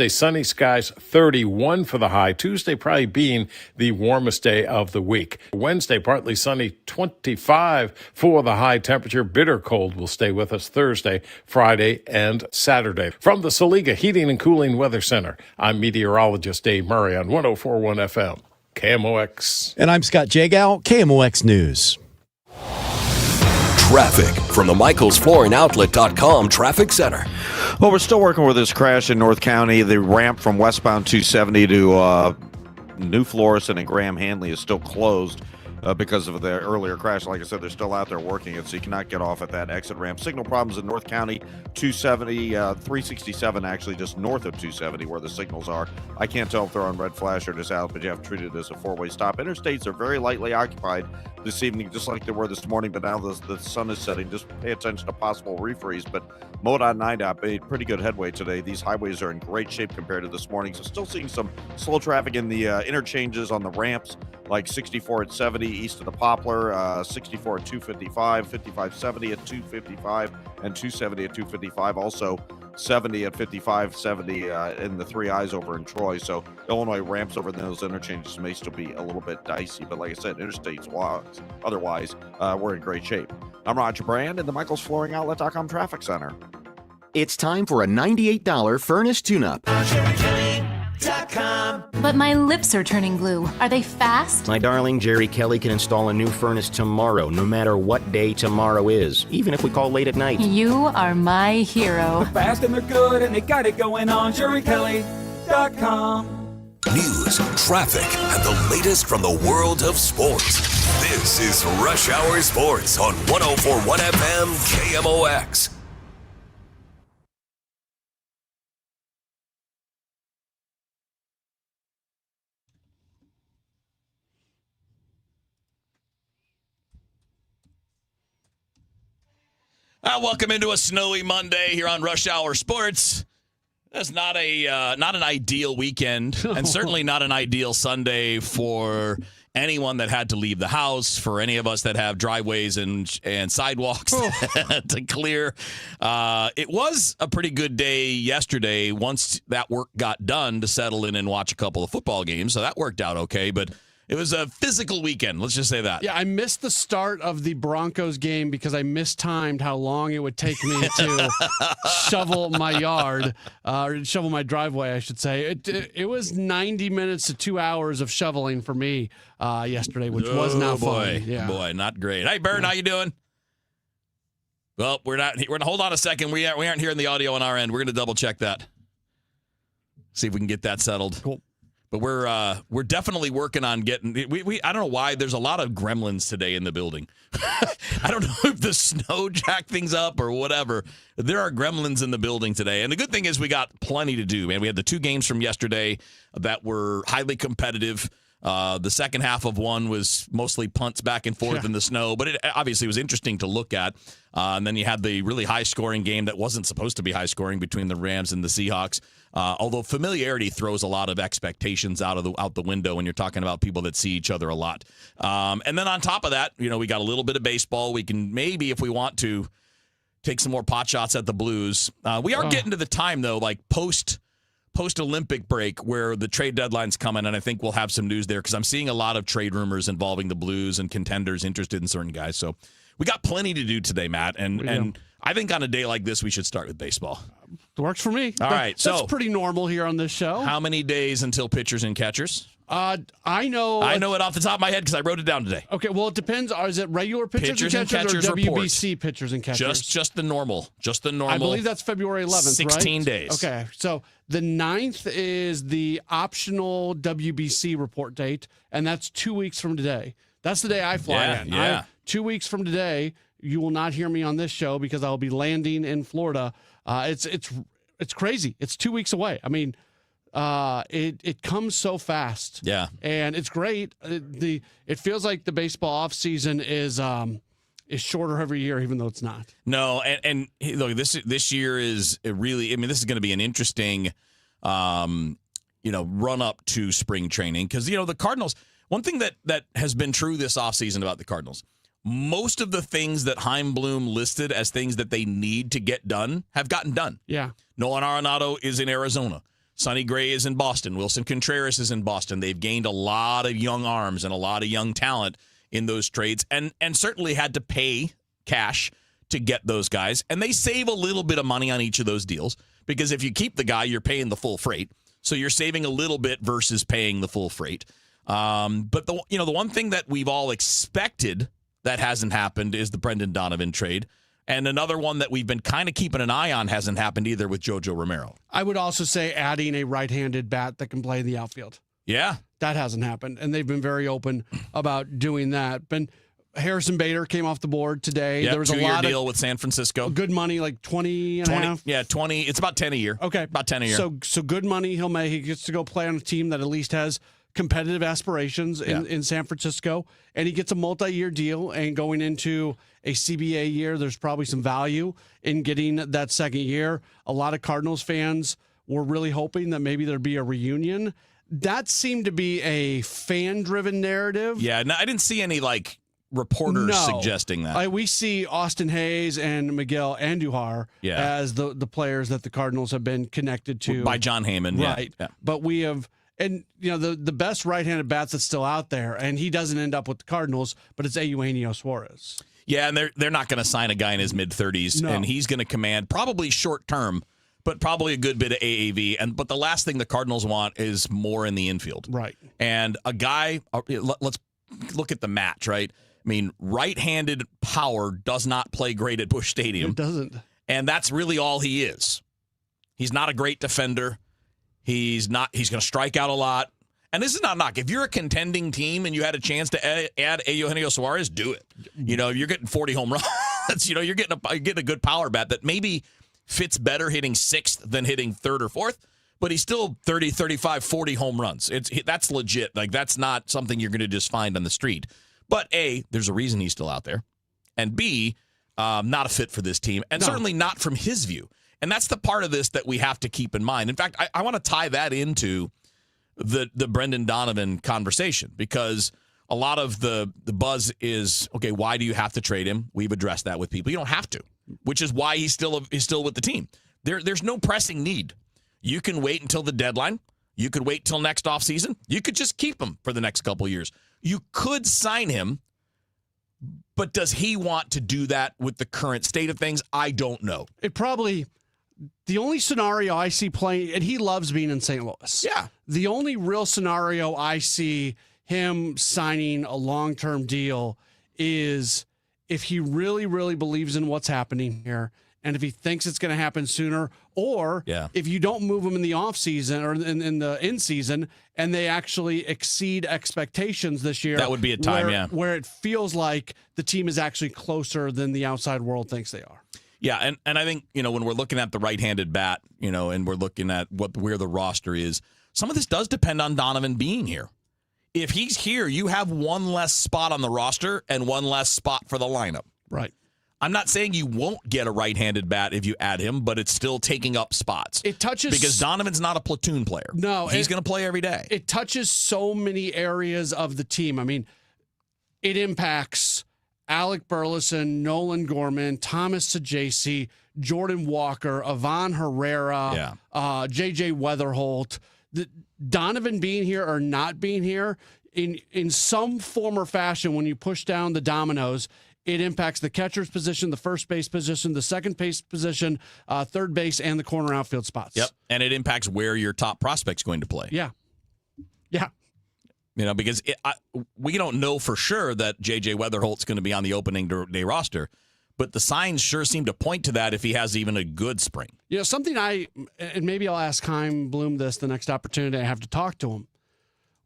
Wednesday, sunny skies, 31 for the high. Tuesday probably being the warmest day of the week. Wednesday, partly sunny, 25 for the high temperature. Bitter cold will stay with us Thursday, Friday, and Saturday. From the Saliga Heating and Cooling Weather Center, I'm meteorologist Dave Murray on 104.1 FM, KMOX. And I'm Scott Jagow, KMOX News. Traffic from the MichaelsFlooringOutlet.com Traffic Center. Well, we're still working with this crash in North County. The ramp from westbound 270 to New Florissant and Graham Hanley is still closed because of the earlier crash. Like I said, they're still out there working it, so you cannot get off at that exit ramp. Signal problems in North County, 270, 367 actually, just north of 270 where the signals are. I can't tell if they're on red flash or just out, but you have to treat it as a four-way stop. Interstates are very lightly occupied this evening, just like they were this morning, but now the sun is setting. Just pay attention to possible refreeze, but MoDOT and IDOT made pretty good headway today. These highways are in great shape compared to this morning, so still seeing some slow traffic in the interchanges on the ramps, like 64 at 70 east of the Poplar, 64 at 255, 5570 at 255, and 270 at 255. Also 70 at 55, 70 in the Three Eyes over in Troy. So Illinois ramps over those interchanges may still be a little bit dicey, but like I said, interstates otherwise, we're in great shape. I'm Roger Brand in the MichaelsFlooringOutlet.com Traffic Center. It's time for a $98 furnace tune-up. But my lips are turning blue. Are they fast? My darling, Jerry Kelly can install a new furnace tomorrow, no matter what day tomorrow is, even if we call late at night. You are my hero. They're fast and they're good and they got it going on. JerryKelly.com. News, traffic, and the latest from the world of sports. This is Rush Hour Sports on 104.1 FM KMOX. Welcome into a snowy Monday here on Rush Hour Sports. That's not an ideal weekend, and certainly not an ideal Sunday for anyone that had to leave the house, for any of us that have driveways and sidewalks to clear. It was a pretty good day yesterday once that work got done to settle in and watch a couple of football games, so that worked out okay, but it was a physical weekend. Let's just say that. Yeah, I missed the start of the Broncos game because I mistimed how long it would take me to shovel my yard, or shovel my driveway, I should say. It was 90 minutes to 2 hours of shoveling for me yesterday, which was not fun. Yeah. Boy, not great. Hey, Bern, how you doing? Well, we're going to hold on a second. We aren't hearing the audio on our end. We're going to double check that. See if we can get that settled. Cool. But we're definitely working on getting. I don't know why there's a lot of gremlins today in the building. I don't know if the snow jacked things up or whatever. There are gremlins in the building today, and the good thing is we got plenty to do. Man, we had the two games from yesterday that were highly competitive. The second half of one was mostly punts back and forth in the snow, but it obviously was interesting to look at. And then you had the really high-scoring game that wasn't supposed to be high-scoring between the Rams and the Seahawks. Although familiarity throws a lot of expectations out the window when you're talking about people that see each other a lot. And then on top of that, we got a little bit of baseball. We can maybe, if we want to, take some more pot shots at the Blues. We are getting to the time, though, like post-Olympic break where the trade deadline's coming, and I think we'll have some news there because I'm seeing a lot of trade rumors involving the Blues and contenders interested in certain guys. So we got plenty to do today, Matt, and I think on a day like this we should start with baseball. It works for me. All right, that's pretty normal here on this show. How many days until pitchers and catchers? I know it off the top of my head because I wrote it down today. Okay, well, it depends. Is it regular pitchers and catchers or WBC pitchers and catchers? Just the normal. I believe that's February 11th, 16 right? days. Okay, so the 9th is the optional WBC report date, and that's 2 weeks from today. That's the day I fly in. Yeah. 2 weeks from today, you will not hear me on this show because I will be landing in Florida. It's crazy. It's 2 weeks away. I mean, it comes so fast. Yeah. And it's great. It feels like the baseball offseason is shorter every year, even though it's not. No, and look, this year is really, this is going to be an interesting run up to spring training because the Cardinals, one thing that has been true this offseason about the Cardinals, most of the things that Chaim Bloom listed as things that they need to get done have gotten done. Yeah. Nolan Arenado is in Arizona. Sonny Gray is in Boston. Wilson Contreras is in Boston. They've gained a lot of young arms and a lot of young talent in those trades, and certainly had to pay cash to get those guys. And they save a little bit of money on each of those deals, because if you keep the guy, you're paying the full freight. So you're saving a little bit versus paying the full freight. But the one thing that we've all expected that hasn't happened is the Brendan Donovan trade. And another one that we've been kind of keeping an eye on hasn't happened either with Jojo Romero. I would also say adding a right-handed bat that can play in the outfield. Yeah. That hasn't happened, and they've been very open about doing that. But Harrison Bader came off the board today. Yep, There was a 2-year lot deal of with San Francisco. good money, like 20 and a half. Yeah, 20. It's about 10 a year. Okay. About 10 a year. So good money he'll make. He gets to go play on a team that at least has competitive aspirations in San Francisco, and he gets a multi-year deal. And going into a CBA year, there's probably some value in getting that second year. A lot of Cardinals fans were really hoping that maybe there'd be a reunion. That seemed to be a fan-driven narrative. Yeah, no, I didn't see any reporters suggesting that. We see Austin Hayes and Miguel Andujar as the players that the Cardinals have been connected to by John Heyman, right? Yeah. But we have, and the best right-handed bats that's still out there, and he doesn't end up with the Cardinals, but it's Eugenio Suarez. Yeah, and they're not going to sign a guy in his mid-30s, and he's going to command probably short-term, but probably a good bit of AAV. But the last thing the Cardinals want is more in the infield. Right. And a guy, let's look at the match, right? I mean, right-handed power does not play great at Busch Stadium. It doesn't. And that's really all he is. He's not a great defender. He's going to strike out a lot. And this is not a knock. If you're a contending team and you had a chance to add Eugenio Suarez, do it. You're getting 40 home runs. You're getting a good power bat that maybe fits better hitting sixth than hitting third or fourth, but he's still 30, 35, 40 home runs. That's legit. That's not something you're going to just find on the street. But A, there's a reason he's still out there. And B, not a fit for this team. And certainly not from his view. And that's the part of this that we have to keep in mind. In fact, I want to tie that into the Brendan Donovan conversation, because a lot of the buzz is, okay, why do you have to trade him? We've addressed that with people. You don't have to, which is why he's still with the team. There's no pressing need. You can wait until the deadline. You could wait till next offseason. You could just keep him for the next couple of years. You could sign him, but does he want to do that with the current state of things? I don't know. The only scenario I see playing, and he loves being in St. Louis. Yeah. The only real scenario I see him signing a long-term deal is if he really, really believes in what's happening here, and if he thinks it's going to happen sooner, or if you don't move him in the offseason or in the in-season, and they actually exceed expectations this year. That would be a time, where it feels like the team is actually closer than the outside world thinks they are. Yeah, and I think, when we're looking at the right-handed bat, and we're looking at where the roster is, some of this does depend on Donovan being here. If he's here, you have one less spot on the roster and one less spot for the lineup. Right. I'm not saying you won't get a right-handed bat if you add him, but it's still taking up spots. It touches, because Donovan's not a platoon player. No. He's going to play every day. It touches so many areas of the team. I mean, it impacts Alec Burleson, Nolan Gorman, Thomas Sajaci, Jordan Walker, Ivan Herrera, J.J. Weatherholt. Donovan being here or not being here, in some form or fashion, when you push down the dominoes, it impacts the catcher's position, the first base position, the second base position, third base, and the corner outfield spots. Yep, and it impacts where your top prospect's going to play. Yeah. Because we don't know for sure that J.J. Weatherholt's going to be on the opening day roster, but the signs sure seem to point to that if he has even a good spring. Something and maybe I'll ask Chaim Bloom this the next opportunity I have to talk to him.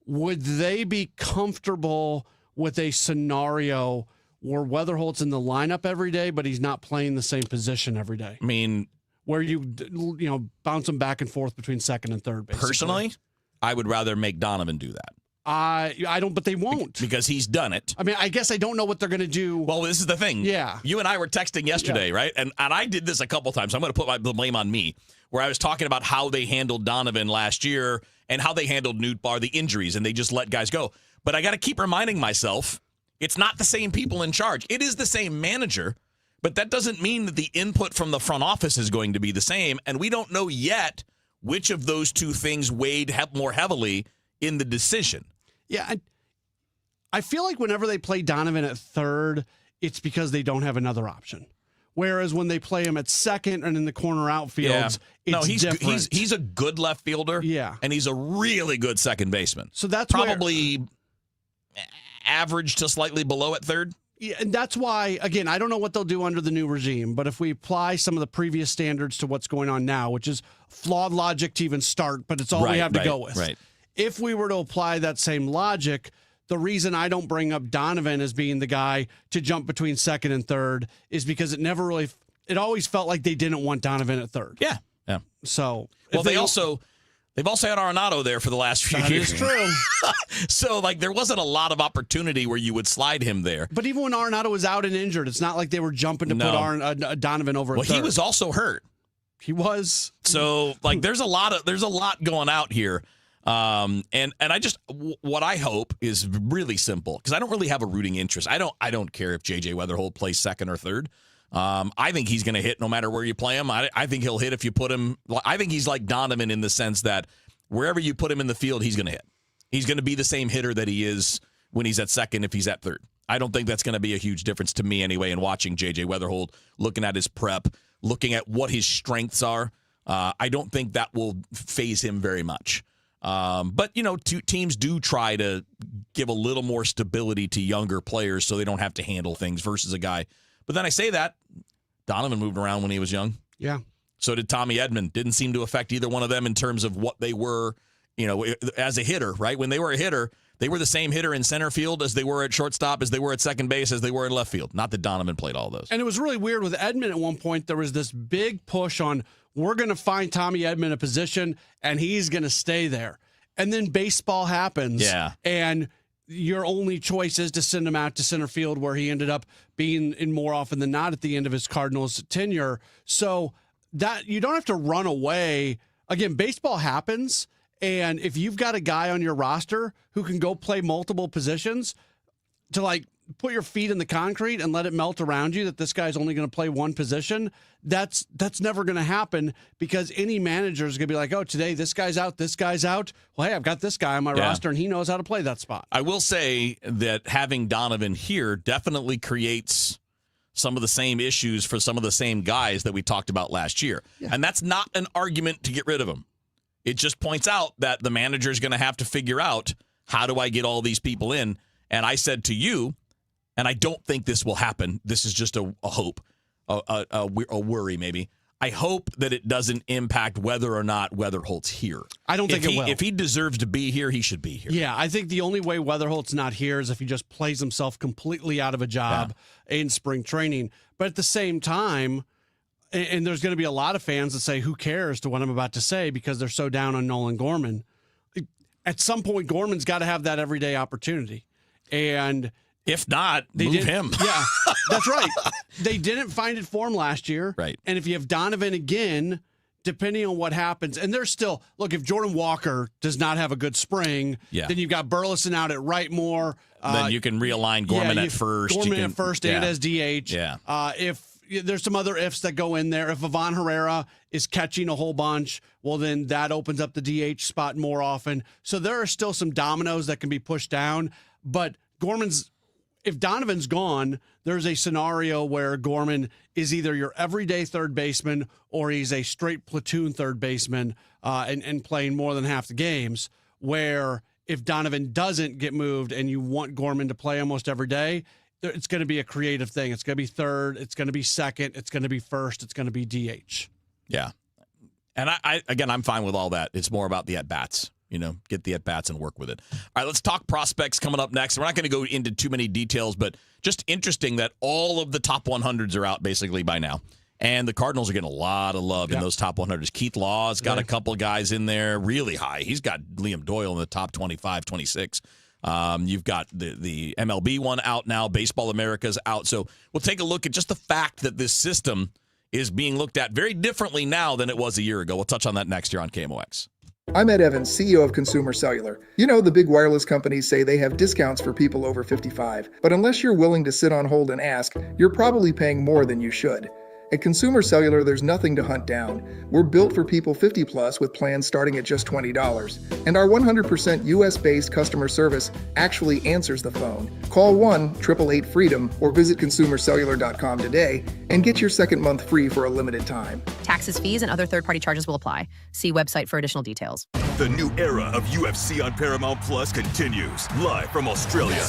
Would they be comfortable with a scenario where Weatherholt's in the lineup every day, but he's not playing the same position every day? I mean, where you bounce him back and forth between second and third, basically. Personally, I would rather make Donovan do that. I don't, but they won't. Because he's done it. I mean, I guess I don't know what they're going to do. Well, this is the thing. Yeah. You and I were texting yesterday, right? And I did this a couple times. So I'm going to put the blame on me, where I was talking about how they handled Donovan last year and how they handled Nootbaar, the injuries, and they just let guys go. But I got to keep reminding myself, it's not the same people in charge. It is the same manager, but that doesn't mean that the input from the front office is going to be the same. And we don't know yet which of those two things weighed more heavily in the decision. Yeah, I feel like whenever they play Donovan at third, it's because they don't have another option. Whereas when they play him at second and in the corner outfields, it's different. He's a good left fielder. Yeah. And he's a really good second baseman. So that's probably average to slightly below at third. Yeah, and that's why, again, I don't know what they'll do under the new regime, but if we apply some of the previous standards to what's going on now, which is flawed logic to even start, but it's all we have to go with. Right. If we were to apply that same logic, the reason I don't bring up Donovan as being the guy to jump between second and third is because it always felt like they didn't want Donovan at third. Yeah. Yeah. So, they've also had Arenado there for the last few years. That is true. So, there wasn't a lot of opportunity where you would slide him there. But even when Arenado was out and injured, it's not like they were jumping to put Donovan over at third. He was also hurt. He was. So, there's a lot going out here. And I just, what I hope is really simple, because I don't really have a rooting interest. I don't care if JJ Weatherholt plays second or third. I think he's going to hit no matter where you play him. I think he'll hit if you put him. I think he's like Donovan in the sense that wherever you put him in the field, he's going to hit. He's going to be the same hitter that he is when he's at second if he's at third. I don't think that's going to be a huge difference to me anyway in watching JJ Weatherholt, looking at his prep, looking at what his strengths are. I don't think that will phase him very much. But, teams do try to give a little more stability to younger players so they don't have to handle things versus a guy. But then I say that, Donovan moved around when he was young. Yeah. So did Tommy Edman. Didn't seem to affect either one of them in terms of what they were, as a hitter, right? When they were a hitter, they were the same hitter in center field as they were at shortstop, as they were at second base, as they were in left field. Not that Donovan played all those. And it was really weird with Edman at one point. There was this big push on, we're going to find Tommy Edman a position, and he's going to stay there. And then baseball happens. Yeah. And your only choice is to send him out to center field, where he ended up being in more often than not at the end of his Cardinals tenure. So that you don't have to run away. Again, baseball happens. And if you've got a guy on your roster who can go play multiple positions, to put your feet in the concrete and let it melt around you that this guy's only going to play one position, that's never going to happen, because any manager is going to be like, oh, today this guy's out. Well, hey, I've got this guy on my roster and he knows how to play that spot. I will say that having Donovan here definitely creates some of the same issues for some of the same guys that we talked about last year. Yeah. And that's not an argument to get rid of him. It just points out that the manager is going to have to figure out, how do I get all these people in? And I said to you, and I don't think this will happen, this is just a hope, a worry maybe. I hope that it doesn't impact whether or not Weatherholt's here. I don't think it will. If he deserves to be here, he should be here. Yeah, I think the only way Weatherholt's not here is if he just plays himself completely out of a job in spring training. But at the same time, and there's going to be a lot of fans that say, who cares to what I'm about to say, because they're so down on Nolan Gorman. At some point, Gorman's got to have that everyday opportunity. And if not, move him. Yeah, that's right. They didn't find it for him last year. Right. And if you have Donovan again, depending on what happens, and there's still, look, if Jordan Walker does not have a good spring, then you've got Burleson out at right more. Then you can realign Gorman at first. Gorman at first and as DH. Yeah. If there's some other ifs that go in there. If Ivan Herrera is catching a whole bunch, well, then that opens up the DH spot more often. So there are still some dominoes that can be pushed down. But if Donovan's gone, there's a scenario where Gorman is either your everyday third baseman or he's a straight platoon third baseman and playing more than half the games, where if Donovan doesn't get moved and you want Gorman to play almost every day, it's going to be a creative thing. It's going to be third. It's going to be second. It's going to be first. It's going to be DH. Yeah. And I'm fine with all that. It's more about the at-bats. Get the at-bats and work with it. All right, let's talk prospects coming up next. We're not going to go into too many details, but just interesting that all of the top 100s are out basically by now. And the Cardinals are getting a lot of love in those top 100s. Keith Law's got a couple of guys in there really high. He's got Liam Doyle in the top 25, 26. You've got the MLB one out now. Baseball America's out. So we'll take a look at just the fact that this system is being looked at very differently now than it was a year ago. We'll touch on that next year on KMOX. I'm Ed Evans, CEO of Consumer Cellular. The big wireless companies say they have discounts for people over 55. But unless you're willing to sit on hold and ask, you're probably paying more than you should. At Consumer Cellular, there's nothing to hunt down. We're built for people 50 plus with plans starting at just $20. And our 100% US-based customer service actually answers the phone. Call 1-888-FREEDOM or visit consumercellular.com today and get your second month free for a limited time. Taxes, fees, and other third-party charges will apply. See website for additional details. The new era of UFC on Paramount Plus continues. Live from Australia.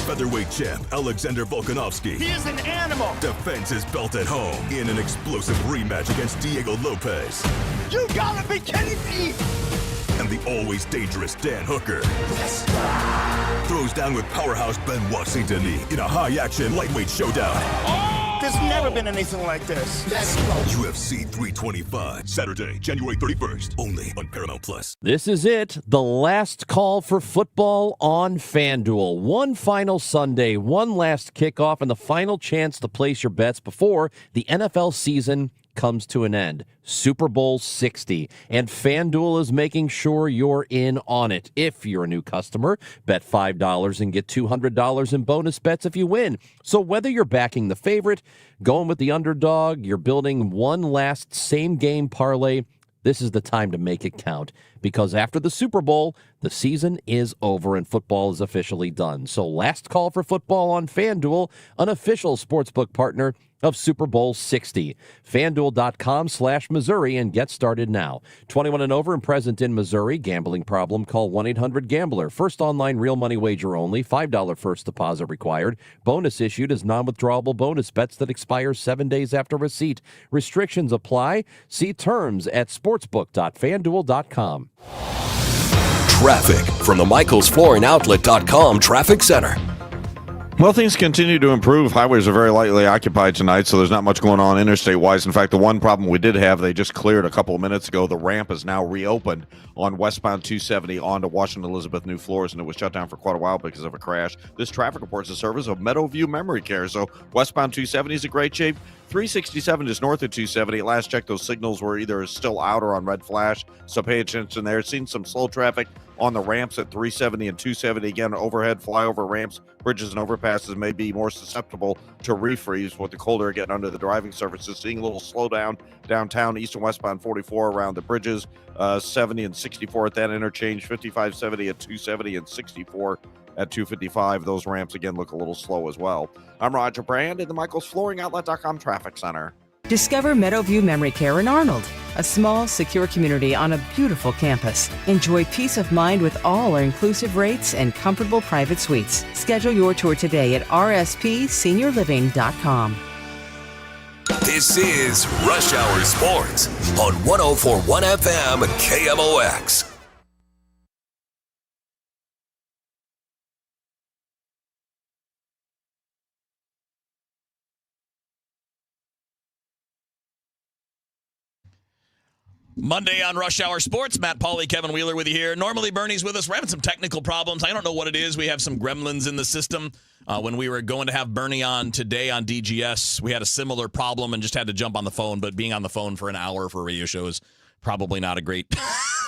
Featherweight champ Alexander Volkanovski. He is an animal. Defends his belt at home in an explosive rematch against Diego Lopez. You gotta be kidding me! And the always dangerous Dan Hooker. Yes. Throws down with powerhouse Benoit Saint-Denis in a high-action lightweight showdown. Oh! There's never been anything like this. Let's go. UFC 325, Saturday, January 31st, only on Paramount Plus. This is it, the last call for football on FanDuel. One final Sunday, one last kickoff, and the final chance to place your bets before the NFL season comes to an end. Super Bowl 60. And FanDuel is making sure you're in on it. If you're a new customer, bet $5 and get $200 in bonus bets if you win. So whether you're backing the favorite, going with the underdog, you're building one last same-game parlay, this is the time to make it count. Because after the Super Bowl, the season is over and football is officially done. So last call for football on FanDuel, an official sportsbook partner of Super Bowl 60. FanDuel.com/Missouri and get started now. 21 and over and present in Missouri. Gambling problem? Call 1-800-GAMBLER. First online real money wager only. $5 first deposit required. Bonus issued as non-withdrawable bonus bets that expire 7 days after receipt. Restrictions apply. See terms at sportsbook.fanduel.com. Traffic from the MichaelsFlooringOutlet.com Traffic Center. Well, things continue to improve. Highways are very lightly occupied tonight, so there's not much going on interstate-wise. In fact, the one problem we did have, they just cleared a couple of minutes ago. The ramp is now reopened on westbound 270 onto Washington Elizabeth New Flores, and it was shut down for quite a while because of a crash. This traffic reports the service of Meadowview Memory Care. So westbound 270 is in great shape. 367 is north of 270. At last check, those signals were either still out or on red flash, so pay attention there. Seen some slow traffic on the ramps at 370 and 270. Again, overhead flyover ramps, bridges, and overpasses may be more susceptible to refreeze with the colder getting under the driving surfaces. Seeing a little slowdown downtown, east and westbound 44 around the bridges, 70 and 64 at that interchange, 55, 70 at 270 and 64 at 255. Those ramps, again, look a little slow as well. I'm Roger Brand in the MichaelsFlooringOutlet.com Traffic Center. Discover Meadowview Memory Care in Arnold, a small, secure community on a beautiful campus. Enjoy peace of mind with all our inclusive rates and comfortable private suites. Schedule your tour today at rspseniorliving.com. This is Rush Hour Sports on 104.1 FM KMOX. Monday on Rush Hour Sports. Matt Pauley, Kevin Wheeler with you here. Normally, Bernie's with us. We're having some technical problems. I don't know what it is. We have some gremlins in the system. When we were going to have Bernie on today on DGS, we had a similar problem and just had to jump on the phone. But being on the phone for an hour for a radio show is probably not a great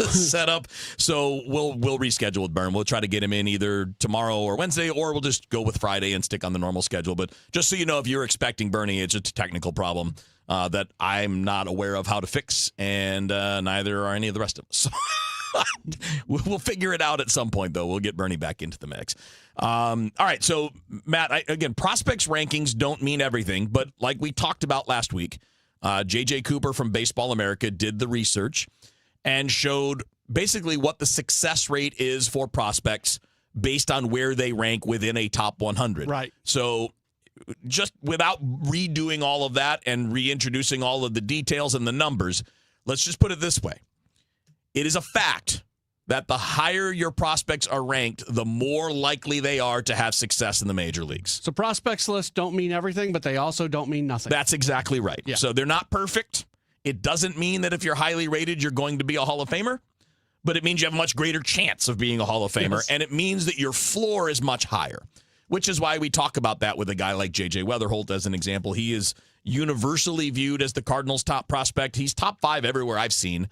setup. So we'll reschedule with Bern. We'll try to get him in either tomorrow or Wednesday, or we'll just go with Friday and stick on the normal schedule. But just so you know, if you're expecting Bernie, it's just a technical problem that I'm not aware of how to fix, and neither are any of the rest of us. We'll figure it out at some point, though. We'll get Bernie back into the mix. All right, so, Matt, again, prospects rankings don't mean everything, but like we talked about last week, J.J. Cooper from Baseball America did the research and showed basically what the success rate is for prospects based on where they rank within a top 100. Right. So just without redoing all of that and reintroducing all of the details and the numbers, let's just put it this way. It is a fact that the higher your prospects are ranked, the more likely they are to have success in the major leagues. So prospects lists don't mean everything, but they also don't mean nothing. That's exactly right. Yeah. So they're not perfect. It doesn't mean that if you're highly rated, you're going to be a Hall of Famer, but it means you have a much greater chance of being a Hall of Famer, yes. And it means that your floor is much higher, which is why we talk about that with a guy like J.J. Weatherholt as an example. He is universally viewed as the Cardinals' top prospect. He's top 5 everywhere I've seen.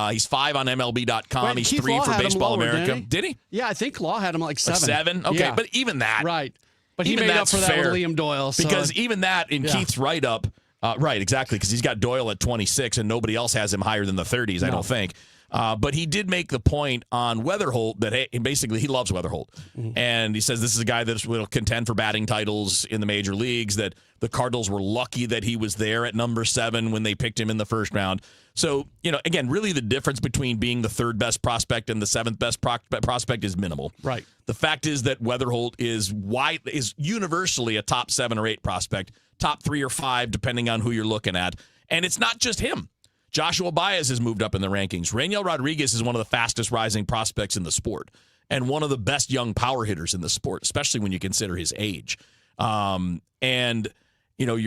He's 5 on MLB.com. Wait, He's Keith 3 Law for had him Baseball lower, America. didn't he? Yeah, I think Law had him like 7. 7? Okay, yeah. But even that. Right. But he even made up for that fair, with Liam Doyle. So. Because even that in Keith's write-up, Right, exactly, because he's got Doyle at 26, and nobody else has him higher than the 30s, I don't think. But he did make the point on Weatherholt that basically he loves Weatherholt. Mm-hmm. And he says this is a guy that will contend for batting titles in the major leagues, that the Cardinals were lucky that he was there at number 7 when they picked him in the first round. So, again, really the difference between being the 3rd best prospect and the 7th best prospect is minimal. Right. The fact is that Weatherholt is universally a top 7 or 8 prospect, top 3 or 5, depending on who you're looking at. And it's not just him. Joshua Baez has moved up in the rankings. Rainiel Rodriguez is one of the fastest rising prospects in the sport and one of the best young power hitters in the sport, especially when you consider his age. You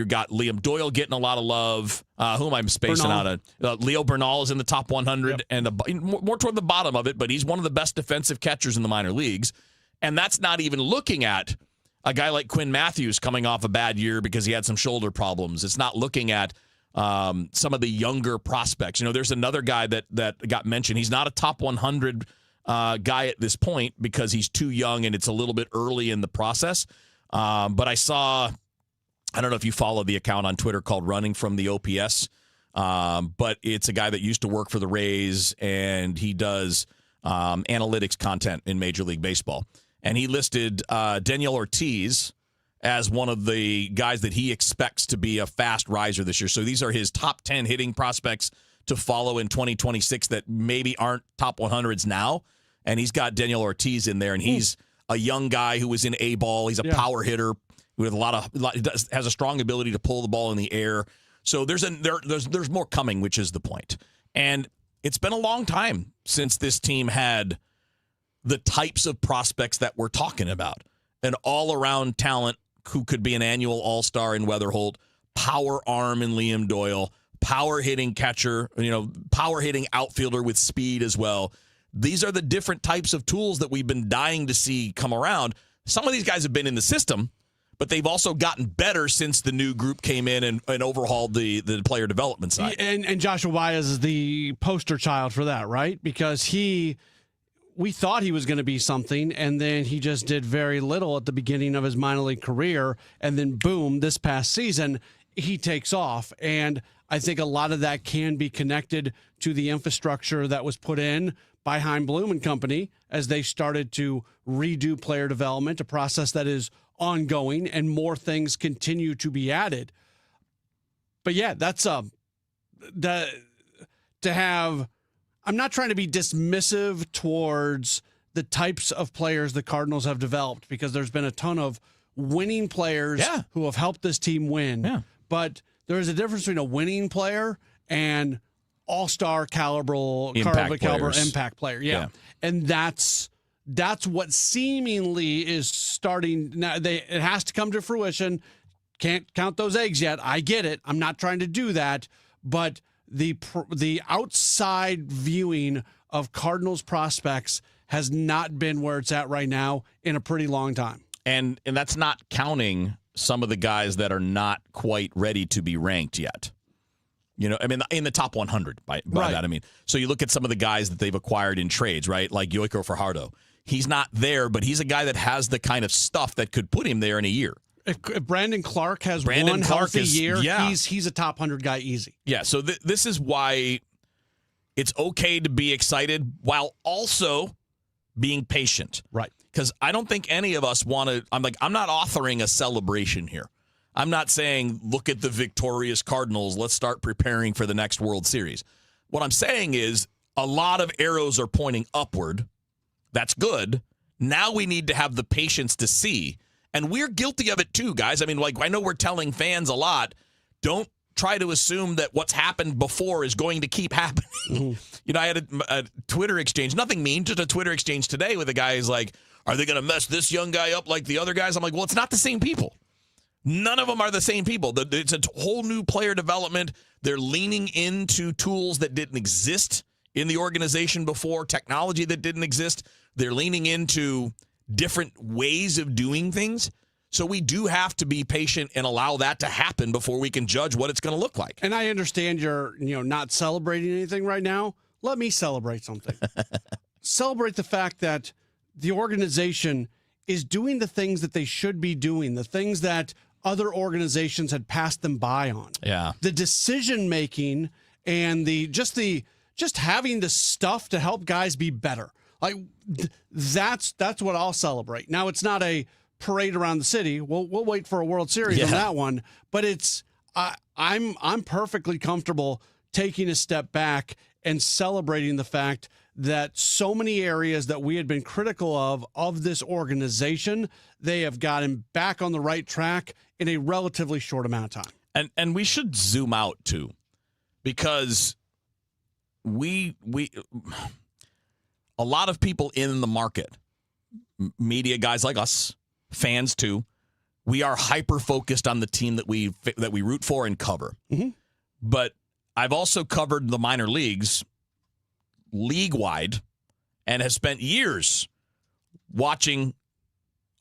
got Liam Doyle getting a lot of love. Who am I spacing out on? Leo Bernal is in the top 100 and more toward the bottom of it, but he's one of the best defensive catchers in the minor leagues. And that's not even looking at a guy like Quinn Matthews coming off a bad year because he had some shoulder problems. It's not looking at some of the younger prospects. There's another guy that got mentioned. He's not a top 100 guy at this point because he's too young and it's a little bit early in the process. But I don't know if you follow the account on Twitter called Running from the OPS, but it's a guy that used to work for the Rays, and he does analytics content in Major League Baseball. And he listed Daniel Ortiz as one of the guys that he expects to be a fast riser this year. So these are his top 10 hitting prospects to follow in 2026 that maybe aren't top 100s now. And he's got Daniel Ortiz in there, and he's a young guy who was in A-ball. He's a power hitter with has a strong ability to pull the ball in the air. So there's more coming, which is the point. And it's been a long time since this team had the types of prospects that we're talking about. An all-around talent who could be an annual all-star in Weatherholt, power arm in Liam Doyle, power hitting catcher, power hitting outfielder with speed as well. These are the different types of tools that we've been dying to see come around. Some of these guys have been in the system, but they've also gotten better since the new group came in and overhauled the player development side. And Joshua Baez is the poster child for that, right? Because we thought he was going to be something, and then he just did very little at the beginning of his minor league career, and then boom, this past season, he takes off. And I think a lot of that can be connected to the infrastructure that was put in by Chaim Bloom and company as they started to redo player development, a process that is ongoing, and more things continue to be added. But yeah, that's to have. I'm not trying to be dismissive towards the types of players the Cardinals have developed, because there's been a ton of winning players who have helped this team win. Yeah. But there is a difference between a winning player and all-star caliber impact player. Yeah. And that's what seemingly is starting now. It has to come to fruition. Can't count those eggs yet. I get it. I'm not trying to do that, but the outside viewing of Cardinals prospects has not been where it's at right now in a pretty long time. And that's not counting some of the guys that are not quite ready to be ranked yet. In the top 100 by that I mean. So you look at some of the guys that they've acquired in trades, right? Like Yoiker Fajardo. He's not there, but he's a guy that has the kind of stuff that could put him there in a year. If Brandon Clark has one healthy year, he's a top 100 guy easy. Yeah, so this is why it's okay to be excited while also being patient. Right. Because I don't think any of us want to. I'm not authoring a celebration here. I'm not saying, look at the victorious Cardinals, let's start preparing for the next World Series. What I'm saying is a lot of arrows are pointing upward. That's good. Now we need to have the patience to see. And we're guilty of it too, guys. I mean, I know we're telling fans a lot, don't try to assume that what's happened before is going to keep happening. Mm-hmm. I had a Twitter exchange, nothing mean, just a Twitter exchange today with a guy who's like, are they going to mess this young guy up like the other guys? I'm like, well, it's not the same people. None of them are the same people. It's a whole new player development. They're leaning into tools that didn't exist in the organization before, technology that didn't exist. They're leaning into different ways of doing things. So we do have to be patient and allow that to happen before we can judge what it's going to look like. And I understand you're not celebrating anything right now. Let me celebrate something. Celebrate the fact that the organization is doing the things that they should be doing, the things that other organizations had passed them by on. Yeah. The decision making and just having the stuff to help guys be better. Like that's what I'll celebrate. Now it's not a parade around the city. We'll wait for a World Series on that one, but I'm perfectly comfortable taking a step back and celebrating the fact that so many areas that we had been critical of this organization, they have gotten back on the right track in a relatively short amount of time. And we should zoom out too, because we a lot of people in the market, media guys like us, fans too, we are hyper focused on the team that we root for and cover. Mm-hmm. But I've also covered the minor leagues league-wide and have spent years watching,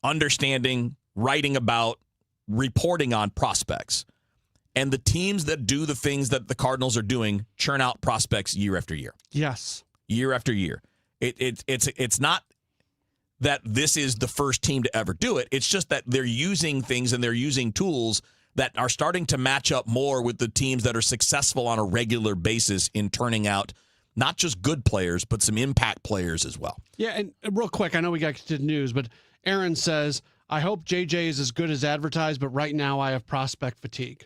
understanding, writing about, reporting on prospects. And the teams that do the things that the Cardinals are doing churn out prospects year after year. Yes. Year after year. It's not that this is the first team to ever do it. It's just that they're using things and they're using tools that are starting to match up more with the teams that are successful on a regular basis in turning out not just good players, but some impact players as well. Yeah, and real quick, I know we got to the news, but Aaron says, I hope JJ is as good as advertised, but right now I have prospect fatigue.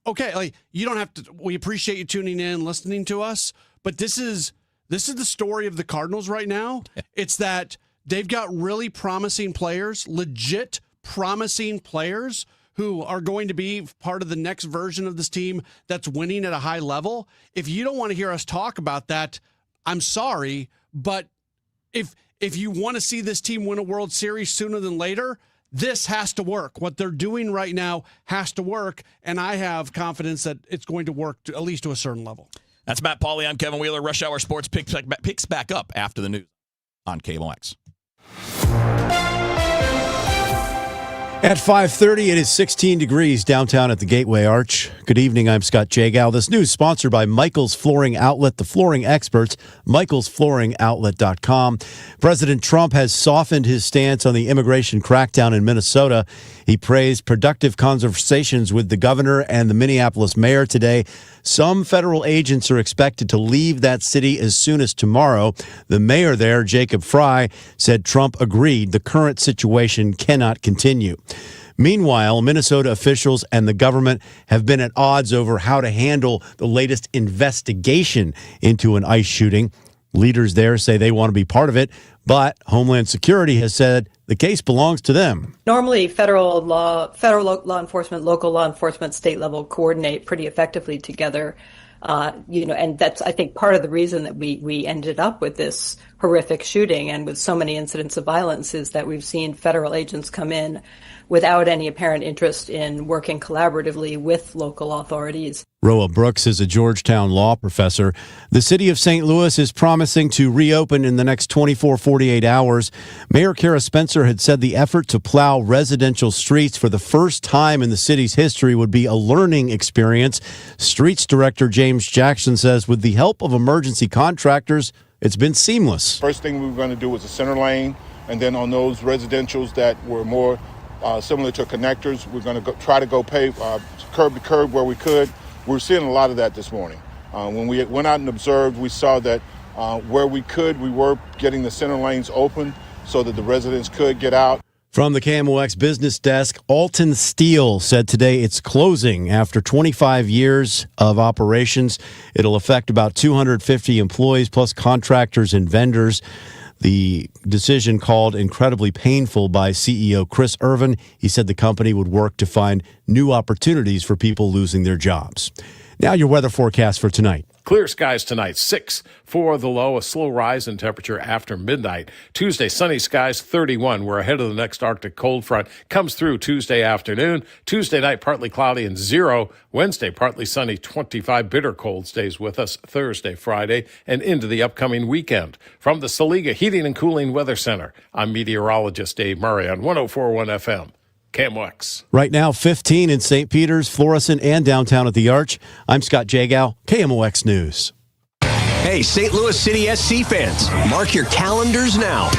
Okay, like you don't have to. We appreciate you tuning in, listening to us, but this is the story of the Cardinals right now. It's that they've got really promising players, legit promising players who are going to be part of the next version of this team that's winning at a high level. If you don't want to hear us talk about that, I'm sorry, but if you want to see this team win a World Series sooner than later, this has to work. What they're doing right now has to work, and I have confidence that it's going to work at least to a certain level. That's Matt Pauley. I'm Kevin Wheeler. Rush Hour Sports picks back up after the news on KMOX. At 5:30, it is 16 degrees downtown at the Gateway Arch. Good evening, I'm Scott Jagow. This news sponsored by Michael's Flooring Outlet, the flooring experts, michaelsflooringoutlet.com. President Trump has softened his stance on the immigration crackdown in Minnesota. He praised productive conversations with the governor and the Minneapolis mayor today. Some federal agents are expected to leave that city as soon as tomorrow. The mayor there, Jacob Fry, said Trump agreed the current situation cannot continue. Meanwhile, Minnesota officials and the government have been at odds over how to handle the latest investigation into an ICE shooting. Leaders there say they want to be part of it, but Homeland Security has said the case belongs to them. Normally, federal law enforcement, local law enforcement, state level coordinate pretty effectively together. And that's, I think, part of the reason that we ended up with this horrific shooting and with so many incidents of violence is that we've seen federal agents come in without any apparent interest in working collaboratively with local authorities. Roa Brooks is a Georgetown law professor. The city of St. Louis is promising to reopen in the next 48 hours. Mayor Kara Spencer had said the effort to plow residential streets for the first time in the city's history would be a learning experience. Streets Director James Jackson says with the help of emergency contractors, it's been seamless. First thing we were going to do was a center lane, and then on those residentials that were more similar to connectors, we're going to try to go pave curb to curb where we could. We're seeing a lot of that this morning. When we went out and observed, we saw that where we could, we were getting the center lanes open so that the residents could get out. From the KMOX business desk, Alton Steel said today it's closing after 25 years of operations. It'll affect about 250 employees plus contractors and vendors. The decision called incredibly painful by CEO Chris Irvin. He said the company would work to find new opportunities for people losing their jobs. Now your weather forecast for tonight. Clear skies tonight, 6 for the low, a slow rise in temperature after midnight. Tuesday, sunny skies, 31. We're ahead of the next Arctic cold front. Comes through Tuesday afternoon. Tuesday night, partly cloudy and 0. Wednesday, partly sunny, 25. Bitter cold stays with us Thursday, Friday, and into the upcoming weekend. From the Saliga Heating and Cooling Weather Center, I'm meteorologist Dave Murray on 104.1 FM. KMOX. Right now, 15 in St. Peter's, Florissant, and downtown at the Arch. I'm Scott Jagow, KMOX News. Hey, St. Louis City SC fans, mark your calendars now.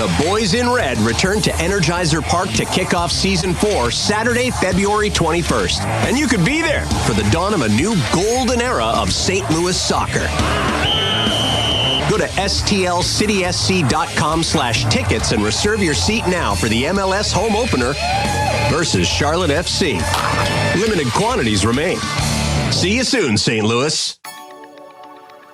The boys in red return to Energizer Park to kick off Season 4 Saturday, February 21st. And you could be there for the dawn of a new golden era of St. Louis soccer. Go to stlcitysc.com/tickets and reserve your seat now for the MLS home opener versus Charlotte FC. Limited quantities remain. See you soon, St. Louis.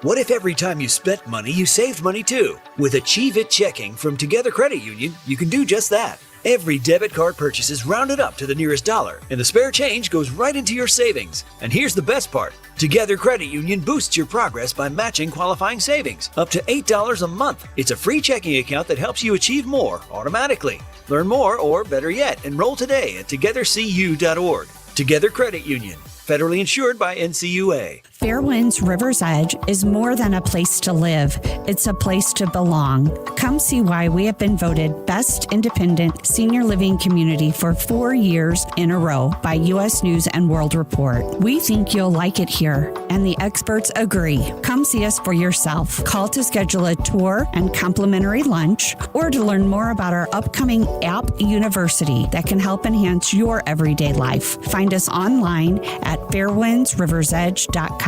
What if every time you spent money, you saved money too? With Achieve It Checking from Together Credit Union, you can do just that. Every debit card purchase is rounded up to the nearest dollar, and the spare change goes right into your savings. And here's the best part. Together Credit Union boosts your progress by matching qualifying savings, up to $8 a month. It's a free checking account that helps you achieve more automatically. Learn more, or better yet, enroll today at togethercu.org. Together Credit Union, federally insured by NCUA. Fairwinds River's Edge is more than a place to live. It's a place to belong. Come see why we have been voted Best Independent Senior Living Community for 4 years in a row by U.S. News and World Report. We think you'll like it here, and the experts agree. Come see us for yourself. Call to schedule a tour and complimentary lunch, or to learn more about our upcoming app university that can help enhance your everyday life. Find us online at fairwindsriversedge.com.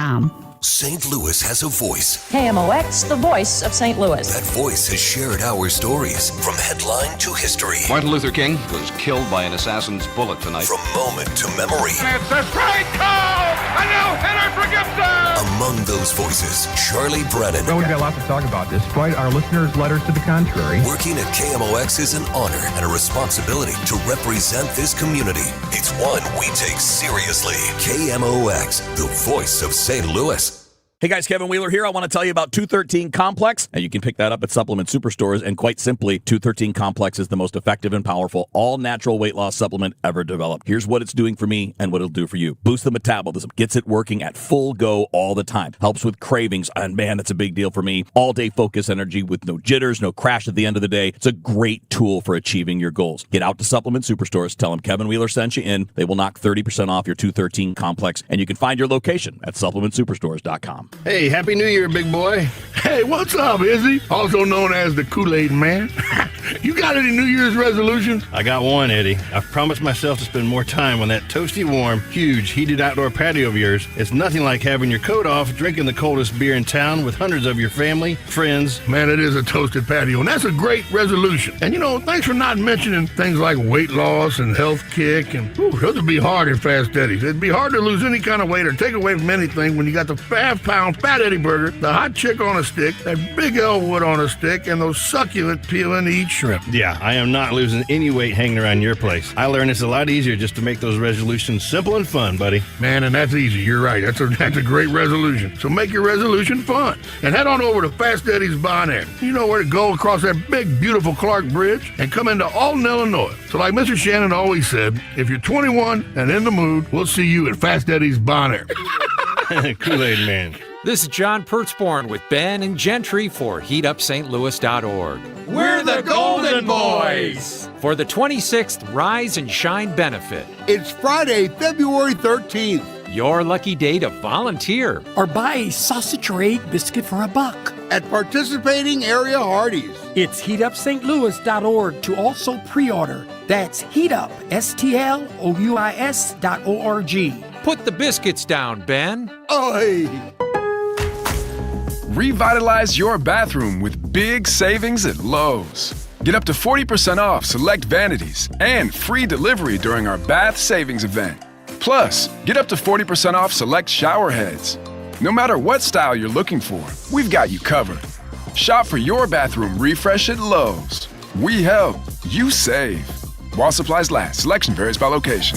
St. Louis has a voice. KMOX, the voice of St. Louis. That voice has shared our stories from headline to history. Martin Luther King was killed by an assassin's bullet tonight. From moment to memory. It's a strike call! A no-hitter for Gibson! Among those voices, Charlie Brennan. Well, we've got a lot to talk about, despite our listeners' letters to the contrary. Working at KMOX is an honor and a responsibility to represent this community. It's one we take seriously. KMOX, the voice of St. Louis. Hey guys, Kevin Wheeler here. I want to tell you about 213 Complex, and you can pick that up at supplement superstores. And quite simply, 213 Complex is the most effective and powerful all-natural weight loss supplement ever developed. Here's what it's doing for me and what it'll do for you. Boosts the metabolism, gets it working at full go all the time, helps with cravings, and man, that's a big deal for me. All-day focus energy with no jitters, no crash at the end of the day. It's a great tool for achieving your goals. Get out to supplement superstores. Tell them Kevin Wheeler sent you in. They will knock 30% off your 213 Complex, and you can find your location at supplementsuperstores.com. Hey, Happy New Year, big boy. Hey, what's up, Izzy? Also known as the Kool-Aid Man. You got any New Year's resolutions? I got one, Eddie. I've promised myself to spend more time on that toasty warm, huge, heated outdoor patio of yours. It's nothing like having your coat off, drinking the coldest beer in town with hundreds of your family, friends. Man, it is a toasted patio, and that's a great resolution. And you know, thanks for not mentioning things like weight loss and health kick, and those would be hard in Fast Eddie's. It'd be hard to lose any kind of weight or take away from anything when you got the 5-pound Fat Eddie burger, the hot chick on a stick, that Big Elwood on a stick, and those succulent peel and eat shrimp. Yeah, I am not losing any weight hanging around your place. I learned it's a lot easier just to make those resolutions simple and fun, buddy. Man, and that's easy. You're right. That's a great resolution. So make your resolution fun. And head on over to Fast Eddie's Bon Air. You know where to go across that big, beautiful Clark Bridge and come into Alton, Illinois. So like Mr. Shannon always said, if you're 21 and in the mood, we'll see you at Fast Eddie's Bon Air. Kool-Aid Man. This is John Pertzborn with Ben and Gentry for HeatUpSt.Louis.org. We're the Golden Boys! For the 26th Rise and Shine benefit. It's Friday, February 13th. Your lucky day to volunteer. Or buy a sausage or egg biscuit for $1. At participating area Hardee's. It's HeatUpSt.Louis.org to also pre-order. That's HeatUp, STLOUIS.org. Put the biscuits down, Ben. Oy! Revitalize your bathroom with big savings at Lowe's. Get up to 40% off select vanities and free delivery during our bath savings event. Plus, get up to 40% off select shower heads. No matter what style you're looking for, we've got you covered. Shop for your bathroom refresh at Lowe's. We help, you save. While supplies last, selection varies by location.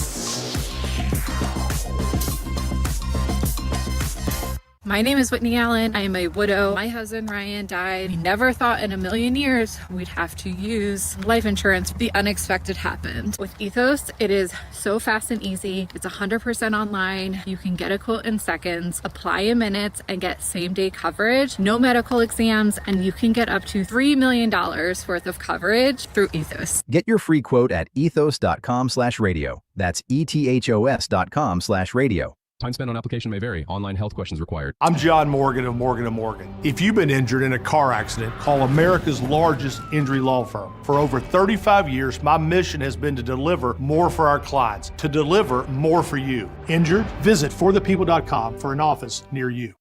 My name is Whitney Allen. I am a widow. My husband, Ryan, died. We never thought in a million years we'd have to use life insurance. The unexpected happened. With Ethos, it is so fast and easy. It's 100% online. You can get a quote in seconds, apply in minutes, and get same-day coverage. No medical exams, and you can get up to $3 million worth of coverage through Ethos. Get your free quote at ethos.com/radio. That's ETHOS.com/radio. Time spent on application may vary. Online health questions required. I'm John Morgan of Morgan & Morgan. If you've been injured in a car accident, call America's largest injury law firm. For over 35 years, my mission has been to deliver more for our clients, to deliver more for you. Injured? Visit forthepeople.com for an office near you.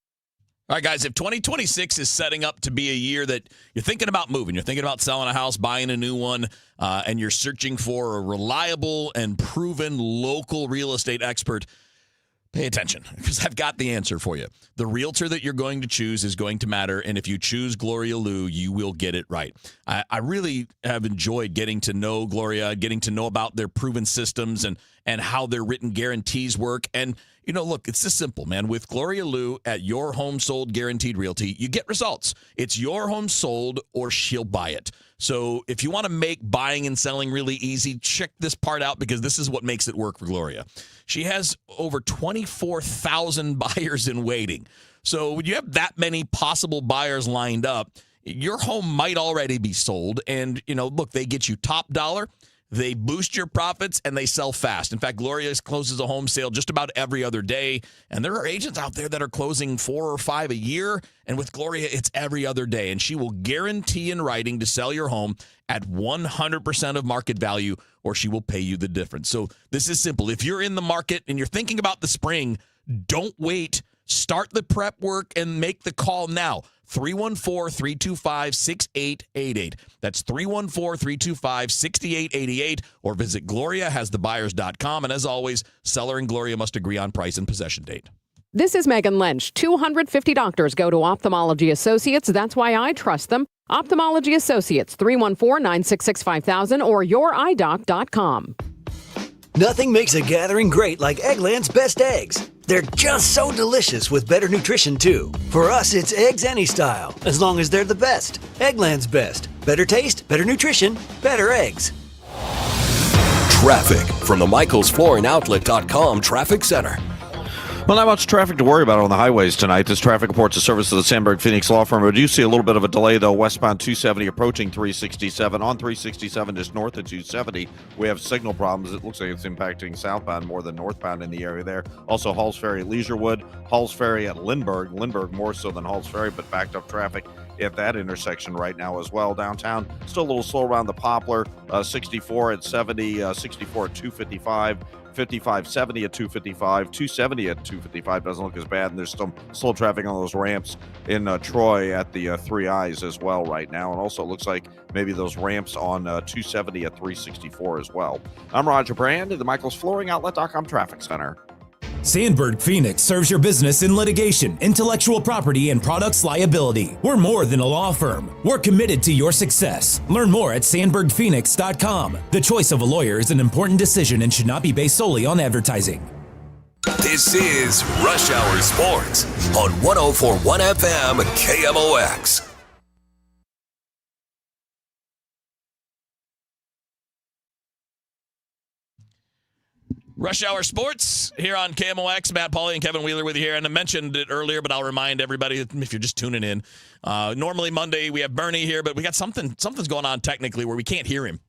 All right, guys, if 2026 is setting up to be a year that you're thinking about moving, you're thinking about selling a house, buying a new one, and you're searching for a reliable and proven local real estate expert, pay attention, because I've got the answer for you. The realtor that you're going to choose is going to matter, and if you choose Gloria Liu, you will get it right. I really have enjoyed getting to know Gloria, getting to know about their proven systems and how their written guarantees work. And, you know, look, it's just simple, man. With Gloria Liu at Your Home Sold Guaranteed Realty, you get results. It's your home sold or she'll buy it. So if you want to make buying and selling really easy, check this part out, because this is what makes it work for Gloria. She has over 24,000 buyers in waiting. So when you have that many possible buyers lined up, your home might already be sold. And, you know, look, they get you top dollar. They boost your profits, and they sell fast. In fact, Gloria closes a home sale just about every other day, and there are agents out there that are closing 4 or 5 a year, and with Gloria, it's every other day, and she will guarantee in writing to sell your home at 100% of market value, or she will pay you the difference. So this is simple. If you're in the market and you're thinking about the spring, don't wait. Start the prep work and make the call now. 314-325-6888. That's 314-325-6888. Or visit GloriaHasTheBuyers.com. And as always, seller and Gloria must agree on price and possession date. This is Megan Lynch. 250 doctors go to Ophthalmology Associates. That's why I trust them. Ophthalmology Associates, 314-966-5000 or youridoc.com. Nothing makes a gathering great like Eggland's best eggs. They're just so delicious with better nutrition, too. For us, it's eggs any style, as long as they're the best. Eggland's best. Better taste, better nutrition, better eggs. Traffic from the MichaelsFlooringOutlet.com Traffic Center. Well, not much traffic to worry about on the highways tonight. This traffic report's a service of the Sandberg Phoenix Law Firm. We do see a little bit of a delay, though, westbound 270 approaching 367. On 367 just north of 270, we have signal problems. It looks like it's impacting southbound more than northbound in the area there. Also, Halls Ferry at Leisurewood, Halls Ferry at Lindbergh. Lindbergh more so than Halls Ferry, but backed up traffic at that intersection right now as well. Downtown, still a little slow around the Poplar, 64 at 70, 64 at 255. 55, 70 at 255, 270 at 255 doesn't look as bad, and there's some slow traffic on those ramps in Troy at the Three Eyes as well right now, and also it looks like maybe those ramps on 270 at 364 as well. I'm Roger Brand at the MichaelsFlooringOutlet.com Traffic Center. Sandberg Phoenix serves your business in litigation, intellectual property, and products liability. We're more than a law firm. We're committed to your success. Learn more at sandbergphoenix.com. The choice of a lawyer is an important decision and should not be based solely on advertising. This is Rush Hour Sports on 104.1 FM KMOX. Rush Hour Sports here on KMOX. Matt Pauley and Kevin Wheeler with you here. And I mentioned it earlier, but I'll remind everybody if you're just tuning in. Normally Monday we have Bernie here, but we got something's going on technically where we can't hear him.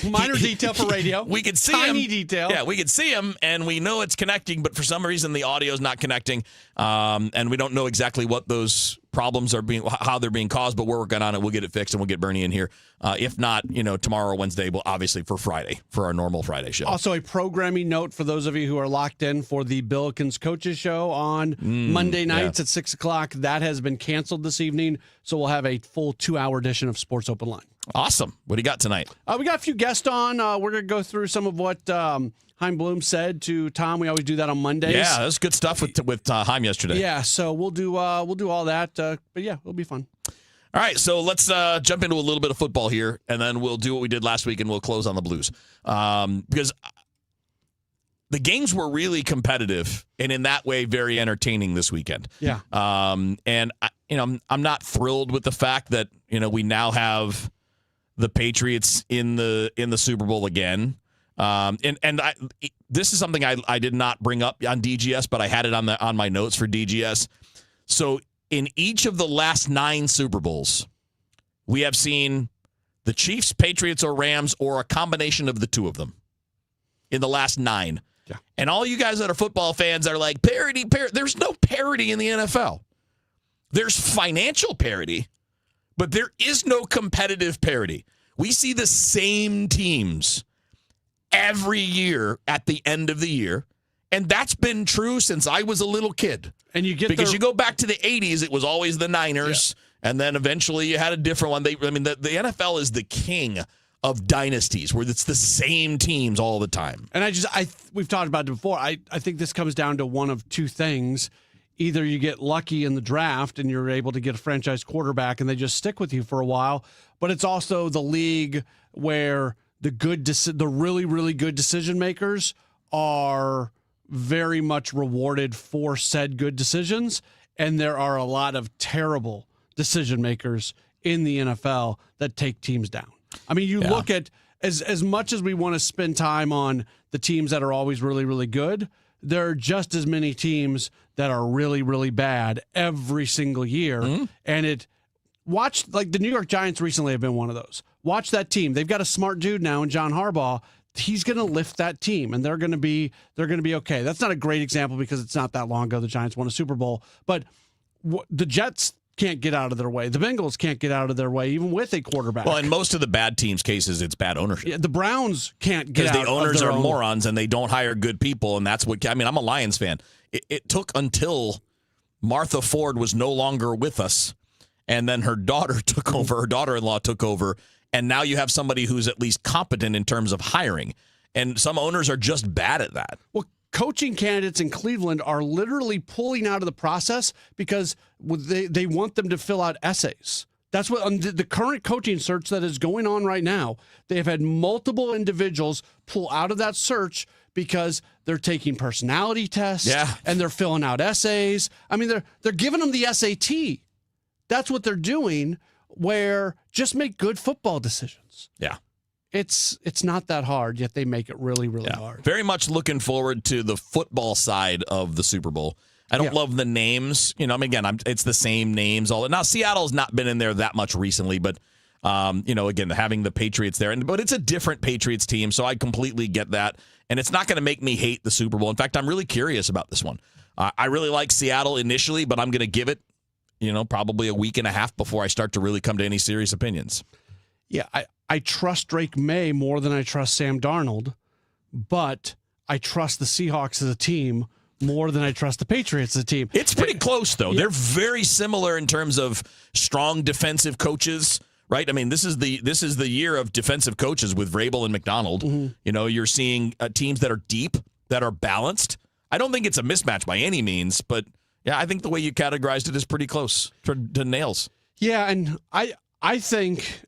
Minor detail for radio. We can see Tiny him. detail. Yeah, we can see him, and we know it's connecting, but for some reason the audio is not connecting, and we don't know exactly what those problems are how they're being caused, but we're working on it. We'll get it fixed, and we'll get Bernie in here. If not, tomorrow or Wednesday, we'll obviously for Friday, for our normal Friday show. Also, a programming note for those of you who are locked in for the Billikens Coaches Show on Monday nights at 6 o'clock. That has been canceled this evening, so we'll have a full 2-hour edition of Sports Open Line. Awesome. What do you got tonight? We got a few guests on. We're going to go through some of what Chaim Bloom said to Tom. We always do that on Mondays. Yeah, that's good stuff with Chaim yesterday. Yeah, so we'll do all that. But yeah, it'll be fun. All right, so let's jump into a little bit of football here, and then we'll do what we did last week, and we'll close on the Blues. Because the games were really competitive, and in that way, very entertaining this weekend. Yeah. And I'm not thrilled with the fact that we now have the Patriots in the Super Bowl again. This is something I did not bring up on DGS, but I had it on my notes for DGS. So in each of the last 9 Super Bowls, we have seen the Chiefs, Patriots, or Rams, or a combination of the two of them in the last 9. Yeah. And all you guys that are football fans are like, parity. There's no parity in the NFL. There's financial parity, but there is no competitive parity. We see the same teams every year at the end of the year, and that's been true since I was a little kid. And you get because you go back to the 80s, it was always the Niners, and then eventually you had a different one. The NFL is the king of dynasties where it's the same teams all the time. And we've talked about it before. I think this comes down to one of two things. Either you get lucky in the draft and you're able to get a franchise quarterback and they just stick with you for a while, but it's also the league where the really, really good decision makers are very much rewarded for said good decisions, and there are a lot of terrible decision makers in the NFL that take teams down. I mean, you look at as much as we want to spend time on the teams that are always really, really good, there are just as many teams that are really, really bad every single year. Mm-hmm. And like the New York Giants recently have been one of those. Watch that team. They've got a smart dude now in John Harbaugh. He's going to lift that team, and they're going to be okay. That's not a great example because it's not that long ago the Giants won a Super Bowl, but the Jets can't get out of their way. The Bengals can't get out of their way, even with a quarterback. Well, in most of the bad teams' cases, it's bad ownership. Yeah, the Browns can't get out because the owners are own. morons and they don't hire good people, and that's what. I mean, I'm a Lions fan. It took until Martha Ford was no longer with us, and then her daughter took over. Her daughter-in-law took over, and now you have somebody who's at least competent in terms of hiring. And some owners are just bad at that. Well, coaching candidates in Cleveland are literally pulling out of the process because they want them to fill out essays. That's what the current coaching search that is going on right now. They have had multiple individuals pull out of that search because they're taking personality tests and they're filling out essays. I mean, they're giving them the SAT. That's what they're doing, where just make good football decisions. Yeah. It's not that hard, yet they make it really, really hard. Very much looking forward to the football side of the Super Bowl. I don't love the names. You know, I mean, again, it's the same names. Now, Seattle's not been in there that much recently, but, again, having the Patriots there. But it's a different Patriots team, so I completely get that. And it's not going to make me hate the Super Bowl. In fact, I'm really curious about this one. I really like Seattle initially, but I'm going to give it, probably a week and a half before I start to really come to any serious opinions. Yeah, I trust Drake May more than I trust Sam Darnold, but I trust the Seahawks as a team more than I trust the Patriots as a team. It's pretty close, though. Yeah. They're very similar in terms of strong defensive coaches, right? I mean, this is the year of defensive coaches with Vrabel and McDonald. Mm-hmm. You're seeing teams that are deep, that are balanced. I don't think it's a mismatch by any means, but yeah, I think the way you categorized it is pretty close to nails. Yeah, and I think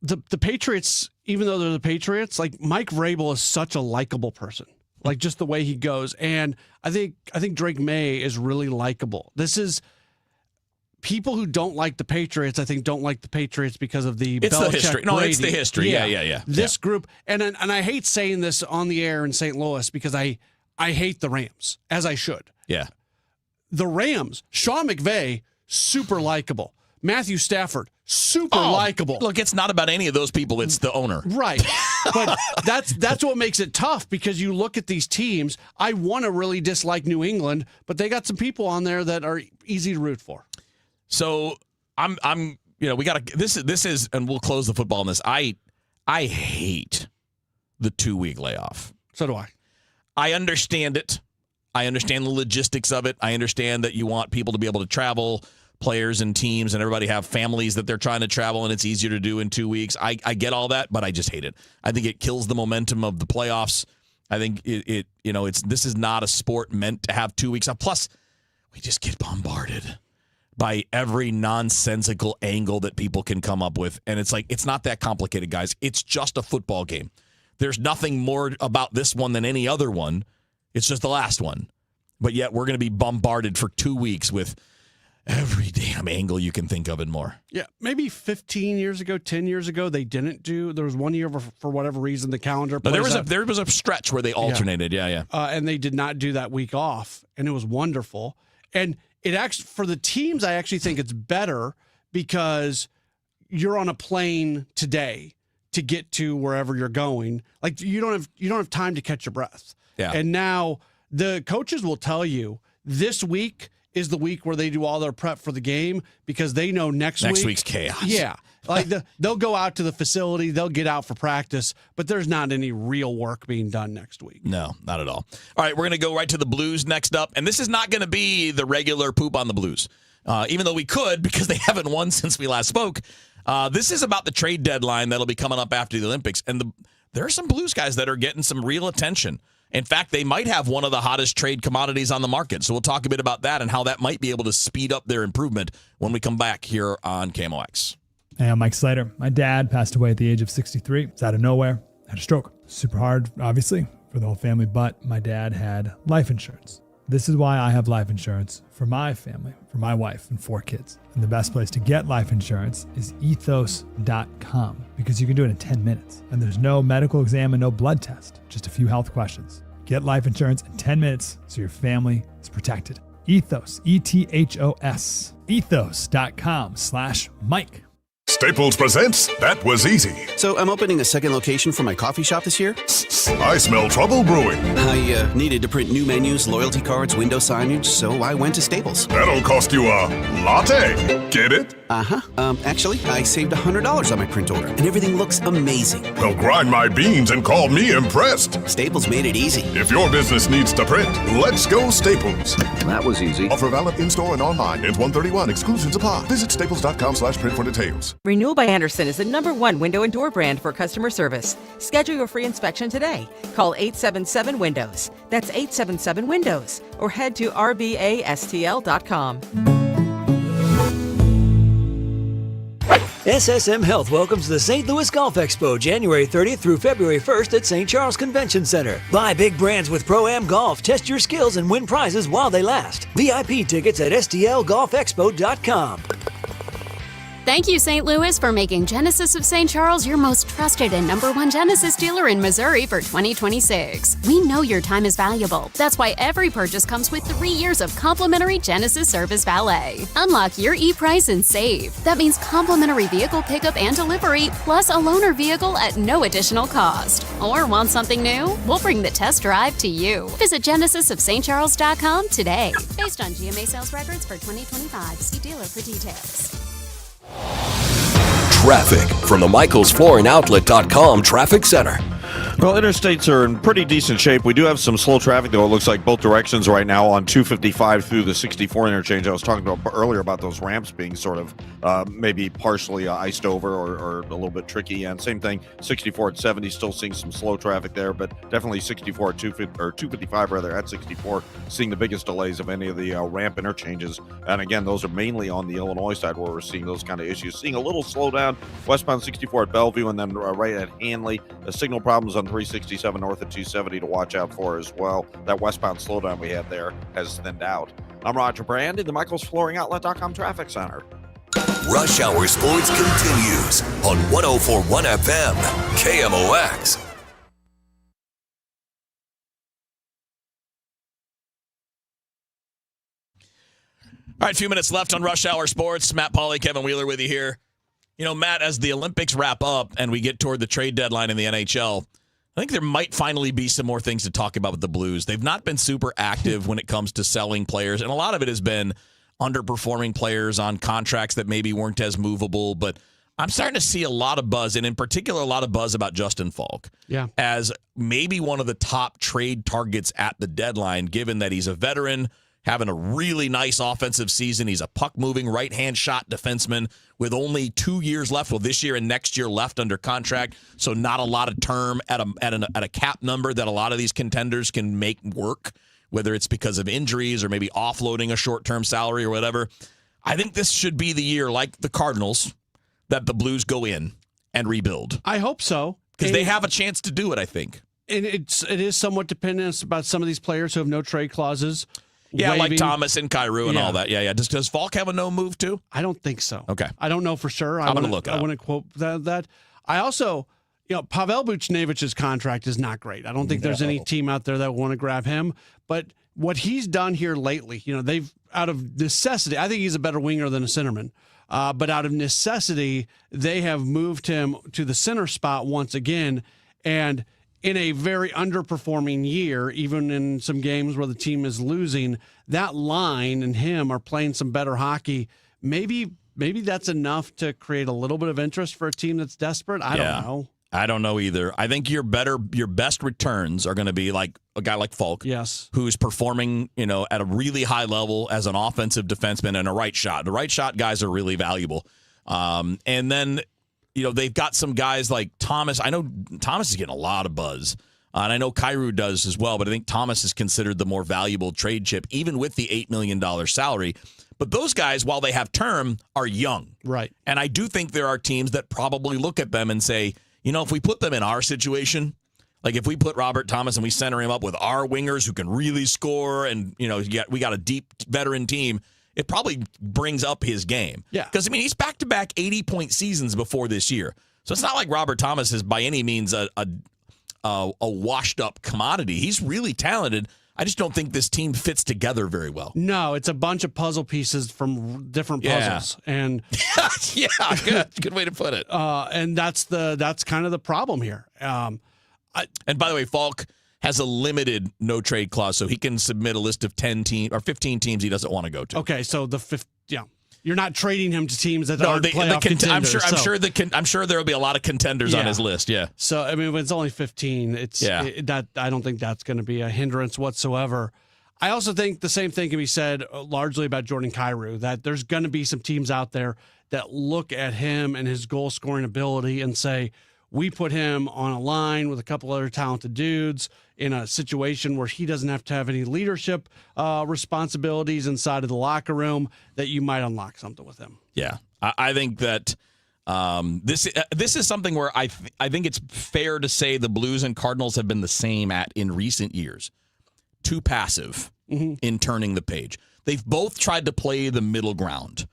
the Patriots, even though they're the Patriots, like Mike Vrabel is such a likable person, like just the way he goes. And I think Drake May is really likable. This is people who don't like the Patriots, I think, don't like the Patriots because of the It's Belichick, the history. No, Brady. it's the history. Yeah. This group, and I hate saying this on the air in St. Louis because I hate the Rams, as I should. Yeah. The Rams, Sean McVay, super likable. Matthew Stafford, super likable. Look, it's not about any of those people. It's the owner. Right. But that's what makes it tough, because you look at these teams. I want to really dislike New England, but they got some people on there that are easy to root for. So we got to, this is, and we'll close the football on this. I hate the 2-week layoff. So do I. I understand it. I understand the logistics of it. I understand that you want people to be able to travel, players and teams, and everybody have families that they're trying to travel, and it's easier to do in 2 weeks. I get all that, but I just hate it. I think it kills the momentum of the playoffs. I think this is not a sport meant to have 2 weeks. Plus, we just get bombarded by every nonsensical angle that people can come up with, and it's like, it's not that complicated, guys. It's just a football game. There's nothing more about this one than any other one. It's just the last one. But yet we're going to be bombarded for 2 weeks with every damn angle you can think of and more. Yeah, maybe 15 years ago, 10 years ago, they didn't do. There was 1 year for whatever reason the calendar. No, there was a stretch where they alternated. Yeah. And they did not do that week off, and it was wonderful. And it actually, for the teams, I actually think it's better because you're on a plane today to get to wherever you're going. Like you don't have time to catch your breath. Yeah. And now the coaches will tell you this week is the week where they do all their prep for the game because they know next week's chaos. Yeah. Like they'll go out to the facility, they'll get out for practice, but there's not any real work being done next week. No, not at all. All right, we're going to go right to the Blues next up. And this is not going to be the regular poop on the Blues, even though we could because they haven't won since we last spoke. This is about the trade deadline that'll be coming up after the Olympics. And there are some Blues guys that are getting some real attention. In fact, they might have one of the hottest trade commodities on the market. So we'll talk a bit about that and how that might be able to speed up their improvement when we come back here on KMOX. Hey, I'm Mike Slater. My dad passed away at the age of 63. It's out of nowhere. Had a stroke. Super hard, obviously, for the whole family, but my dad had life insurance. This is why I have life insurance for my family, for my wife and 4 kids. And the best place to get life insurance is ethos.com because you can do it in 10 minutes. And there's no medical exam and no blood test, just a few health questions. Get life insurance in 10 minutes so your family is protected. Ethos, ETHOS, ethos.com/Mike. Staples presents That Was Easy. So I'm opening a second location for my coffee shop this year? I smell trouble brewing. I needed to print new menus, loyalty cards, window signage, so I went to Staples. That'll cost you a latte. Get it? Uh-huh. Actually, I saved $100 on my print order, and everything looks amazing. Well, grind my beans and call me impressed. Staples made it easy. If your business needs to print, let's go Staples. That was easy. Offer valid in-store and online. Ends 1/31. Exclusions apply. Visit staples.com/print for details. Renewal by Andersen is the #1 window and door brand for customer service. Schedule your free inspection today. Call 877-WINDOWS. That's 877-WINDOWS. Or head to rbastl.com. SSM Health welcomes the St. Louis Golf Expo January 30th through February 1st at St. Charles Convention Center. Buy big brands with Pro-Am Golf, test your skills, and win prizes while they last. VIP tickets at stlgolfexpo.com. Thank you, St. Louis, for making Genesis of St. Charles your most trusted and #1 Genesis dealer in Missouri for 2026. We know your time is valuable. That's why every purchase comes with 3 years of complimentary Genesis Service Valet. Unlock your e-price and save. That means complimentary vehicle pickup and delivery, plus a loaner vehicle at no additional cost. Or want something new? We'll bring the test drive to you. Visit genesisofstcharles.com today. Based on GMA sales records for 2025. See dealer for details. Traffic from the MichaelsFlooringOutlet.com Traffic Center. Well, interstates are in pretty decent shape. We do have some slow traffic, though. It looks like both directions right now on 255 through the 64 interchange. I was talking about earlier about those ramps being sort of maybe partially iced over or a little bit tricky. And same thing, 64 at 70, still seeing some slow traffic there, but definitely 64 at 255 rather at 64, seeing the biggest delays of any of the ramp interchanges. And again, those are mainly on the Illinois side where we're seeing those kind of issues. Seeing a little slowdown westbound 64 at Bellevue and then right at Hanley. The signal problems on 367 north of 270 to watch out for as well. That westbound slowdown we had there has thinned out. I'm Roger Brand in the MichaelsFlooringOutlet.com Traffic Center. Rush Hour Sports continues on 104.1 FM, KMOX. All right, a few minutes left on Rush Hour Sports. Matt Pauley, Kevin Wheeler with you here. You know, Matt, as the Olympics wrap up and we get toward the trade deadline in the NHL, I think there might finally be some more things to talk about with the Blues. They've not been super active when it comes to selling players, and a lot of it has been underperforming players on contracts that maybe weren't as movable. But I'm starting to see a lot of buzz, and in particular, a lot of buzz about Justin Falk as maybe one of the top trade targets at the deadline, given that he's a veteran, having a really nice offensive season. He's a puck-moving, right-hand shot defenseman with only 2 years left. Well, this year and next year left under contract, so not a lot of term at a cap number that a lot of these contenders can make work, whether it's because of injuries or maybe offloading a short-term salary or whatever. I think this should be the year, like the Cardinals, that the Blues go in and rebuild. I hope so. Because they have a chance to do it, I think. And it is somewhat dependent about some of these players who have no trade clauses. Yeah, waiving. like Thomas and Kyrou and all that. Yeah. Does Falk have a no move too? I don't think so. Okay. I don't know for sure. I'm going to look it up. I want to quote that. I also, Pavel Buchnevich's contract is not great. I don't think there's any team out there that want to grab him. But what he's done here lately, they've, out of necessity, I think he's a better winger than a centerman. But out of necessity, they have moved him to the center spot once again. And in a very underperforming year, even in some games where the team is losing, that line and him are playing some better hockey. Maybe that's enough to create a little bit of interest for a team that's desperate. I don't know. I don't know either. I think your best returns are going to be like a guy like Falk, yes, who's performing, at a really high level as an offensive defenseman and a right shot. The right shot guys are really valuable. And then, they've got some guys like Thomas. I know Thomas is getting a lot of buzz, and I know Kyrou does as well. But I think Thomas is considered the more valuable trade chip, even with the $8 million salary. But those guys, while they have term, are young, right? And I do think there are teams that probably look at them and say, if we put them in our situation, like if we put Robert Thomas and we center him up with our wingers who can really score and, we got a deep veteran team, it probably brings up his game. Yeah. Because, he's back-to-back 80-point seasons before this year. So it's not like Robert Thomas is by any means a washed-up commodity. He's really talented. I just don't think this team fits together very well. No, it's a bunch of puzzle pieces from different puzzles, and good way to put it. And that's kind of the problem here. And by the way, Falk has a limited no trade clause, so he can submit a list of 10 teams or 15 teams he doesn't want to go to. Okay, so you're not trading him to teams that aren't playoff contenders. I'm sure there will be a lot of contenders on his list. Yeah. So when it's only 15, I don't think that's going to be a hindrance whatsoever. I also think the same thing can be said largely about Jordan Kyrou, that there's going to be some teams out there that look at him and his goal scoring ability and say, we put him on a line with a couple other talented dudes in a situation where he doesn't have to have any leadership responsibilities inside of the locker room, that you might unlock something with him. Yeah, I think that this is something where I think it's fair to say the Blues and Cardinals have been the same in recent years. Too passive in turning the page. They've both tried to play the middle ground.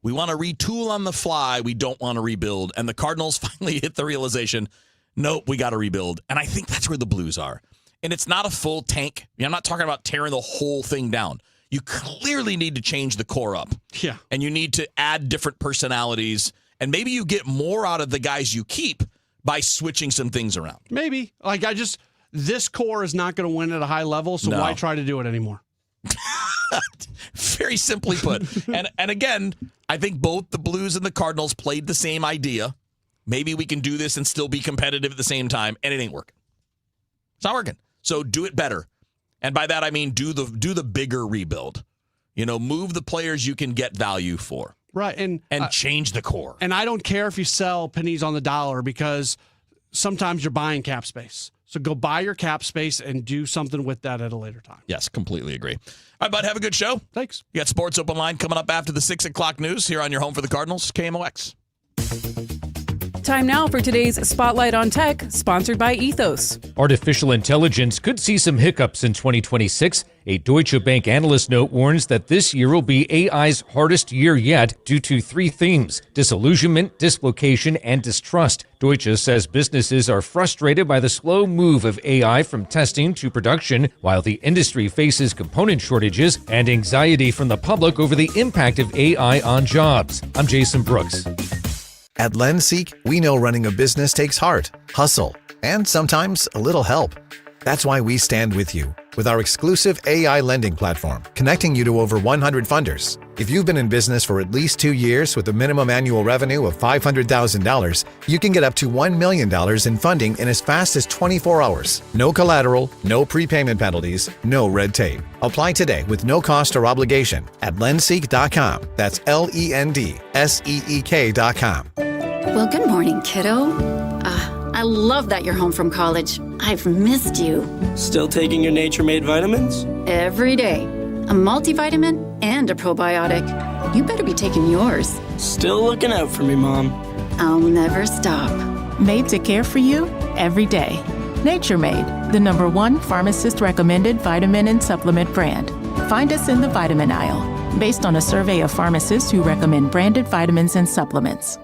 We want to retool on the fly. We don't want to rebuild. And the Cardinals finally hit the realization, nope, we got to rebuild. And I think that's where the Blues are. And it's not a full tank. I'm not talking about tearing the whole thing down. You clearly need to change the core up. Yeah. And you need to add different personalities. And maybe you get more out of the guys you keep by switching some things around. Maybe. This core is not going to win at a high level, so why try to do it anymore? Very simply put. And again, I think both the Blues and the Cardinals played the same idea. Maybe we can do this and still be competitive at the same time, and it ain't working. It's not working. So do it better. And by that I mean do the bigger rebuild. Move the players you can get value for. Right. And change the core. And I don't care if you sell pennies on the dollar, because sometimes you're buying cap space. So go buy your cap space and do something with that at a later time. Yes, completely agree. All right, bud, have a good show. Thanks. You got Sports Open Line coming up after the 6 o'clock news here on your home for the Cardinals, KMOX. Time now for today's Spotlight on Tech, sponsored by Ethos. Artificial intelligence could see some hiccups in 2026. A Deutsche Bank analyst note warns that this year will be AI's hardest year yet due to three themes: disillusionment, dislocation, and distrust. Deutsche says businesses are frustrated by the slow move of AI from testing to production, while the industry faces component shortages and anxiety from the public over the impact of AI on jobs. I'm Jason Brooks. At LendSeek, we know running a business takes heart, hustle, and sometimes a little help. That's why we stand with you with our exclusive AI lending platform, connecting you to over 100 funders. If you've been in business for at least 2 years with a minimum annual revenue of $500,000, you can get up to $1 million in funding in as fast as 24 hours. No collateral, no prepayment penalties, no red tape. Apply today with no cost or obligation at lendseek.com. That's LENDSEEK.com. Well, good morning, kiddo. I love that you're home from college. I've missed you. Still taking your Nature-Made vitamins? Every day. A multivitamin and a probiotic. You better be taking yours. Still looking out for me, Mom. I'll never stop. Made to care for you every day. Nature-Made, the #1 pharmacist-recommended vitamin and supplement brand. Find us in the vitamin aisle, based on a survey of pharmacists who recommend branded vitamins and supplements.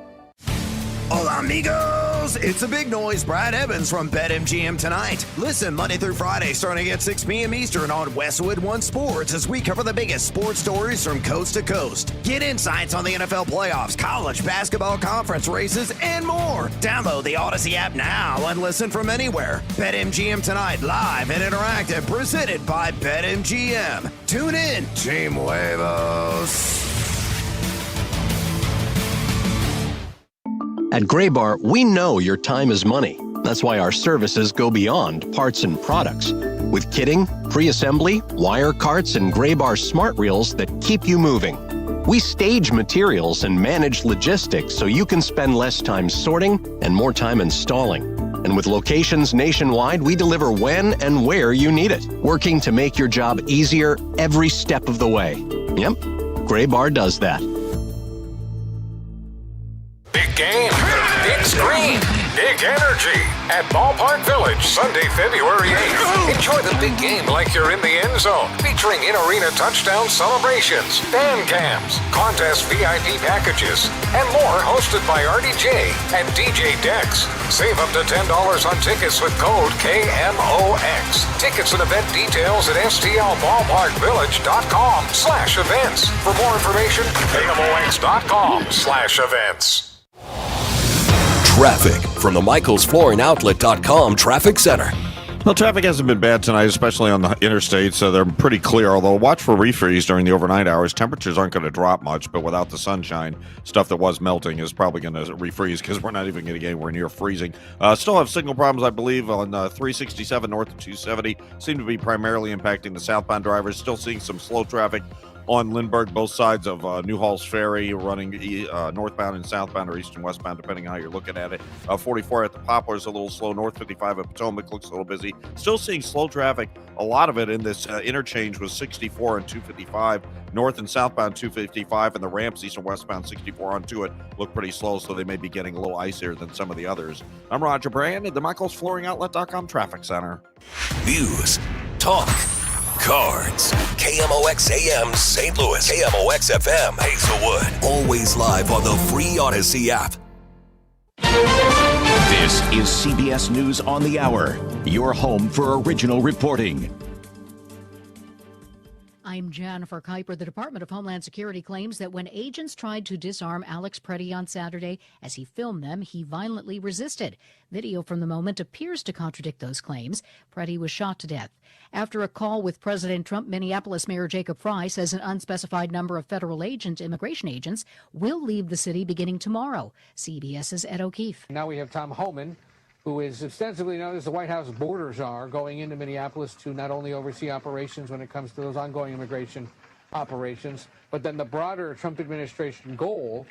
Hola, amigos! Kiddos, it's a big noise. Brad Evans from BetMGM tonight. Listen Monday through Friday starting at 6 p.m. Eastern on Westwood One Sports as we cover the biggest sports stories from coast to coast. Get insights on the NFL playoffs, college basketball conference races, and more. Download the Odyssey app now and listen from anywhere. BetMGM tonight, live and interactive, presented by BetMGM. Tune in, Team Huevos. At Graybar, we know your time is money. That's why our services go beyond parts and products. With kitting, pre-assembly, wire carts, and Graybar smart reels that keep you moving. We stage materials and manage logistics so you can spend less time sorting and more time installing. And with locations nationwide, we deliver when and where you need it, working to make your job easier every step of the way. Yep, Graybar does that. Big game, big screen, big energy at Ballpark Village, Sunday, February 8th. Enjoy the big game like you're in the end zone, featuring in-arena touchdown celebrations, fan cams, contest VIP packages, and more hosted by RDJ and DJ Dex. Save up to $10 on tickets with code KMOX. Tickets and event details at stlballparkvillage.com/events. For more information, KMOX.com/events. Traffic from the MichaelsFlooringOutlet.com Traffic Center. Well, traffic hasn't been bad tonight, especially on the interstate, so they're pretty clear, although watch for refreeze during the overnight hours. Temperatures aren't going to drop much, but without the sunshine, stuff that was melting is probably going to refreeze because we're not even going to get anywhere near freezing. Still have signal problems, I believe, on 367 north of 270. Seem to be primarily impacting the southbound drivers. Still seeing some slow traffic on Lindbergh, both sides of New Halls Ferry, running northbound and southbound or east and westbound, depending on how you're looking at it. 44 at the Poplars, a little slow. North 55 at Potomac looks a little busy. Still seeing slow traffic. A lot of it in this interchange was 64 and 255. North and southbound 255, and the ramps east and westbound 64 onto it look pretty slow, so they may be getting a little icier than some of the others. I'm Roger Brand at the MichaelsFlooringOutlet.com Traffic Center. News, talk, cards. KMOX AM St. Louis. KMOX FM Hazelwood. Always live on the free Odyssey app. This is CBS News on the Hour, your home for original reporting. I'm Jennifer Kuiper. The Department of Homeland Security claims that when agents tried to disarm Alex Preddy on Saturday, as he filmed them, he violently resisted. Video from the moment appears to contradict those claims. Preddy was shot to death. After a call with President Trump, Minneapolis Mayor Jacob Fry says an unspecified number of federal immigration agents will leave the city beginning tomorrow. CBS's Ed O'Keefe. Now we have Tom Homan, who is extensively known as the White House border czar, going into Minneapolis to not only oversee operations when it comes to those ongoing immigration operations, but then the broader Trump administration goal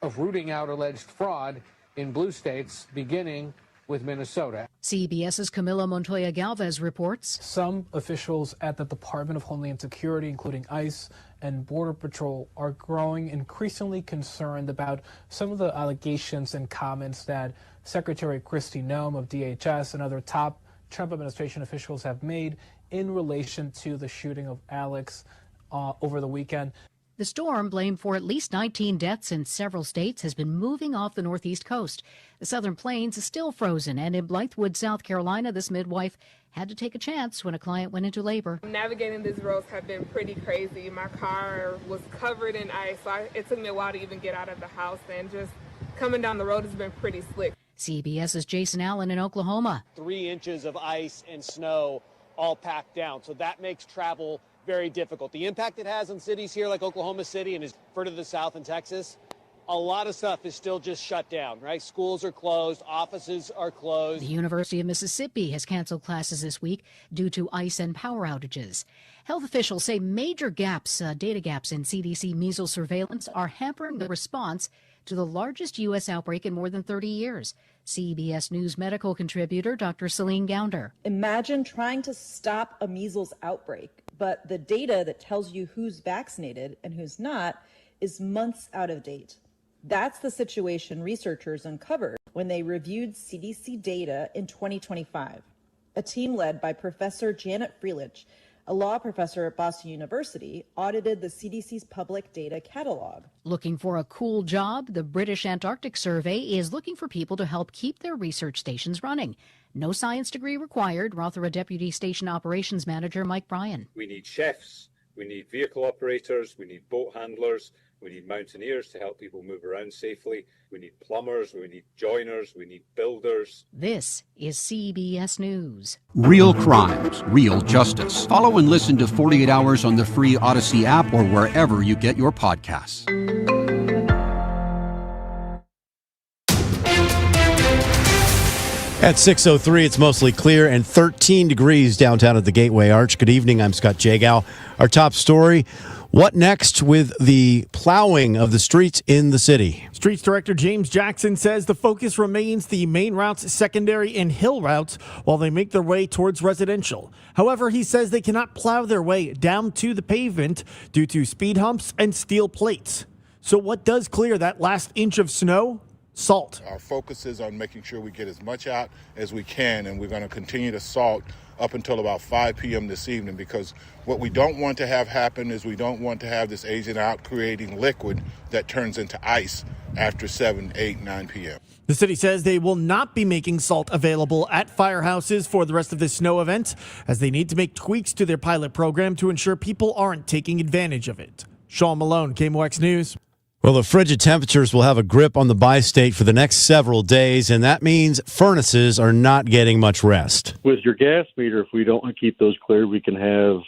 of rooting out alleged fraud in blue states, beginning with Minnesota. CBS's Camila Montoya Galvez reports. Some officials at the Department of Homeland Security, including ICE and Border Patrol, are growing increasingly concerned about some of the allegations and comments that Secretary Kristi Noem of DHS and other top Trump administration officials have made in relation to the shooting of Alex over the weekend. The storm, blamed for at least 19 deaths in several states, has been moving off the northeast coast. The Southern Plains is still frozen, and in Blythewood, South Carolina, this midwife had to take a chance when a client went into labor. Navigating these roads have been pretty crazy. My car was covered in ice, so it took me a while to even get out of the house, and just coming down the road has been pretty slick. CBS's Jason Allen in Oklahoma. 3 inches of ice and snow all packed down, so that makes travel very difficult. The impact it has on cities here like Oklahoma City and is further to the south in Texas, a lot of stuff is still just shut down, right? Schools are closed, offices are closed. The University of Mississippi has canceled classes this week due to ice and power outages. Health officials say major data gaps in CDC measles surveillance are hampering the response to the largest U.S. outbreak in more than 30 years. CBS News medical contributor Dr. Celine Gounder. Imagine trying to stop a measles outbreak, but the data that tells you who's vaccinated and who's not is months out of date. That's the situation researchers uncovered when they reviewed CDC data in 2025. A team led by Professor Janet Freelich a law professor at Boston University, audited the CDC's public data catalog. Looking for a cool job? The British Antarctic Survey is looking for people to help keep their research stations running. No science degree required. Rothera Deputy Station Operations Manager Mike Bryan. We need chefs, we need vehicle operators, we need boat handlers, we need mountaineers to help people move around safely, we need plumbers, we need joiners, we need builders. This is CBS News. Real crimes, real justice. Follow and listen to 48 Hours on the free Odyssey app or wherever you get your podcasts. At 6:03, it's mostly clear and 13 degrees downtown at the Gateway Arch. Good evening, I'm Scott Jagow. Our top story, what next with the plowing of the streets in the city? Streets Director James Jackson says the focus remains the main routes, secondary, and hill routes while they make their way towards residential. However, he says they cannot plow their way down to the pavement due to speed humps and steel plates. So what does clear that last inch of snow? Salt. Our focus is on making sure we get as much out as we can, and we're going to continue to salt up until about 5 p.m. this evening, because what we don't want to have happen is we don't want to have this aging out, creating liquid that turns into ice after 7, 8, 9 p.m. The city says they will not be making salt available at firehouses for the rest of this snow event, as they need to make tweaks to their pilot program to ensure people aren't taking advantage of it. Sean Malone, KMOX News. Well, the frigid temperatures will have a grip on the bi-state for the next several days, and that means furnaces are not getting much rest. With your gas meter, if we don't keep those clear, we can have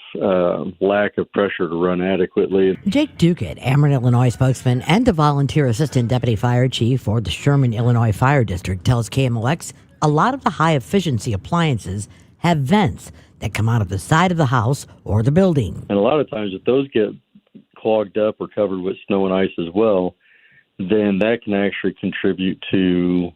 lack of pressure to run adequately. Jake Duquette, Ameren, Illinois spokesman and the volunteer assistant deputy fire chief for the Sherman, Illinois Fire District, tells KMOX a lot of the high-efficiency appliances have vents that come out of the side of the house or the building. And a lot of times if those get clogged up or covered with snow and ice as well, then that can actually contribute to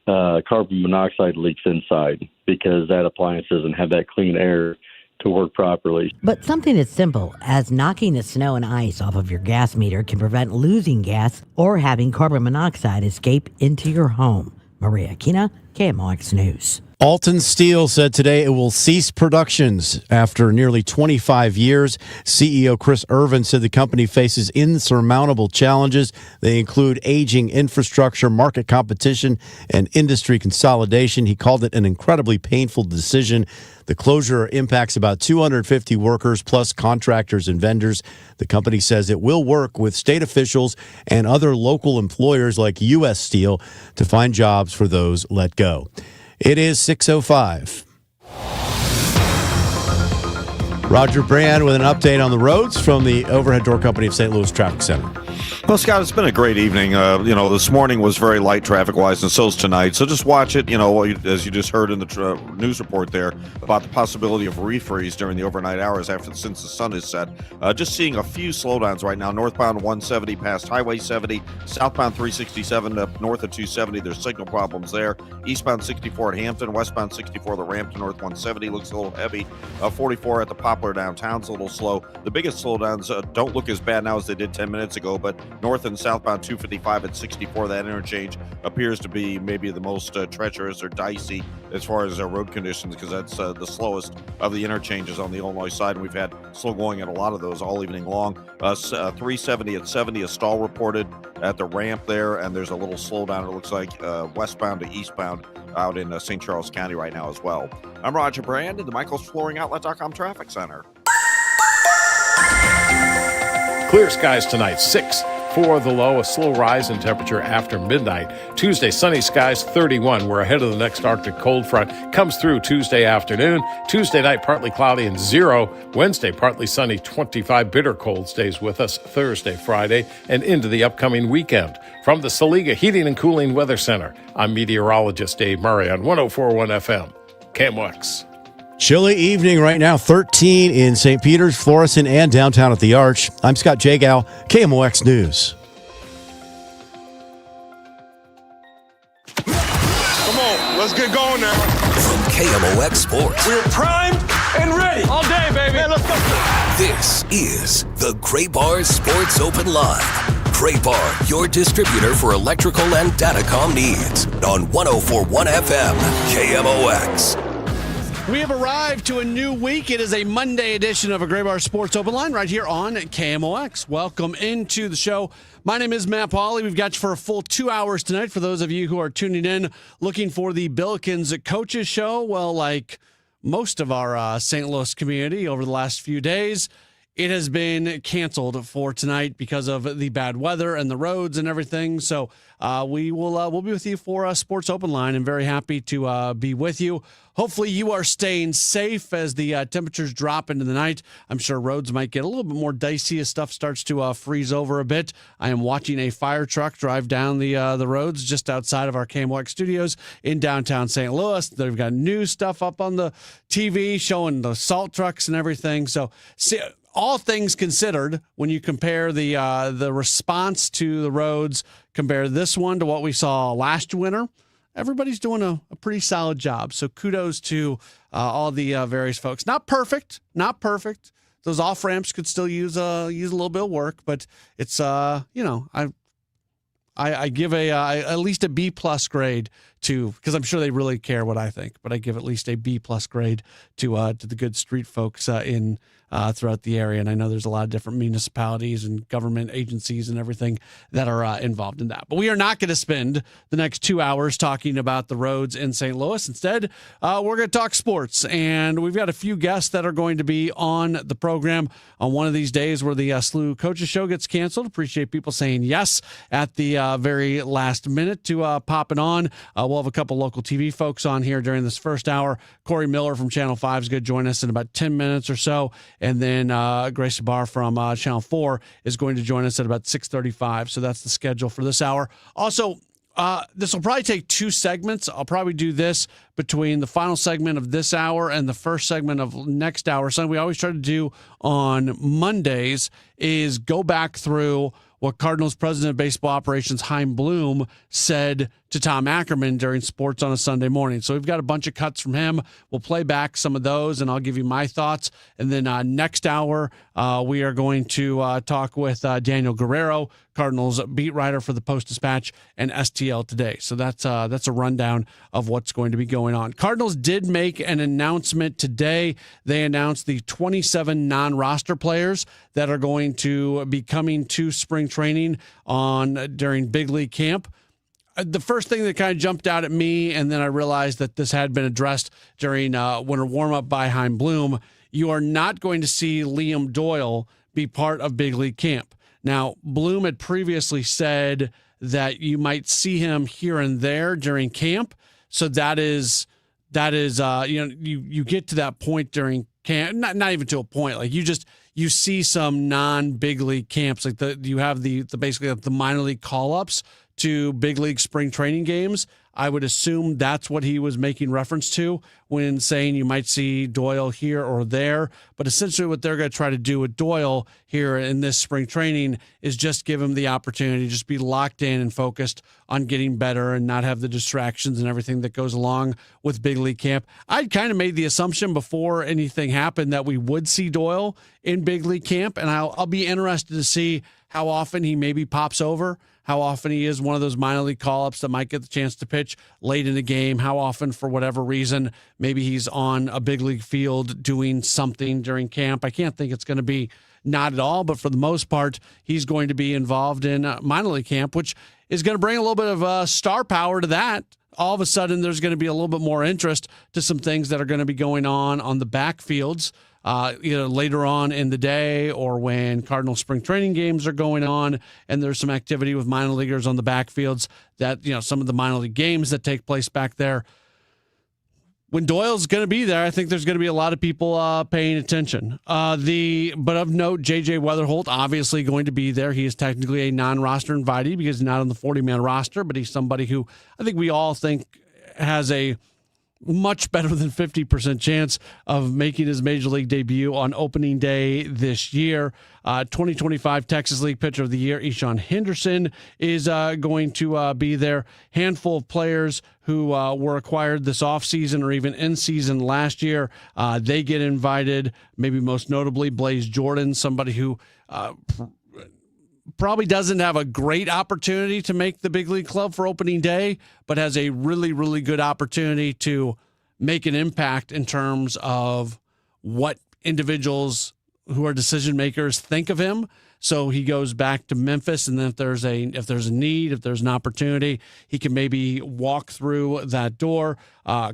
carbon monoxide leaks inside, because that appliance doesn't have that clean air to work properly. But something as simple as knocking the snow and ice off of your gas meter can prevent losing gas or having carbon monoxide escape into your home. Maria Aquina, KMOX News. Alton Steel said today it will cease productions after nearly 25 years. CEO Chris Irvin said the company faces insurmountable challenges. They include aging infrastructure, market competition, and industry consolidation. He called it an incredibly painful decision. The closure impacts about 250 workers plus contractors and vendors. The company says it will work with state officials and other local employers like U.S. Steel to find jobs for those let go. It is 6:05. Roger Brand with an update on the roads from the Overhead Door Company of St. Louis Traffic Center. Well, Scott, it's been a great evening. This morning was very light traffic-wise, and so's tonight. So just watch it, as you just heard in the news report there, about the possibility of refreeze during the overnight hours since the sun is set. Just seeing a few slowdowns right now. Northbound 170 past Highway 70, southbound 367 up north of 270. There's signal problems there. Eastbound 64 at Hampton, westbound 64 the ramp to north 170 looks a little heavy. 44 at the Poplar downtown's a little slow. The biggest slowdowns don't look as bad now as they did 10 minutes ago, but north and southbound 255 at 64, that interchange appears to be maybe the most treacherous or dicey as far as road conditions, because that's the slowest of the interchanges on the Illinois side, and we've had slow going at a lot of those all evening long. 370 at 70, a stall reported at the ramp there, and there's a little slowdown, it looks like, westbound to eastbound out in St. Charles County right now as well. I'm Roger Brand in the MichaelsFlooringOutlet.com Traffic Center. Clear skies tonight, 6 for the low, a slow rise in temperature after midnight. Tuesday, sunny skies, 31. We're ahead of the next Arctic cold front. Comes through Tuesday afternoon. Tuesday night, partly cloudy and 0. Wednesday, partly sunny, 25. Bitter cold stays with us Thursday, Friday, and into the upcoming weekend. From the Saliga Heating and Cooling Weather Center, I'm meteorologist Dave Murray on 104.1 FM, KMOX. Chilly evening right now, 13 in St. Peter's, Florissant, and downtown at the Arch. I'm Scott Jagow, KMOX News. Come on, let's get going now. From KMOX Sports. We're primed and ready. All day, baby. Man, let's go. This is the Gray Bar Sports Open Live. Gray Bar, your distributor for electrical and datacom needs on 104.1 FM, KMOX. We have arrived to a new week. It is a Monday edition of a Gray Bar Sports Open Line right here on KMOX. Welcome into the show. My name is Matt Pauley. We've got you for a full 2 hours tonight. For those of you who are tuning in, looking for the Billikens Coaches Show, well, like most of our St. Louis community over the last few days, it has been canceled for tonight because of the bad weather and the roads and everything. So we'll be with you for a Sports Open Line. I'm very happy to be with you. Hopefully you are staying safe as the temperatures drop into the night. I'm sure roads might get a little bit more dicey as stuff starts to freeze over a bit. I am watching a fire truck drive down the roads just outside of our KMOX studios in downtown St. Louis. They've got new stuff up on the TV showing the salt trucks and everything. So all things considered, when you compare the response to the roads, compare this one to what we saw last winter, everybody's doing a pretty solid job. So kudos to all the various folks. Not perfect. Those off ramps could still use a little bit of work, but it's I give at least a B+ grade to, because I'm sure they really care what I think, but I give at least a B+ grade to the good street folks in throughout the area. And I know there's a lot of different municipalities and government agencies and everything that are involved in that. But we are not going to spend the next 2 hours talking about the roads in St. Louis. Instead, we're going to talk sports. And we've got a few guests that are going to be on the program on one of these days where the SLU Coaches Show gets canceled. Appreciate people saying yes at the very last minute to pop it on. We'll have a couple local TV folks on here during this first hour. Corey Miller from Channel 5 is going to join us in about 10 minutes or so. And then Grace Sabar from Channel 4 is going to join us at about 6:35. So that's the schedule for this hour. Also, this will probably take 2 segments. I'll probably do this between the final segment of this hour and the first segment of next hour. Something we always try to do on Mondays is go back through what Cardinals president of baseball operations Chaim Bloom said to Tom Ackerman during Sports on a Sunday morning. So we've got a bunch of cuts from him. We'll play back some of those, and I'll give you my thoughts. And then next hour, we are going to talk with Daniel Guerrero, Cardinals beat writer for the Post-Dispatch and STL Today. So that's a rundown of what's going to be going on. Cardinals did make an announcement today. They announced the 27 non-roster players that are going to be coming to spring training during big league camp. The first thing that kind of jumped out at me, and then I realized that this had been addressed during winter warm-up by Chaim Bloom, you are not going to see Liam Doyle be part of big league camp. Now, Bloom had previously said that you might see him here and there during camp. So that is you get to that point during camp, not even to a point, like you see some non-big league camps, like you have the basically the minor league call-ups to big league spring training games. I would assume that's what he was making reference to when saying you might see Doyle here or there. But essentially what they're going to try to do with Doyle here in this spring training is just give him the opportunity to just be locked in and focused on getting better and not have the distractions and everything that goes along with big league camp. I'd kind of made the assumption before anything happened that we would see Doyle in big league camp, and I'll be interested to see how often he maybe pops over, how often he is one of those minor league call-ups that might get the chance to pitch late in the game, how often, for whatever reason, maybe he's on a big league field doing something during camp. I can't think it's going to be not at all, but for the most part, he's going to be involved in minor league camp, which is going to bring a little bit of star power to that. All of a sudden, there's going to be a little bit more interest to some things that are going to be going on the backfields. Later on in the day, or when Cardinal spring training games are going on and there's some activity with minor leaguers on the backfields, that, some of the minor league games that take place back there. When Doyle's going to be there, I think there's going to be a lot of people paying attention. But of note, J.J. Weatherholt obviously going to be there. He is technically a non-roster invitee because he's not on the 40-man roster, but he's somebody who I think we all think has a much better than 50% chance of making his major league debut on opening day this year. 2025 Texas League Pitcher of the Year, Ishan Henderson, is going to be there. Handful of players who were acquired this offseason or even in season last year, they get invited. Maybe most notably Blaze Jordan, somebody who probably doesn't have a great opportunity to make the big league club for opening day, but has a really, really good opportunity to make an impact in terms of what individuals who are decision makers think of him. So he goes back to Memphis, and then if there's a need, if there's an opportunity, he can maybe walk through that door.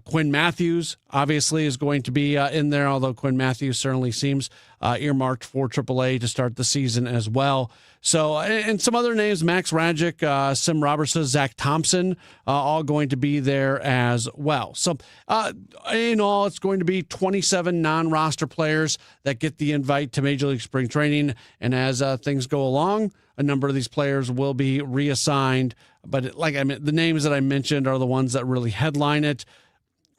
Quinn Matthews obviously is going to be in there, although Quinn Matthews certainly seems earmarked for AAA to start the season as well. So, and some other names, Max Rajic, Sim Robertson, Zach Thompson, all going to be there as well. So, in all, it's going to be 27 non-roster players that get the invite to Major League Spring Training. And as things go along, a number of these players will be reassigned. But the names that I mentioned are the ones that really headline it.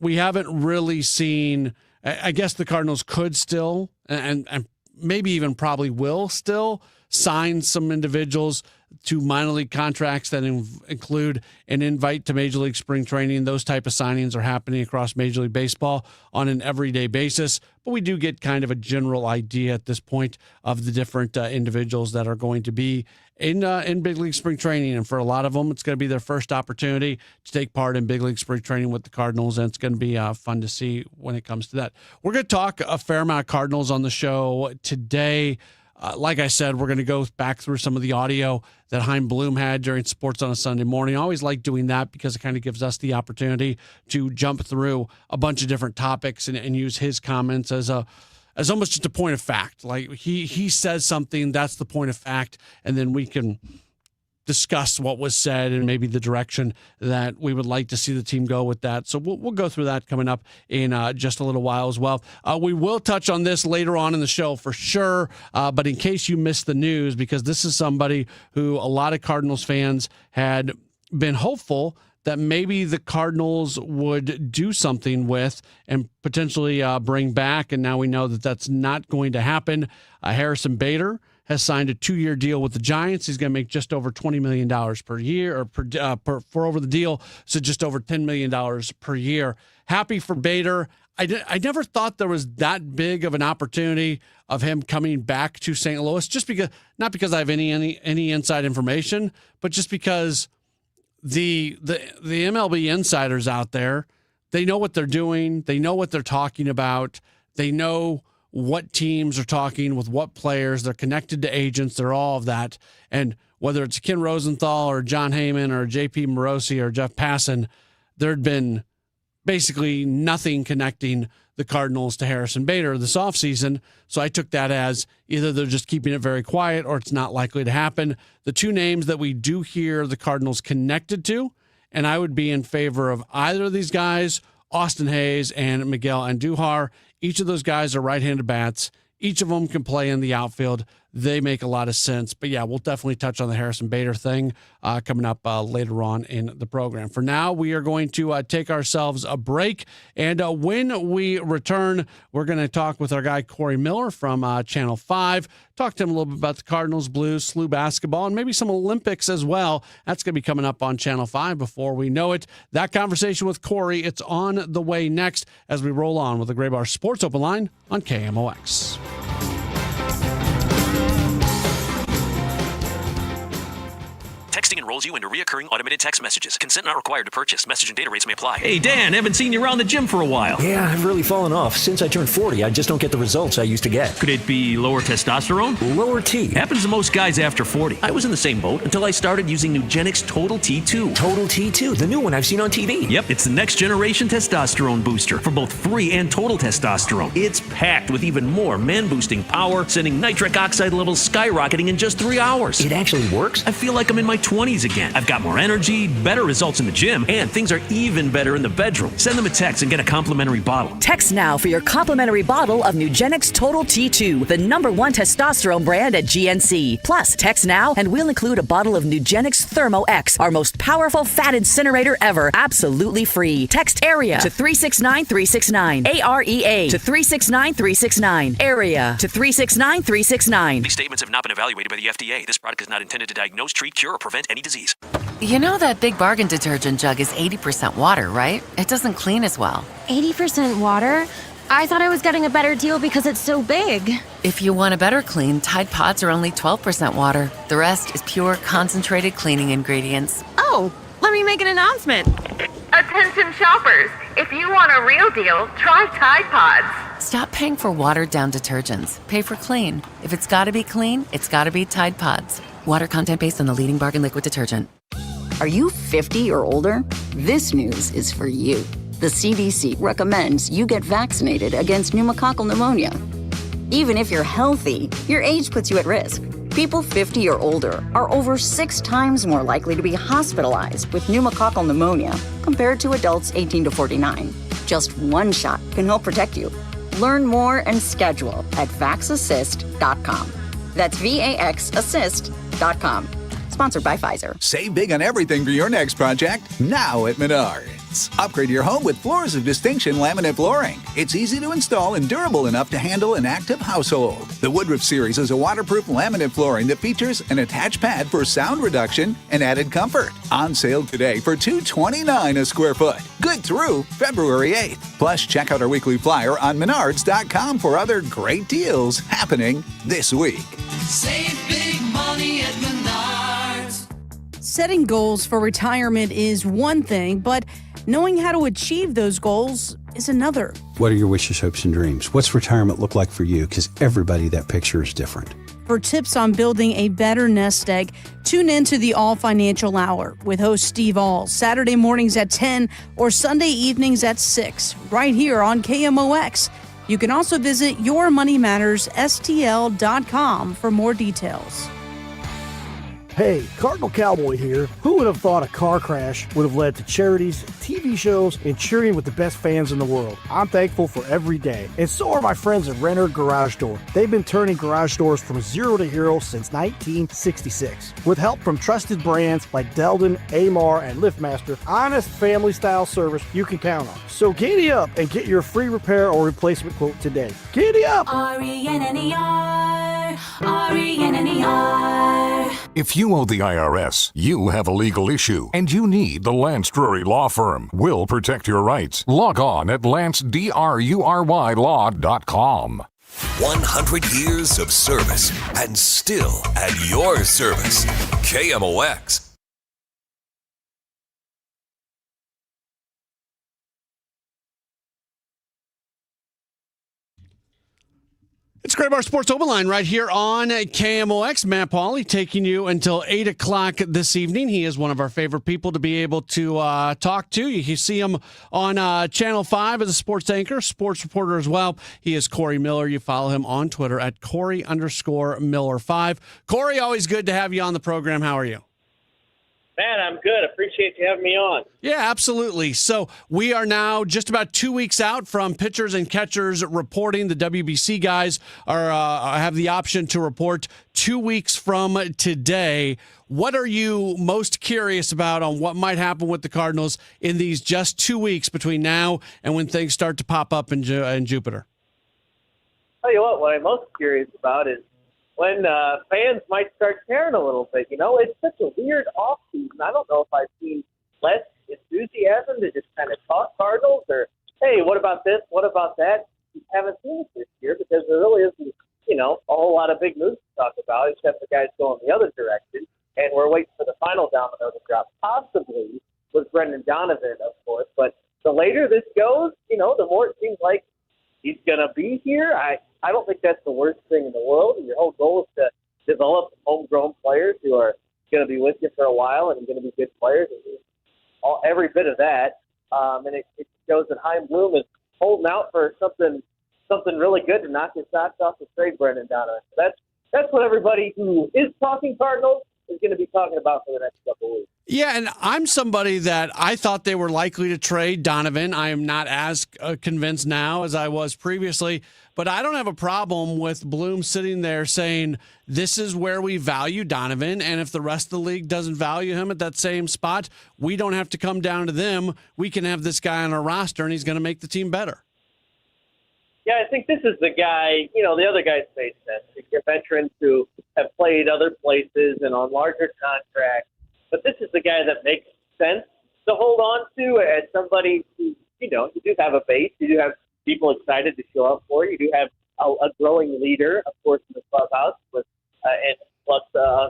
We haven't really seen, I guess the Cardinals could still, and maybe even probably will still, sign some individuals to minor league contracts that include an invite to Major League Spring Training. Those type of signings are happening across Major League Baseball on an everyday basis. But we do get kind of a general idea at this point of the different individuals that are going to be in Big League Spring Training. And for a lot of them, it's going to be their first opportunity to take part in Big League Spring Training with the Cardinals. And it's going to be fun to see when it comes to that. We're going to talk a fair amount of Cardinals on the show today. Like I said, we're going to go back through some of the audio that Chaim Bloom had during Sports on a Sunday Morning. I always like doing that because it kind of gives us the opportunity to jump through a bunch of different topics and use his comments as almost just a point of fact. Like he says something, that's the point of fact, and then we can discuss what was said and maybe the direction that we would like to see the team go with that. So we'll go through that coming up in just a little while as well. We will touch on this later on in the show for sure, but in case you missed the news, because this is somebody who a lot of Cardinals fans had been hopeful that maybe the Cardinals would do something with and potentially bring back, and now we know that that's not going to happen. Harrison Bader has signed a 2-year deal with the Giants. He's going to make just over $20 million per year, or for over the deal, so just over $10 million per year. Happy for Bader. I never thought there was that big of an opportunity of him coming back to St. Louis, just because, not because I have any inside information, but just because the MLB insiders out there, they know what they're doing. They know what they're talking about. They know what teams are talking with what players. They're connected to agents. They're all of that. And whether it's Ken Rosenthal or John Heyman or JP Morosi or Jeff Passan, there had been basically nothing connecting the Cardinals to Harrison Bader this offseason. So I took that as either they're just keeping it very quiet or it's not likely to happen. The two names that we do hear the Cardinals connected to, and I would be in favor of either of these guys, Austin Hayes and Miguel Andujar. Each of those guys are right-handed bats. Each of them can play in the outfield. They make a lot of sense. But yeah, we'll definitely touch on the Harrison Bader thing coming up later on in the program. For now, we are going to take ourselves a break. And when we return, we're going to talk with our guy, Corey Miller from Channel 5. Talk to him a little bit about the Cardinals, Blues, SLU basketball, and maybe some Olympics as well. That's going to be coming up on Channel 5 before we know it. That conversation with Corey, it's on the way next as we roll on with the Gray Bar Sports Open Line on KMOX. Texting enrolls you into recurring automated text messages. Consent not required to purchase. Message and data rates may apply. Hey, Dan, haven't seen you around the gym for a while. Yeah, I've really fallen off. Since I turned 40, I just don't get the results I used to get. Could it be lower testosterone? Lower T. Happens to most guys after 40. I was in the same boat until I started using Nugenix Total T2. Total T2, the new one I've seen on TV. Yep, it's the next generation testosterone booster for both free and total testosterone. It's packed with even more man-boosting power, sending nitric oxide levels skyrocketing in just 3 hours. It actually works? I feel like I'm in my 20s again. I've got more energy, better results in the gym, and things are even better in the bedroom. Send them a text and get a complimentary bottle. Text now for your complimentary bottle of Nugenix Total T2, the #1 testosterone brand at GNC. Plus, text now and we'll include a bottle of Nugenix Thermo X, our most powerful fat incinerator ever, absolutely free. Text AREA to 369-369. AREA to 369-369. AREA to 369-369. These statements have not been evaluated by the FDA. This product is not intended to diagnose, treat, cure, or prevent any disease. You know that Big Bargain detergent jug is 80% water, right? It doesn't clean as well. 80% water? I thought I was getting a better deal because it's so big. If you want a better clean, Tide Pods are only 12% water. The rest is pure, concentrated cleaning ingredients. Oh, let me make an announcement. Attention shoppers, if you want a real deal, try Tide Pods. Stop paying for watered-down detergents. Pay for clean. If it's gotta be clean, it's gotta be Tide Pods. Water content based on the leading bargain liquid detergent. Are you 50 or older? This news is for you. The CDC recommends you get vaccinated against pneumococcal pneumonia. Even if you're healthy, your age puts you at risk. People 50 or older are over 6 times more likely to be hospitalized with pneumococcal pneumonia compared to adults 18 to 49. Just one shot can help protect you. Learn more and schedule at vaxassist.com. That's VAXassist.com. Sponsored by Pfizer. Save big on everything for your next project now at Menards. Upgrade your home with Floors of Distinction laminate flooring. It's easy to install and durable enough to handle an active household. The Woodruff Series is a waterproof laminate flooring that features an attached pad for sound reduction and added comfort. On sale today for $229 a square foot. Good through February 8th. Plus, check out our weekly flyer on Menards.com for other great deals happening this week. Save big money at Menards. Setting goals for retirement is one thing, but knowing how to achieve those goals is another. What are your wishes, hopes, and dreams? What's retirement look like for you? Because everybody, that picture is different. For tips on building a better nest egg, tune in to the All Financial Hour with host Steve All, Saturday mornings at 10 or Sunday evenings at 6, right here on KMOX. You can also visit yourmoneymattersstl.com for more details. Hey, Cardinal Cowboy here. Who would have thought a car crash would have led to charities, TV shows, and cheering with the best fans in the world? I'm thankful for every day. And so are my friends at Renner Garage Door. They've been turning garage doors from zero to hero since 1966. With help from trusted brands like Deldon, Amar, and LiftMaster, honest family-style service you can count on. So giddy up and get your free repair or replacement quote today. Giddy up! RENNER, RENNER. If you owe the IRS, you have a legal issue, and you need the Lance Drury Law Firm. We'll protect your rights. Log on at lancedrurylaw.com. 100 years of service, and still at your service. KMOX. It's Great Bar Sports Open Line right here on KMOX. Matt Pauley taking you until 8 o'clock this evening. He is one of our favorite people to be able to talk to. You see him on Channel 5 as a sports anchor, sports reporter as well. He is Corey Miller. You follow him on Twitter at Corey_Miller5. Corey, always good to have you on the program. How are you? Man, I'm good. Appreciate you having me on. Yeah, absolutely. So we are now just about 2 weeks out from pitchers and catchers reporting. The WBC guys have the option to report 2 weeks from today. What are you most curious about on what might happen with the Cardinals in these just 2 weeks between now and when things start to pop up in Jupiter? Tell you what I'm most curious about is when fans might start caring a little bit. You know, it's such a weird offseason. I don't know if I've seen less enthusiasm to just kind of talk Cardinals or, hey, what about this? What about that? We haven't seen it this year because there really isn't, you know, a whole lot of big moves to talk about except the guys going the other direction. And we're waiting for the final domino to drop, possibly with Brendan Donovan, of course. But the later this goes, you know, the more it seems like he's going to be here. I don't think that's the worst thing in the world. Your whole goal is to develop homegrown players who are going to be with you for a while and going to be good players. Every bit of that. And it shows that Chaim Bloom is holding out for something really good to knock his socks off the trade Brendan Donovan. So that's what everybody who is talking Cardinals is going to be talking about for the next couple of weeks. Yeah, and I'm somebody that I thought they were likely to trade Donovan. I am not as convinced now as I was previously, but I don't have a problem with Bloom sitting there saying, this is where we value Donovan, and if the rest of the league doesn't value him at that same spot, we don't have to come down to them. We can have this guy on our roster, and he's going to make the team better. Yeah, I think this is the guy, you know, the other guys made sense. You're veterans who have played other places and on larger contracts. But this is the guy that makes sense to hold on to as somebody who, you know, you do have a base. You do have people excited to show up for. You do have a growing leader, of course, in the clubhouse with and plus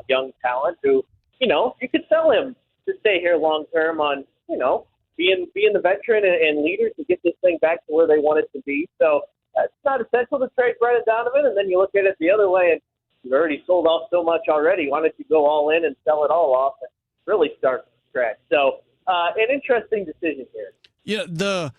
young talent who, you know, you could sell him to stay here long term on, you know, being the veteran and leader to get this thing back to where they want it to be. So it's not essential to trade Brennan Donovan, and then you look at it the other way, and you've already sold off so much already. Why don't you go all in and sell it all off and really start from scratch? So an interesting decision here. Yeah,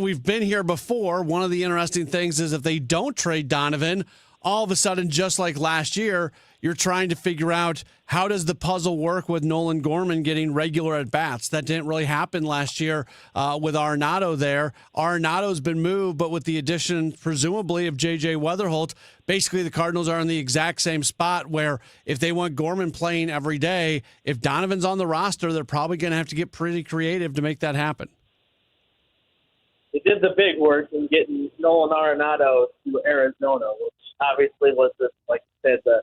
we've been here before. One of the interesting things is if they don't trade Donovan, all of a sudden, just like last year, you're trying to figure out how does the puzzle work with Nolan Gorman getting regular at-bats. That didn't really happen last year with Arenado there. Arenado's been moved, but with the addition, presumably, of J.J. Weatherholt, basically the Cardinals are in the exact same spot where if they want Gorman playing every day, if Donovan's on the roster, they're probably going to have to get pretty creative to make that happen. They did the big work in getting Nolan Arenado to Arizona, which obviously was, like you said, the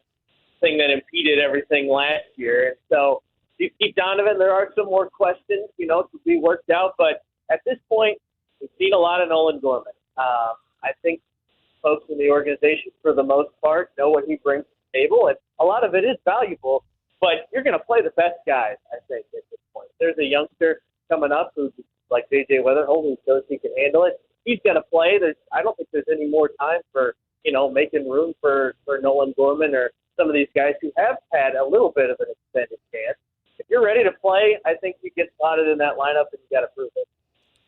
thing that impeded everything last year. And so if you keep Donovan, there are some more questions, to be worked out. But at this point, we've seen a lot of Nolan Gorman. I think folks in the organization, for the most part, know what he brings to the table, and a lot of it is valuable. But you're going to play the best guys, I think, at this point. There's a youngster coming up who's like J.J. Weatherholt, who shows he can handle it. He's going to play. I don't think there's any more time for, making room for Nolan Gorman or some of these guys who have had a little bit of an extended chance. If you're ready to play, I think you get slotted in that lineup, and you got to prove it.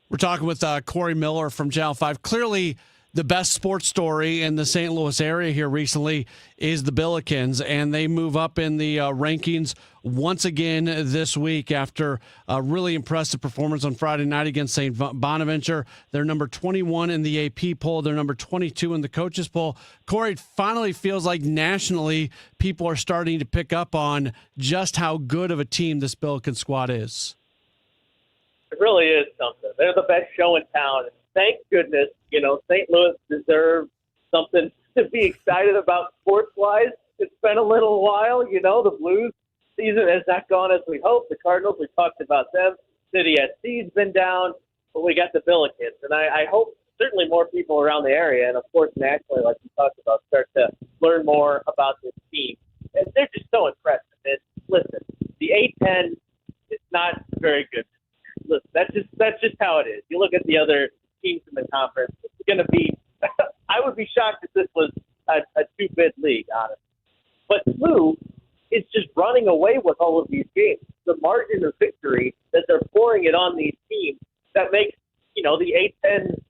We're talking with Corey Miller from Channel 5. Clearly, the best sports story in the St. Louis area here recently is the Billikens, and they move up in the rankings once again this week after a really impressive performance on Friday night against St. Bonaventure. They're number 21 in the AP poll. They're number 22 in the coaches poll. Corey, it finally feels like nationally people are starting to pick up on just how good of a team this Billiken squad is. It really is something. They're the best show in town. Thank goodness, St. Louis deserves something to be excited about sports-wise. It's been a little while. The Blues season has not gone as we hoped. The Cardinals, we talked about them. City SC's been down, but we got the Billikens. And I hope certainly more people around the area, and of course nationally, like we talked about, start to learn more about this team. And they're just so impressive. And listen, the A-10 is not very good. Listen, that's just how it is. You look at the other teams in the conference, it's going to be – I would be shocked if this was a two-bid league, honestly. But SLU is just running away with all of these games. The margin of victory that they're pouring it on these teams that makes, the A-10,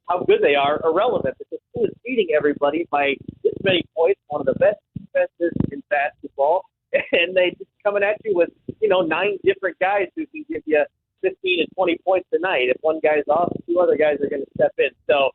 how good they are irrelevant, because SLU is beating everybody by this many points, one of the best defenses in basketball, and they just coming at you with, 9 different guys who can give you 15 and 20 points a night. If one guy's off, 2 other guys are going to step in. So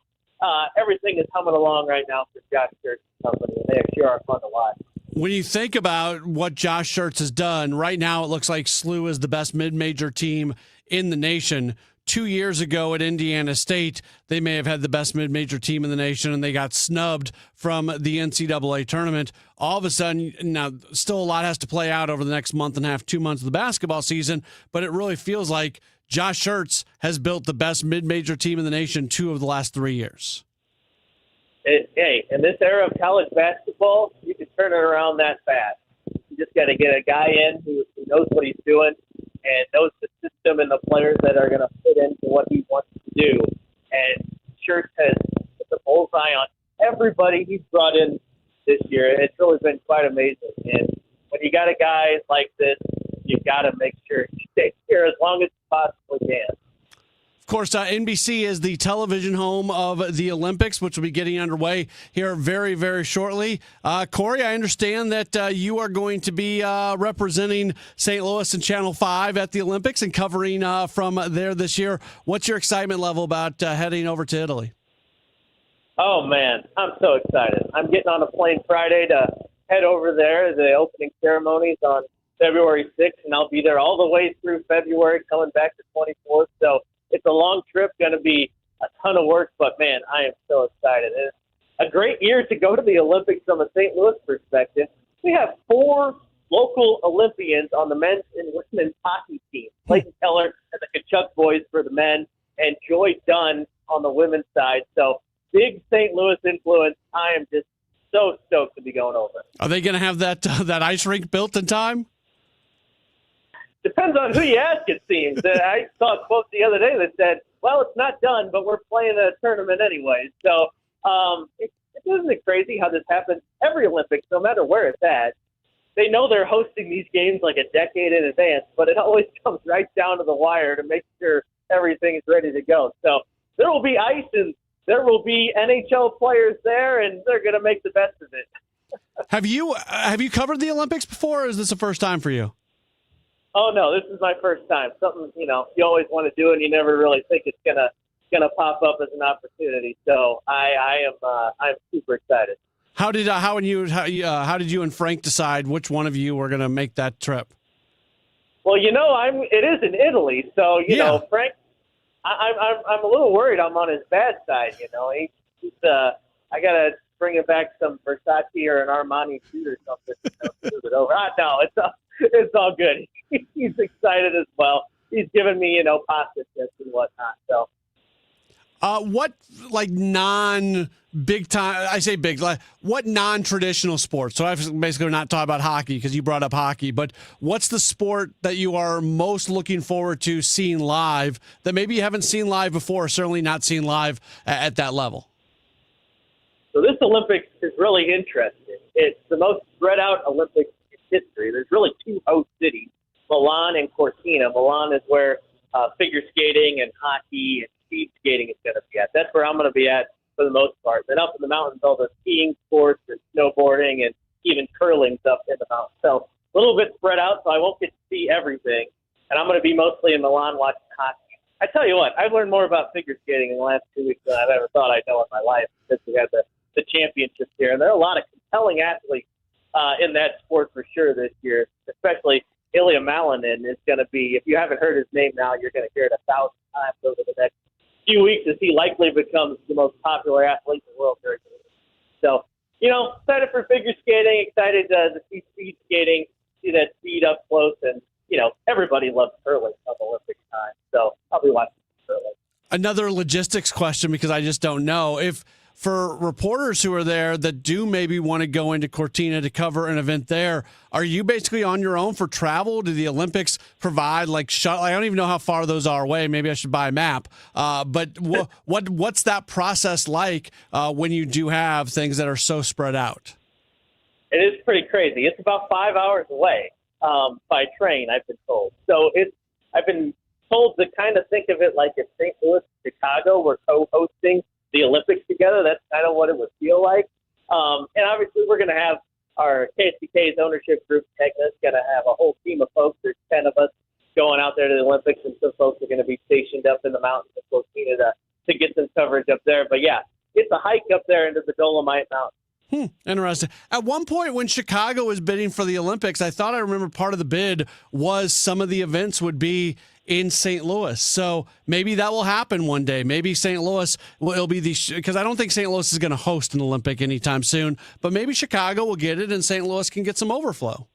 everything is humming along right now for Josh Schertz's company, and they sure are fun to watch. When you think about what Josh Schertz has done, right now it looks like SLU is the best mid-major team in the nation. 2 years ago at Indiana State, they may have had the best mid-major team in the nation, and they got snubbed from the NCAA tournament. All of a sudden, now still a lot has to play out over the next month and a half, 2 months of the basketball season, but it really feels like Josh Schertz has built the best mid-major team in the nation 2 of the last 3 years. Hey, in this era of college basketball, you can turn it around that fast. You just got to get a guy in who knows what he's doing and knows the system and the players that are going to fit into what he wants to do. And Schertz has put the bullseye on everybody he's brought in this year. It's really been quite amazing. And when you got a guy like this, you got to make sure he stays here as long as you possibly can. Of course, NBC is the television home of the Olympics, which will be getting underway here very, very shortly. Corey, I understand that you are going to be representing St. Louis and Channel 5 at the Olympics and covering from there this year. What's your excitement level about heading over to Italy? Oh, man, I'm so excited. I'm getting on a plane Friday to head over there. The opening ceremony's on February 6th, and I'll be there all the way through February, coming back to 24th. So it's a long trip, going to be a ton of work, but, man, I am so excited. And it's a great year to go to the Olympics from a St. Louis perspective. We have 4 local Olympians on the men's and women's hockey team. Clayton Keller and the Kachuk boys for the men, and Joy Dunn on the women's side. So big St. Louis influence. I am just so stoked to be going over. Are they going to have that ice rink built in time? Depends on who you ask, it seems. I saw a quote the other day that said, well, it's not done, but we're playing a tournament anyway. So isn't it crazy how this happens? Every Olympics, no matter where it's at, they know they're hosting these games like a decade in advance, but it always comes right down to the wire to make sure everything is ready to go. So there will be ice and there will be NHL players there, and they're going to make the best of it. Have you covered the Olympics before, or is this the first time for you? Oh no, this is my first time. Something you always want to do, and you never really think it's gonna pop up as an opportunity. So I'm super excited. How did you and Frank decide which one of you were going to make that trip? Well, it is in Italy, so you know Frank. I'm a little worried. I'm on his bad side. He's I gotta bring him back some Versace or an Armani suit or something. To move it over. No, it's all good. He's excited as well. He's given me pasta tips and whatnot. So. What non-big time? I say big. What non-traditional sports? So I've basically not talking about hockey because you brought up hockey. But what's the sport that you are most looking forward to seeing live that maybe you haven't seen live before? Certainly not seen live at that level. So this Olympics is really interesting. It's the most spread out Olympics in history. There's really two host cities, Milan and Cortina. Milan is where figure skating and hockey and speed skating is going to be at. That's where I'm going to be at for the most part. Then up in the mountains, all the skiing sports and snowboarding and even curling's up in the mountains. So a little bit spread out, so I won't get to see everything. And I'm going to be mostly in Milan watching hockey. I tell you what, I've learned more about figure skating in the last 2 weeks than I've ever thought I'd know in my life since we had the championships here. And there are a lot of compelling athletes in that sport for sure this year, especially Ilya Malinin is going to be, if you haven't heard his name now, you're going to hear it 1,000 times over the next few weeks as he likely becomes the most popular athlete in the world. So, excited for figure skating, excited to see speed skating, see that speed up close, and, everybody loves curling on Olympic time. So I'll be watching curling. Another logistics question, because I just don't know. If for reporters who are there that do maybe want to go into Cortina to cover an event there, are you basically on your own for travel? Do the Olympics provide shuttle? I don't even know how far those are away. Maybe I should buy a map. But what's that process like when you do have things that are so spread out? It is pretty crazy. It's about 5 hours away by train, I've been told. So I've been told to kind of think of it like if St. Louis and Chicago were co-hosting the Olympics together. That's kind of what it would feel like. And obviously we're going to have our KSTK's ownership group, Tegna's going to have a whole team of folks. There's 10 of us going out there to the Olympics, and some folks are going to be stationed up in the mountains of Cortina to get some coverage up there. But yeah, it's a hike up there into the Dolomite Mountains. Interesting. At one point when Chicago was bidding for the Olympics, I thought I remember part of the bid was some of the events would be in St. Louis. So maybe that will happen one day. Maybe St. Louis will be because I don't think St. Louis is going to host an Olympic anytime soon, but maybe Chicago will get it and St. Louis can get some overflow.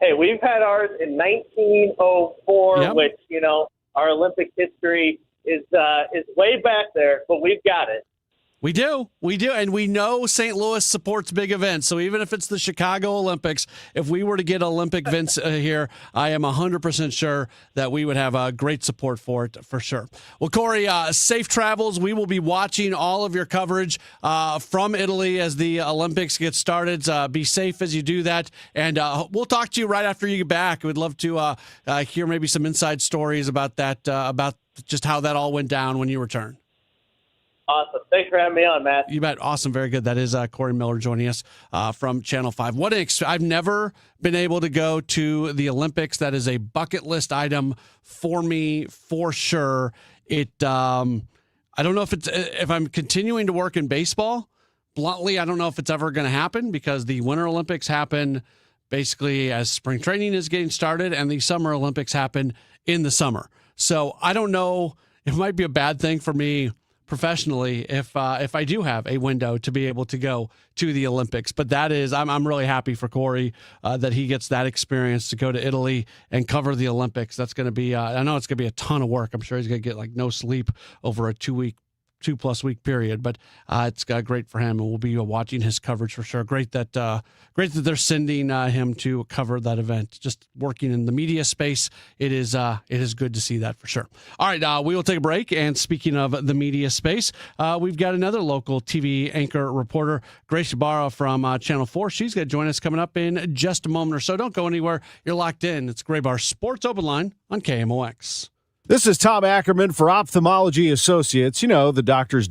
Hey, we've had ours in 1904, which, our Olympic history is way back there, but we've got it. We do. And we know St. Louis supports big events. So even if it's the Chicago Olympics, if we were to get Olympic events here, I am 100% sure that we would have great support for it, for sure. Well, Corey, safe travels. We will be watching all of your coverage from Italy as the Olympics get started. Be safe as you do that. And we'll talk to you right after you get back. We'd love to hear maybe some inside stories about that, about just how that all went down when you return. Awesome. Thanks for having me on, Matt. You bet. Awesome. Very good. That is Corey Miller joining us from Channel 5. I've never been able to go to the Olympics. That is a bucket list item for me, for sure. I don't know if I'm continuing to work in baseball. Bluntly, I don't know if it's ever going to happen because the Winter Olympics happen basically as spring training is getting started and the Summer Olympics happen in the summer. So I don't know. It might be a bad thing for me professionally if I do have a window to be able to go to the Olympics. But that is, I'm really happy for Corey that he gets that experience to go to Italy and cover the Olympics. That's going to be, I know it's going to be a ton of work. I'm sure he's going to get no sleep over a 2-week 2+ week period, but it's great for him, and we'll be watching his coverage for sure. Great that they're sending him to cover that event. Just working in the media space, it is good to see that for sure. All right, we will take a break, and speaking of the media space, we've got another local TV anchor reporter, Grace Ybarra from Channel 4. She's going to join us coming up in just a moment or so. Don't go anywhere. You're locked in. It's Graybar Sports Open Line on KMOX. This is Tom Ackerman for Ophthalmology Associates. You know, the doctors,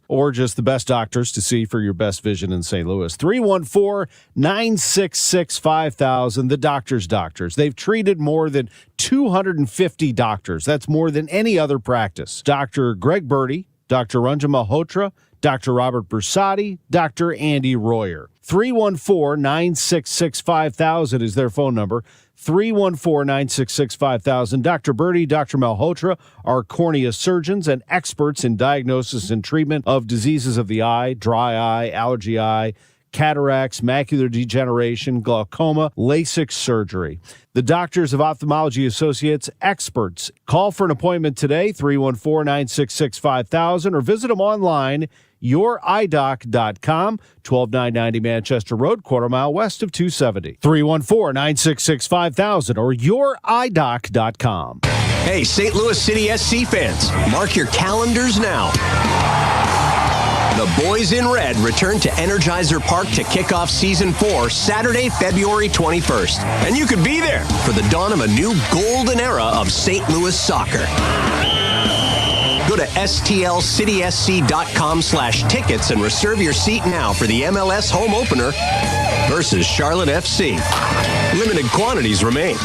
or just the best doctors to see for your best vision in St. Louis. 314-966-5000, the doctors. They've treated more than 250 doctors. That's more than any other practice. Dr. Greg Birdie, Dr. Ranjan Malhotra, Dr. Robert Bersati, Dr. Andy Royer. 314-966-5000 is their phone number. 314-966-5000. Dr. Birdie, Dr. Malhotra are cornea surgeons and experts in diagnosis and treatment of diseases of the eye, dry eye, allergy eye, cataracts, macular degeneration, glaucoma, LASIK surgery. The Doctors of Ophthalmology Associates, experts. Call for an appointment today, 314-966-5000, or visit them online, youridoc.com, 12990 Manchester Road, quarter-mile west of 270. 314-966-5000 or youridoc.com. Hey, St. Louis City SC fans, mark your calendars now. The Boys in Red return to Energizer Park to kick off Season 4 Saturday, February 21st. And you could be there for the dawn of a new golden era of St. Louis soccer. Go to stlcitysc.com/tickets and reserve your seat now for the MLS home opener versus Charlotte FC. Limited quantities remain.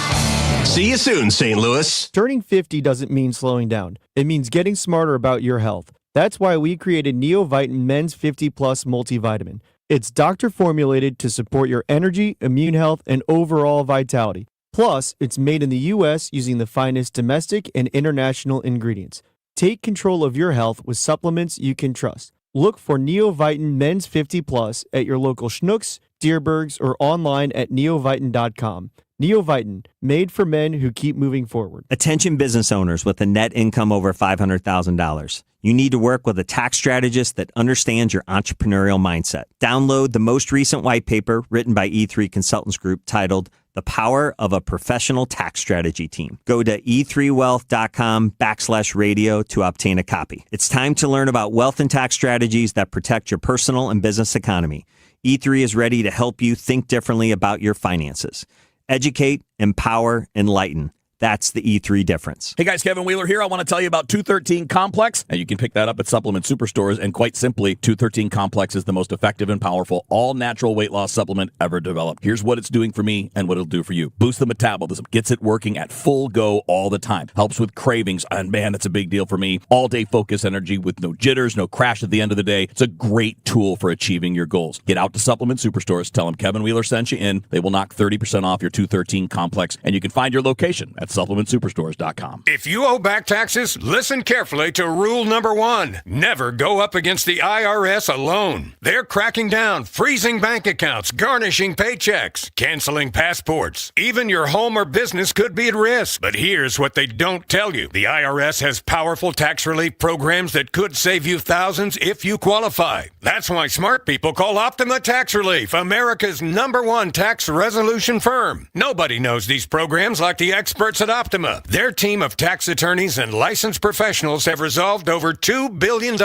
See you soon, St. Louis. Turning 50 doesn't mean slowing down. It means getting smarter about your health. That's why we created NeoVitan Men's 50 Plus Multivitamin. It's doctor formulated to support your energy, immune health, and overall vitality. Plus, it's made in the U.S. using the finest domestic and international ingredients. Take control of your health with supplements you can trust. Look for NeoVitan Men's 50 Plus at your local Schnucks, Dierbergs, or online at neovitan.com. NeoVitan, made for men who keep moving forward. Attention business owners with a net income over $500,000. You need to work with a tax strategist that understands your entrepreneurial mindset. Download the most recent white paper written by E3 Consultants Group titled The Power of a Professional Tax Strategy Team. Go to e3wealth.com/radio to obtain a copy. It's time to learn about wealth and tax strategies that protect your personal and business economy. E3 is ready to help you think differently about your finances. Educate, empower, enlighten. That's the E3 difference. Hey guys, Kevin Wheeler here. I want to tell you about 213 Complex. And you can pick that up at supplement superstores. And quite simply, 213 Complex is the most effective and powerful all-natural weight loss supplement ever developed. Here's what it's doing for me and what it'll do for you. Boost the metabolism. Gets it working at full go all the time. Helps with cravings. And man, that's a big deal for me. All-day focus energy with no jitters, no crash at the end of the day. It's a great tool for achieving your goals. Get out to supplement superstores. Tell them Kevin Wheeler sent you in. They will knock 30% off your 213 Complex. And you can find your location at supplementsuperstores.com. If you owe back taxes, listen carefully to rule number 1. Never go up against the IRS alone. They're cracking down, freezing bank accounts, garnishing paychecks, canceling passports. Even your home or business could be at risk. But here's what they don't tell you. The IRS has powerful tax relief programs that could save you thousands if you qualify. That's why smart people call Optima Tax Relief, America's #1 tax resolution firm. Nobody knows these programs like the experts at Optima. Their team of tax attorneys and licensed professionals have resolved over $2 billion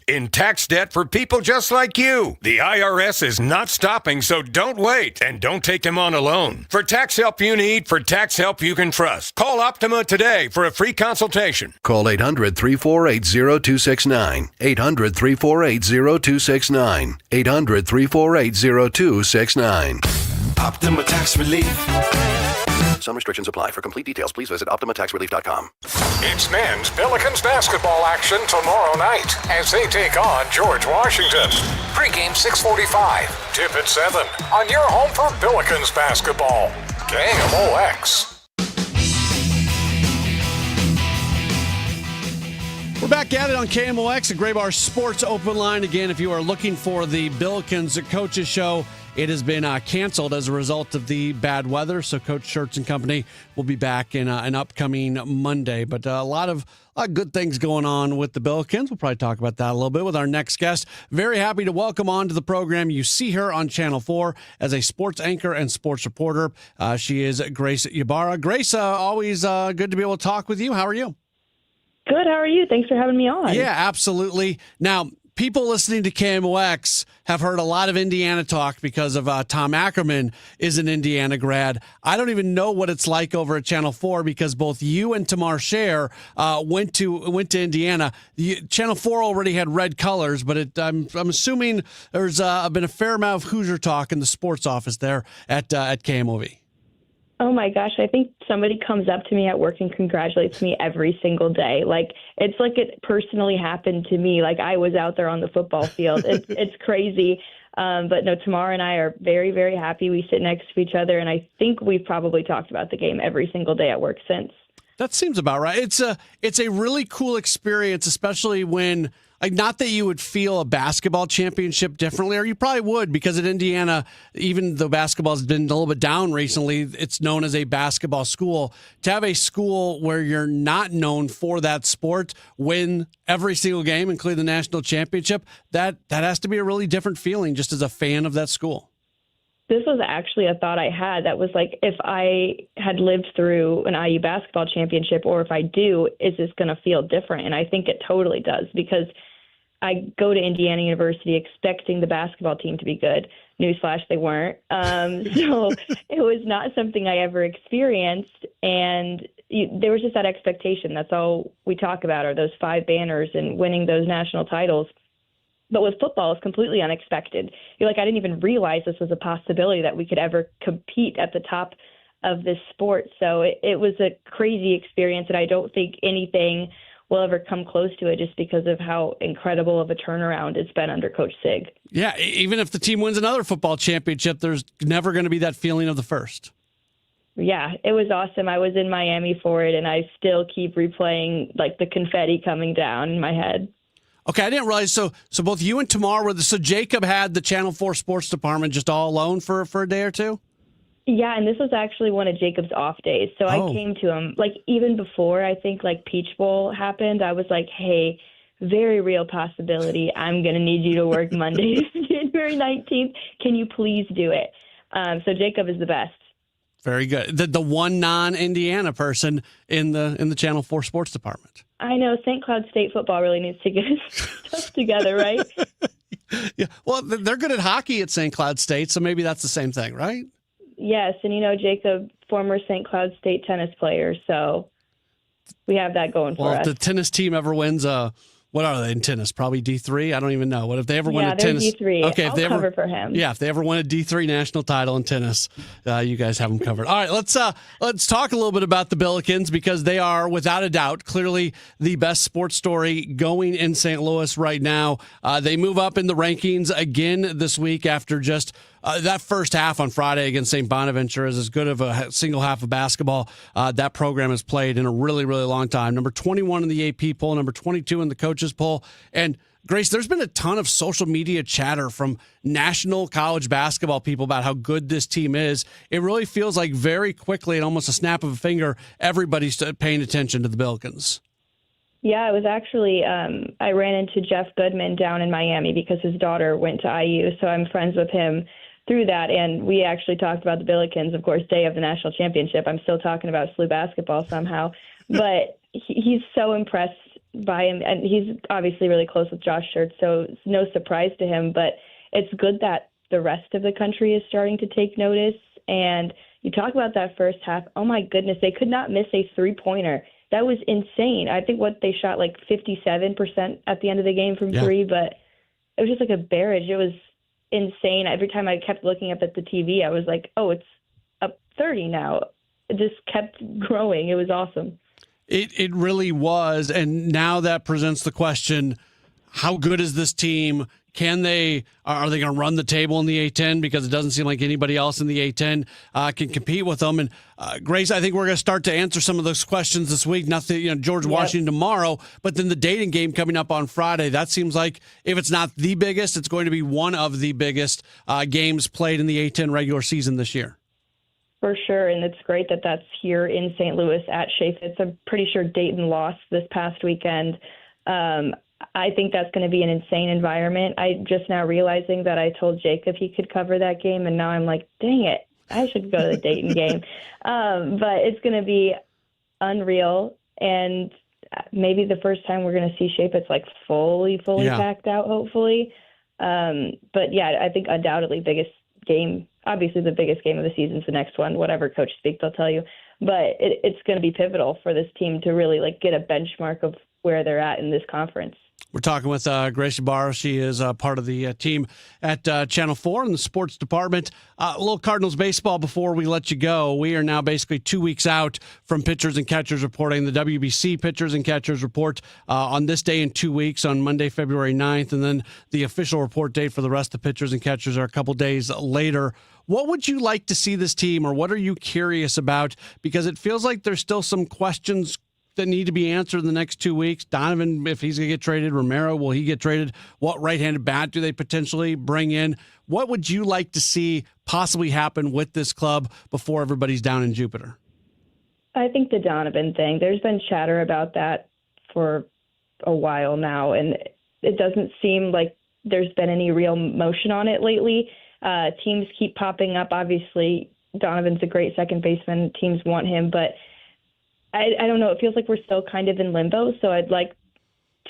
in tax debt for people just like you. The IRS is not stopping, so don't wait and don't take them on alone. For tax help you need, for tax help you can trust, call Optima today for a free consultation. Call 800-348-0269. 800-348-0269. 800-348-0269. Optima Tax Relief. Some restrictions apply. For complete details, please visit OptimaTaxRelief.com. It's men's Pelicans basketball action tomorrow night as they take on George Washington. Pre-game 6:45, tip at 7 on your home for Pelicans basketball. KMOX. We're back at it on KMOX, the Graybar Sports Open Line. Again, if you are looking for the Billikens Coaches Show, It has been canceled as a result of the bad weather. So Coach Schertz and company will be back in an upcoming Monday. But a lot of good things going on with the Billikens. We'll probably talk about that a little bit with our next guest. Very happy to welcome on to the program. You see her on Channel 4 as a sports anchor and sports reporter. She is Grace Ybarra. Grace, always good to be able to talk with you. How are you? Good. How are you? Thanks for having me on. Yeah, absolutely. Now, people listening to KMOX have heard a lot of Indiana talk because of Tom Ackerman is an Indiana grad. I don't even know what it's like over at Channel 4 because both you and Tamar Scher went to Indiana. Channel 4 already had red colors, but I'm assuming there's been a fair amount of Hoosier talk in the sports office there at KMOV. Oh my gosh, I think somebody comes up to me at work and congratulates me every single day. Like, it's like it personally happened to me. Like, I was out there on the football field. It's crazy. But no, Tamar and I are very, very happy. We sit next to each other, and I think we've probably talked about the game every single day at work since. That seems about right. It's a really cool experience, especially when, like, not that you would feel a basketball championship differently, or you probably would, because at Indiana, even though basketball's been a little bit down recently, it's known as a basketball school. To have a school where you're not known for that sport win every single game, including the national championship, that has to be a really different feeling just as a fan of that school. This was actually a thought I had that was like, if I had lived through an IU basketball championship, or if I do, is this going to feel different? And I think it totally does, because I go to Indiana University expecting the basketball team to be good. Newsflash, they weren't. So it was not something I ever experienced. And there was just that expectation. That's all we talk about are those 5 banners and winning those national titles. But with football, it's completely unexpected. You're like, I didn't even realize this was a possibility that we could ever compete at the top of this sport. So it was a crazy experience, and I don't think anything will ever come close to it just because of how incredible of a turnaround it's been under Coach Sig. Yeah, even if the team wins another football championship, there's never going to be that feeling of the first. Yeah, it was awesome. I was in Miami for it, and I still keep replaying like the confetti coming down in my head. Okay, I didn't realize. So both you and Tamar were so Jacob had the Channel 4 sports department just all alone for a day or two? Yeah, and this was actually one of Jacob's off days. So I came to him, like, even before I think like Peach Bowl happened, I was like, hey, very real possibility. I'm going to need you to work Monday, January 19th. Can you please do it? So Jacob is the best. Very good. The one non-Indiana person in the Channel 4 sports department. I know. St. Cloud State football really needs to get its stuff together, right? Yeah. Well, they're good at hockey at St. Cloud State, so maybe that's the same thing, right? Yes, and Jacob, former St. Cloud State tennis player, so we have that going for us. Well, if the tennis team ever wins, what are they in tennis? Probably D3? I don't even know. What if they ever win a tennis? Yeah, they're D3. Okay, I'll cover for him. Yeah, if they ever win a D3 national title in tennis, you guys have them covered. All right, let's talk a little bit about the Billikens, because they are, without a doubt, clearly the best sports story going in St. Louis right now. They move up in the rankings again this week after just that first half on Friday against St. Bonaventure is as good of a single half of basketball that program has played in a really, really long time. Number 21 in the AP poll, number 22 in the coaches poll. And Grace, there's been a ton of social media chatter from national college basketball people about how good this team is. It really feels like very quickly, and almost a snap of a finger, everybody's paying attention to the Billikens. Yeah, it was actually, I ran into Jeff Goodman down in Miami because his daughter went to IU, so I'm friends with him through that, and we actually talked about the Billikens, of course, day of the national championship. I'm still talking about SLU basketball somehow, but he's so impressed by him, and he's obviously really close with Josh Schertz, so it's no surprise to him, but it's good that the rest of the country is starting to take notice. And you talk about that first half, oh my goodness, they could not miss a three-pointer. That was insane. I think they shot like 57% at the end of the game from three, but it was just like a barrage. It was insane. Every time I kept looking up at the TV, I was like, oh, it's up 30 now. It just kept growing. It was awesome. It really was. And now that presents the question, how good is this team? Are they going to run the table in the A10? Because it doesn't seem like anybody else in the A10 can compete with them. And Grace, I think we're going to start to answer some of those questions this week. Nothing, George Washington tomorrow, but then the Dayton game coming up on Friday. That seems like if it's not the biggest, it's going to be one of the biggest games played in the A10 regular season this year. For sure, and it's great that that's here in St. Louis at Chaffetz. I'm pretty sure Dayton lost this past weekend. I think that's going to be an insane environment. I just now realizing that I told Jacob he could cover that game, and now I'm like, dang it, I should go to the Dayton game. But it's going to be unreal, and maybe the first time we're going to see Chaffetz like fully packed out, hopefully. But yeah, I think undoubtedly biggest game. Obviously, the biggest game of the season is the next one. Whatever coach speaks, they'll tell you. But it's going to be pivotal for this team to really get a benchmark of where they're at in this conference. We're talking with Grace Ybarra. She is part of the team at Channel 4 in the sports department. A little Cardinals baseball before we let you go. We are now basically 2 weeks out from pitchers and catchers reporting. The WBC pitchers and catchers report on this day in 2 weeks, on Monday, February 9th, and then the official report date for the rest of the pitchers and catchers are a couple days later. What would you like to see this team, or what are you curious about? Because it feels like there's still some questions that need to be answered in the next 2 weeks. Donovan, if he's going to get traded. Romero, will he get traded? What right-handed bat do they potentially bring in? What would you like to see possibly happen with this club before everybody's down in Jupiter? I think the Donovan thing, there's been chatter about that for a while now, and it doesn't seem like there's been any real motion on it lately. Teams keep popping up. Obviously, Donovan's a great second baseman. Teams want him, but I don't know. It feels like we're still kind of in limbo, so I'd like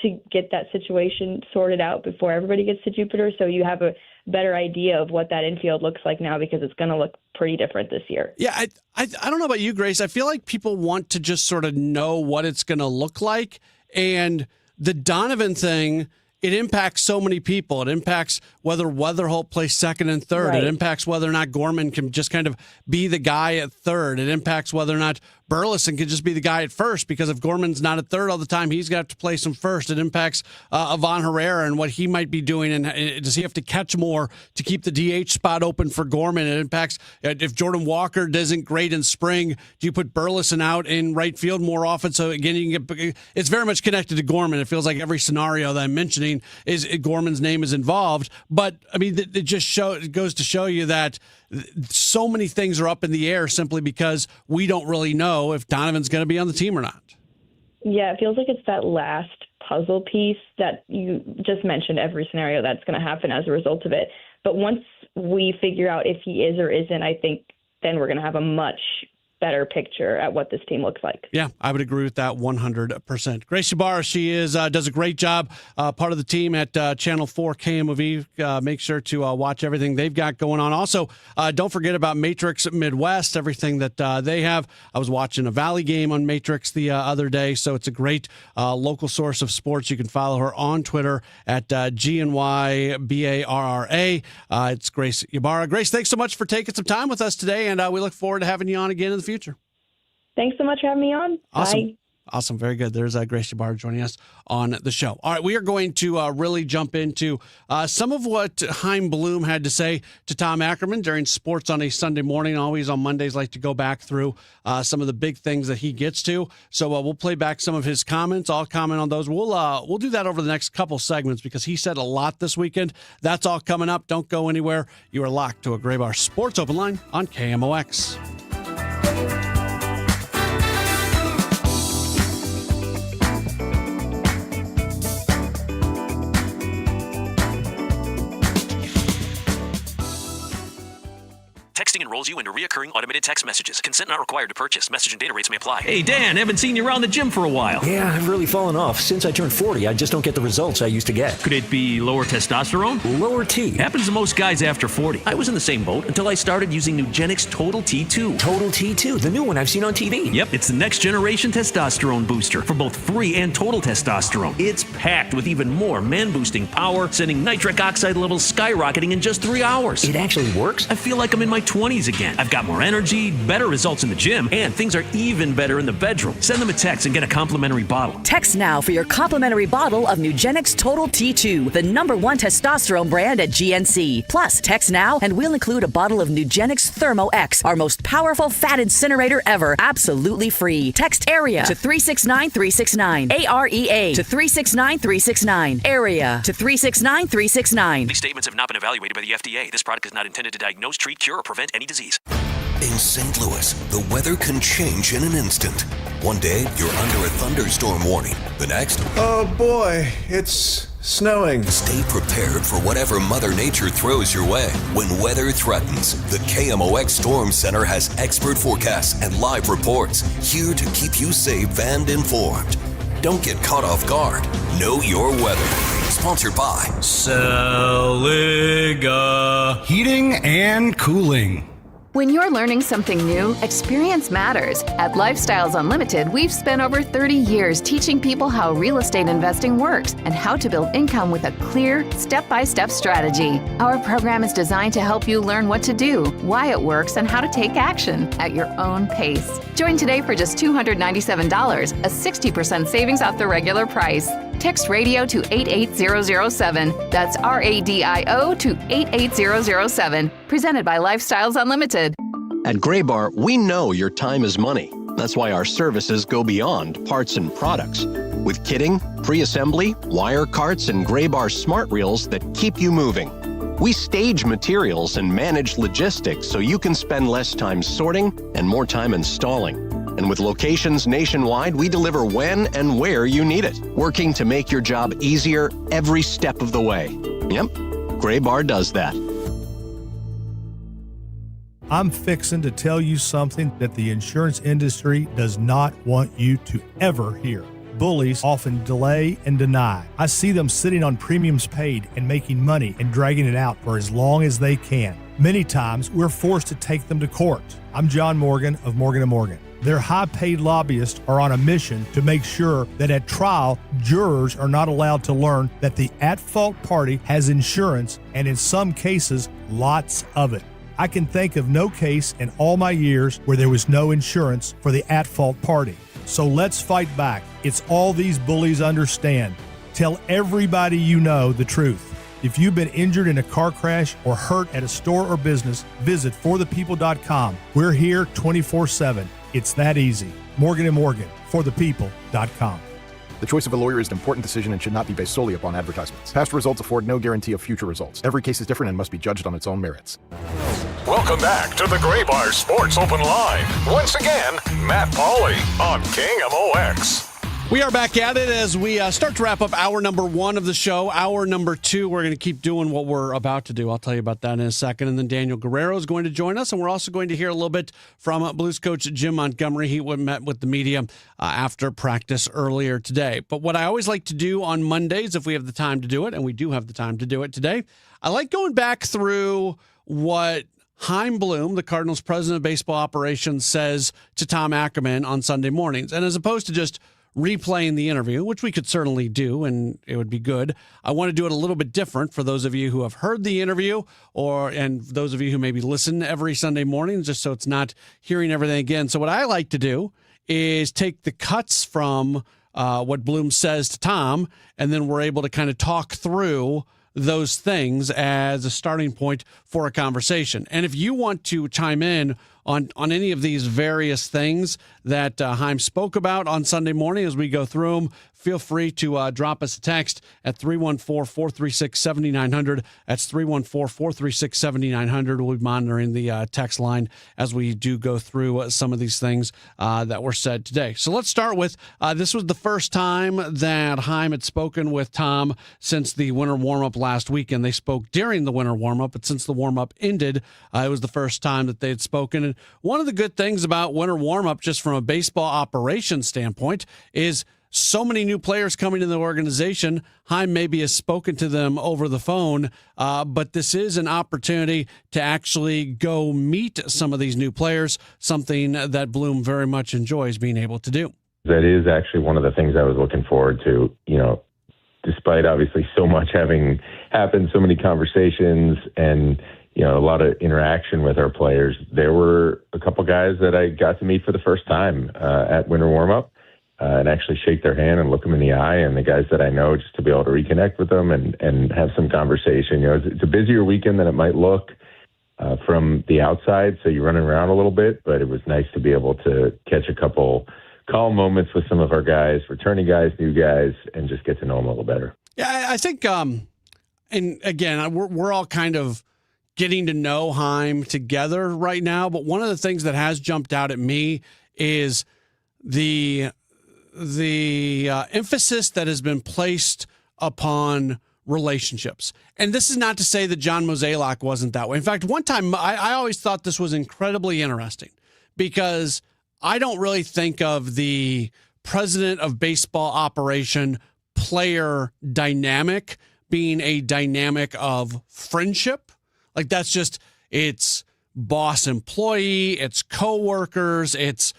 to get that situation sorted out before everybody gets to Jupiter, so you have a better idea of what that infield looks like now, because it's going to look pretty different this year. Yeah, I don't know about you, Grace. I feel like people want to just sort of know what it's going to look like, and the Donovan thing, it impacts so many people. It impacts whether Weatherholt plays second and third. Right. It impacts whether or not Gorman can just kind of be the guy at third. It impacts whether or not Burleson can just be the guy at first, because if Gorman's not at third all the time, he's got to play some first. It impacts Ivan Herrera and what he might be doing, and does he have to catch more to keep the DH spot open for Gorman? It impacts if Jordan Walker isn't great in spring, do you put Burleson out in right field more often? So again, you can get, it's very much connected to Gorman. It feels like every scenario that I'm mentioning is Gorman's name is involved. But I mean, it goes to show you that so many things are up in the air simply because we don't really know if Donovan's going to be on the team or not. Yeah, it feels like it's that last puzzle piece that you just mentioned, every scenario that's going to happen as a result of it. But once we figure out if he is or isn't, I think then we're going to have a much better picture at what this team looks like. Yeah, I would agree with that 100%. Grace Ybarra, she does a great job, part of the team at Channel 4 KMOV. Make sure to watch everything they've got going on. Also, don't forget about Matrix Midwest, everything that they have. I was watching a Valley game on Matrix the other day, so it's a great local source of sports. You can follow her on Twitter at GNYBARRA. It's Grace Ybarra. Grace, thanks so much for taking some time with us today, and we look forward to having you on again in the future. Thanks so much for having me on. Awesome. Bye. Awesome. Very good. There's Grace Ybarra joining us on the show. All right, we are going to really jump into some of what Chaim Bloom had to say to Tom Ackerman during Sports on a Sunday morning. Always on Mondays like to go back through some of the big things that he gets to. So we'll play back some of his comments. I'll comment on those. We'll do that over the next couple segments because he said a lot this weekend. That's all coming up. Don't go anywhere. You are locked to a Gray Bar Sports Open Line on KMOX. Texting enrolls you into recurring automated text messages. Consent not required to purchase. Message and data rates may apply. Hey, Dan, haven't seen you around the gym for a while. Yeah, I've really fallen off. Since I turned 40, I just don't get the results I used to get. Could it be lower testosterone? Lower T. Happens to most guys after 40. I was in the same boat until I started using Nugenix Total T2. Total T2, the new one I've seen on TV. Yep, it's the next generation testosterone booster for both free and total testosterone. It's packed with even more man-boosting power, sending nitric oxide levels skyrocketing in just 3 hours. It actually works? I feel like I'm in my 20s boys again. I've got more energy, better results in the gym, and things are even better in the bedroom. Send them a text and get a complimentary bottle. Text now for your complimentary bottle of Nugenix Total T2, the #1 testosterone brand at GNC. Plus, text now and we'll include a bottle of Nugenix Thermo X, our most powerful fat incinerator ever, absolutely free. Text AREA to 369-369. AREA to 369-369. AREA to 369-369. These statements have not been evaluated by the FDA. This product is not intended to diagnose, treat, cure, or prevent any disease. In St. Louis, the weather can change in an instant. One day, you're under a thunderstorm warning. The next, oh boy, it's snowing. Stay prepared for whatever Mother Nature throws your way. When weather threatens, the KMOX Storm Center has expert forecasts and live reports here to keep you safe and informed. Don't get caught off guard. Know your weather. Sponsored by Saliga Heating and Cooling. When you're learning something new, experience matters. At Lifestyles Unlimited, we've spent over 30 years teaching people how real estate investing works and how to build income with a clear, step-by-step strategy. Our program is designed to help you learn what to do, why it works, and how to take action at your own pace. Join today for just $297, a 60% savings off the regular price. Text radio to 88007. That's RADIO to 88007. Presented by Lifestyles Unlimited. At Gray Bar, we know your time is money. That's why our services go beyond parts and products. With kitting, pre-assembly, wire carts, and Gray Bar smart reels that keep you moving. We stage materials and manage logistics so you can spend less time sorting and more time installing. And with locations nationwide, we deliver when and where you need it, working to make your job easier every step of the way. Yep, Gray Bar does that. I'm fixing to tell you something that the insurance industry does not want you to ever hear. Bullies often delay and deny. I see them sitting on premiums paid and making money and dragging it out for as long as they can. Many times, we're forced to take them to court. I'm John Morgan of Morgan & Morgan. Their high-paid lobbyists are on a mission to make sure that at trial, jurors are not allowed to learn that the at-fault party has insurance, and in some cases, lots of it. I can think of no case in all my years where there was no insurance for the at-fault party. So let's fight back. It's all these bullies understand. Tell everybody you know the truth. If you've been injured in a car crash or hurt at a store or business, visit forthepeople.com. We're here 24/7. It's that easy. Morgan & Morgan, forthepeople.com. The choice of a lawyer is an important decision and should not be based solely upon advertisements. Past results afford no guarantee of future results. Every case is different and must be judged on its own merits. Welcome back to the Gray Bar Sports Open Line. Once again, Matt Pauley on KMOX. We are back at it as we start to wrap up hour number 1 of the show. Hour number 2, we're going to keep doing what we're about to do. I'll tell you about that in a second. And then Daniel Guerrero is going to join us. And we're also going to hear a little bit from Blues coach Jim Montgomery. He met with the media after practice earlier today. But what I always like to do on Mondays, if we have the time to do it, and we do have the time to do it today, I like going back through what Chaim Bloom, the Cardinals president of baseball operations, says to Tom Ackerman on Sunday mornings. And as opposed to just replaying the interview, which we could certainly do, and it would be good, I want to do it a little bit different for those of you who have heard the interview, and those of you who maybe listen every Sunday morning, just so it's not hearing everything again. So what I like to do is take the cuts from what Bloom says to Tom, and then we're able to kind of talk through those things as a starting point for a conversation. And if you want to chime in on any of these various things that Chaim spoke about on Sunday morning as we go through them, feel free to drop us a text at 314-436-7900. That's 314-436-7900. We'll be monitoring the text line as we do go through some of these things that were said today. So let's start with, this was the first time that Chaim had spoken with Tom since the winter warm-up last weekend. They spoke during the winter warm-up, but since the warm-up ended, it was the first time that they had spoken. And one of the good things about winter warm-up, just from a baseball operations standpoint, is so many new players coming in the organization. Chaim maybe has spoken to them over the phone, but this is an opportunity to actually go meet some of these new players, something that Bloom very much enjoys being able to do. That is actually one of the things I was looking forward to, despite obviously so much having happened, so many conversations and, a lot of interaction with our players, there were a couple guys that I got to meet for the first time at winter warm-up and actually shake their hand and look them in the eye, and the guys that I know, just to be able to reconnect with them and have some conversation. It's a busier weekend than it might look from the outside, so you're running around a little bit, but it was nice to be able to catch a couple calm moments with some of our guys, returning guys, new guys, and just get to know them a little better. Yeah, I think, and again, we're all kind of getting to know Heim together right now, but one of the things that has jumped out at me is the emphasis that has been placed upon relationships. And this is not to say that John Mozeliak wasn't that way. In fact, one time I always thought this was incredibly interesting because I don't really think of the president of baseball operation player dynamic being a dynamic of friendship. Like that's just, it's boss employee, it's coworkers, it's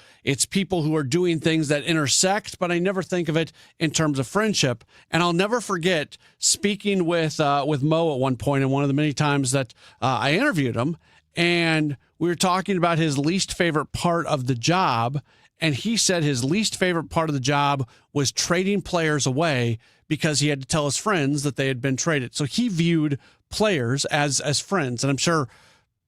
people who are doing things that intersect, but I never think of it in terms of friendship. And I'll never forget speaking with Mo at one point, and one of the many times that I interviewed him, and we were talking about his least favorite part of the job, and he said his least favorite part of the job was trading players away because he had to tell his friends that they had been traded. So he viewed players as friends, and I'm sure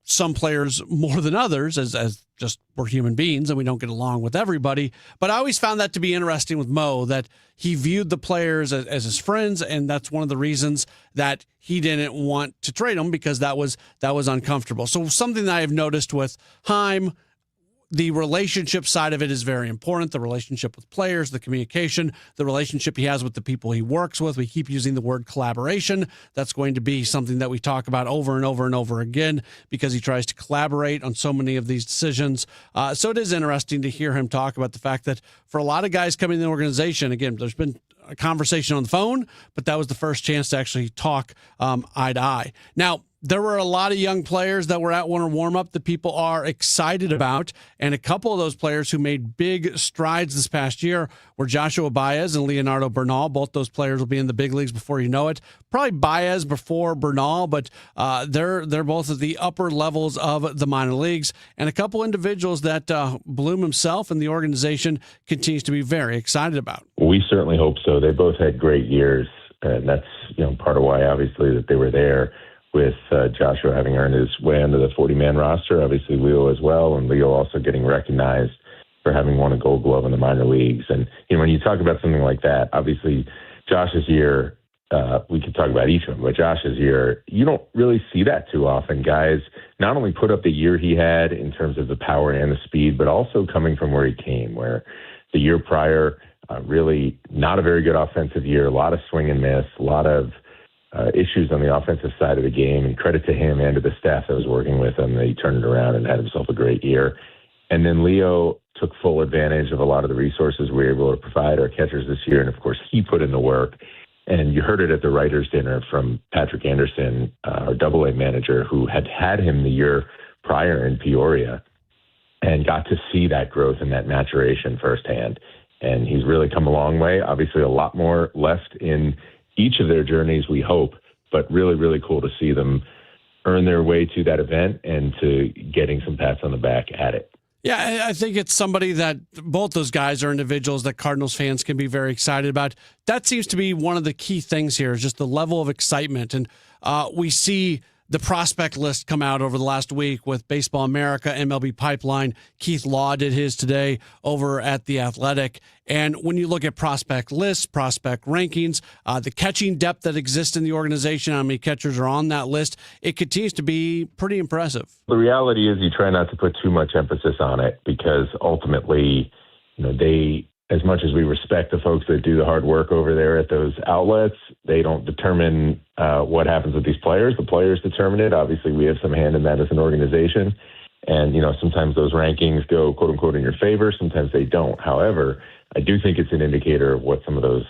some players more than others, as just we're human beings and we don't get along with everybody. But I always found that to be interesting with Mo, that he viewed the players as his friends, and that's one of the reasons that he didn't want to trade them, because that was uncomfortable. So something that I've noticed with Heim, the relationship side of it is very important. The relationship with players, the communication, the relationship he has with the people he works with. We keep using the word collaboration. That's going to be something that we talk about over and over and over again, because he tries to collaborate on so many of these decisions. So it is interesting to hear him talk about the fact that for a lot of guys coming in the organization, again, there's been a conversation on the phone, but that was the first chance to actually talk eye to eye. Now, there were a lot of young players that were at winter warm-up that people are excited about, and a couple of those players who made big strides this past year were Joshua Baez and Leonardo Bernal. Both those players will be in the big leagues before you know it. Probably Baez before Bernal, but they're both at the upper levels of the minor leagues. And a couple individuals that Bloom himself and the organization continues to be very excited about. We certainly hope so. They both had great years, and that's part of why, obviously, that they were there. With Joshua having earned his way into the 40-man roster, obviously Leo as well, and Leo also getting recognized for having won a Gold Glove in the minor leagues. And when you talk about something like that, obviously Josh's year, we could talk about each of them, but Josh's year, you don't really see that too often. Guys not only put up the year he had in terms of the power and the speed, but also coming from where he came, where the year prior, really not a very good offensive year, a lot of swing and miss, a lot of issues on the offensive side of the game, and credit to him and to the staff that was working with him that he turned it around and had himself a great year. And then Leo took full advantage of a lot of the resources we were able to provide our catchers this year, and of course he put in the work. And you heard it at the writers' dinner from Patrick Anderson, our AA manager, who had him the year prior in Peoria and got to see that growth and that maturation firsthand. And he's really come a long way. Obviously a lot more left in each of their journeys, we hope, but really, really cool to see them earn their way to that event and to getting some pats on the back at it. Yeah, I think it's somebody that both those guys are individuals that Cardinals fans can be very excited about. That seems to be one of the key things here, is just the level of excitement. And we see the prospect list come out over the last week with Baseball America, MLB Pipeline. Keith Law did his today over at The Athletic. And when you look at prospect lists, prospect rankings, the catching depth that exists in the organization, how many catchers are on that list, it continues to be pretty impressive. The reality is you try not to put too much emphasis on it, because ultimately, they, as much as we respect the folks that do the hard work over there at those outlets, they don't determine what happens with these players. The players determine it. Obviously, we have some hand in that as an organization. And, sometimes those rankings go, quote unquote, in your favor. Sometimes they don't. However, I do think it's an indicator of what some of those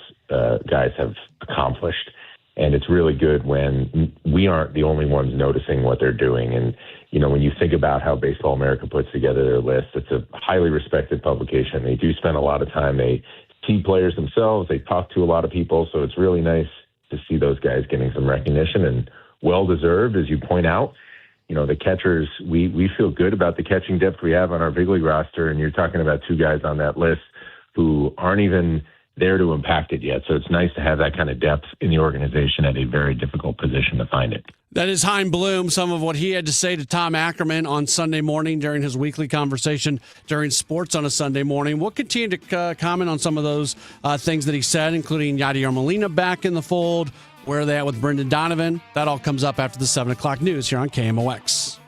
guys have accomplished. And it's really good when we aren't the only ones noticing what they're doing. And, when you think about how Baseball America puts together their list, it's a highly respected publication. They do spend a lot of time. They see players themselves. They talk to a lot of people. So it's really nice to see those guys getting some recognition, and well-deserved, as you point out. The catchers, we feel good about the catching depth we have on our big league roster, and you're talking about two guys on that list who aren't even there to impact it yet. So it's nice to have that kind of depth in the organization at a very difficult position to find it. That is Chaim Bloom, some of what he had to say to Tom Ackerman on Sunday morning during his weekly conversation during Sports on a Sunday morning. We'll continue to comment on some of those things that he said, including Yadier Molina back in the fold. Where are they at with Brendan Donovan? That all comes up after the 7 o'clock news here on KMOX.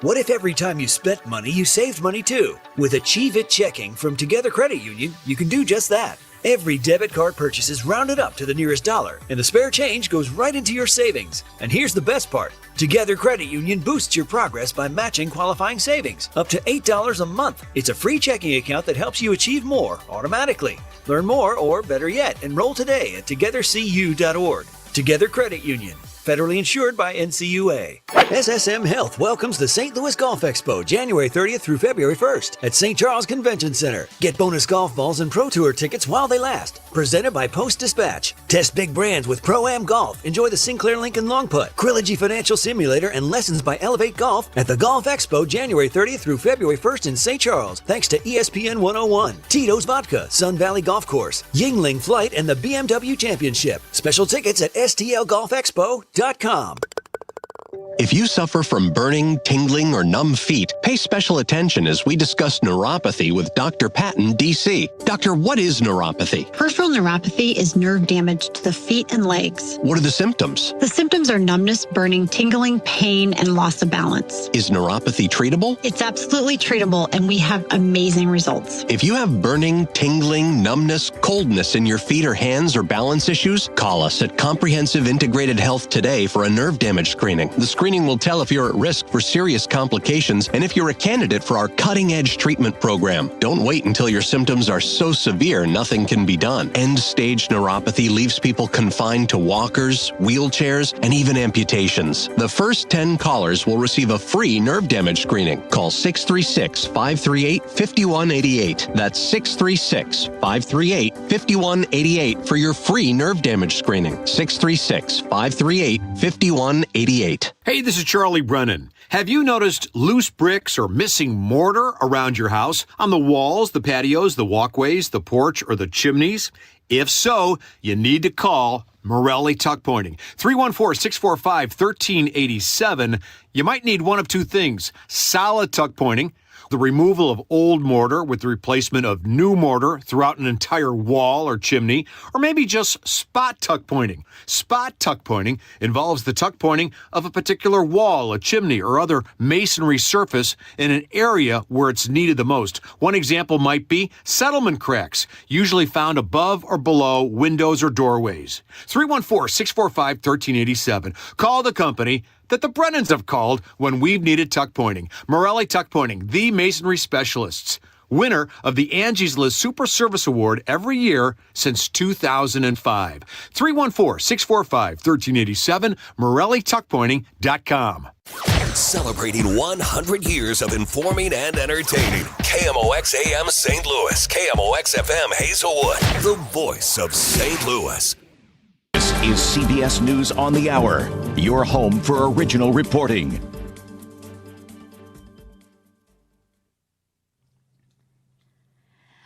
What if every time you spent money, you saved money too? With Achieve It Checking from Together Credit Union, you can do just that. Every debit card purchase is rounded up to the nearest dollar, and the spare change goes right into your savings. And here's the best part. Together Credit Union boosts your progress by matching qualifying savings up to $8 a month. It's a free checking account that helps you achieve more automatically. Learn more, or better yet, enroll today at togethercu.org. Together Credit Union. Federally insured by NCUA. SSM Health welcomes the St. Louis Golf Expo January 30th through February 1st at St. Charles Convention Center. Get bonus golf balls and Pro Tour tickets while they last. Presented by Post Dispatch. Test big brands with Pro-Am Golf. Enjoy the Sinclair Lincoln Long Putt, Trilogy Financial Simulator, and lessons by Elevate Golf at the Golf Expo January 30th through February 1st in St. Charles. Thanks to ESPN 101, Tito's Vodka, Sun Valley Golf Course, Yingling Flight, and the BMW Championship. Special tickets at stlgolfexpo.com. If you suffer from burning, tingling, or numb feet, pay special attention as we discuss neuropathy with Dr. Patton, D.C. Doctor, what is neuropathy? Peripheral neuropathy is nerve damage to the feet and legs. What are the symptoms? The symptoms are numbness, burning, tingling, pain, and loss of balance. Is neuropathy treatable? It's absolutely treatable, and we have amazing results. If you have burning, tingling, numbness, coldness in your feet or hands or balance issues, call us at Comprehensive Integrated Health today for a nerve damage screening. The screening will tell if you're at risk for serious complications and if you're a candidate for our cutting-edge treatment program. Don't wait until your symptoms are so severe nothing can be done. End-stage neuropathy leaves people confined to walkers, wheelchairs, and even amputations. The first 10 callers will receive a free nerve damage screening. Call 636-538-5188. That's 636-538-5188 for your free nerve damage screening. 636-538-5188. Hey, this is Charlie Brennan. Have you noticed loose bricks or missing mortar around your house, on the walls, the patios, the walkways, the porch, or the chimneys? If so, you need to call Morelli Tuck Pointing. 314-645-1387. You might need one of two things: solid tuck pointing, the removal of old mortar with the replacement of new mortar throughout an entire wall or chimney, or maybe just spot tuck pointing. Spot tuck pointing involves the tuck pointing of a particular wall, a chimney, or other masonry surface in an area where it's needed the most. One example might be settlement cracks, usually found above or below windows or doorways. 314-645-1387. Call the company that the Brennans have called when we've needed tuck pointing. Morelli Tuck Pointing, the masonry specialists. Winner of the Angie's List Super Service Award every year since 2005. 314-645-1387, MorelliTuckPointing.com. Celebrating 100 years of informing and entertaining. KMOX AM St. Louis, KMOX FM Hazelwood, the voice of St. Louis. This is CBS News on the Hour, your home for original reporting.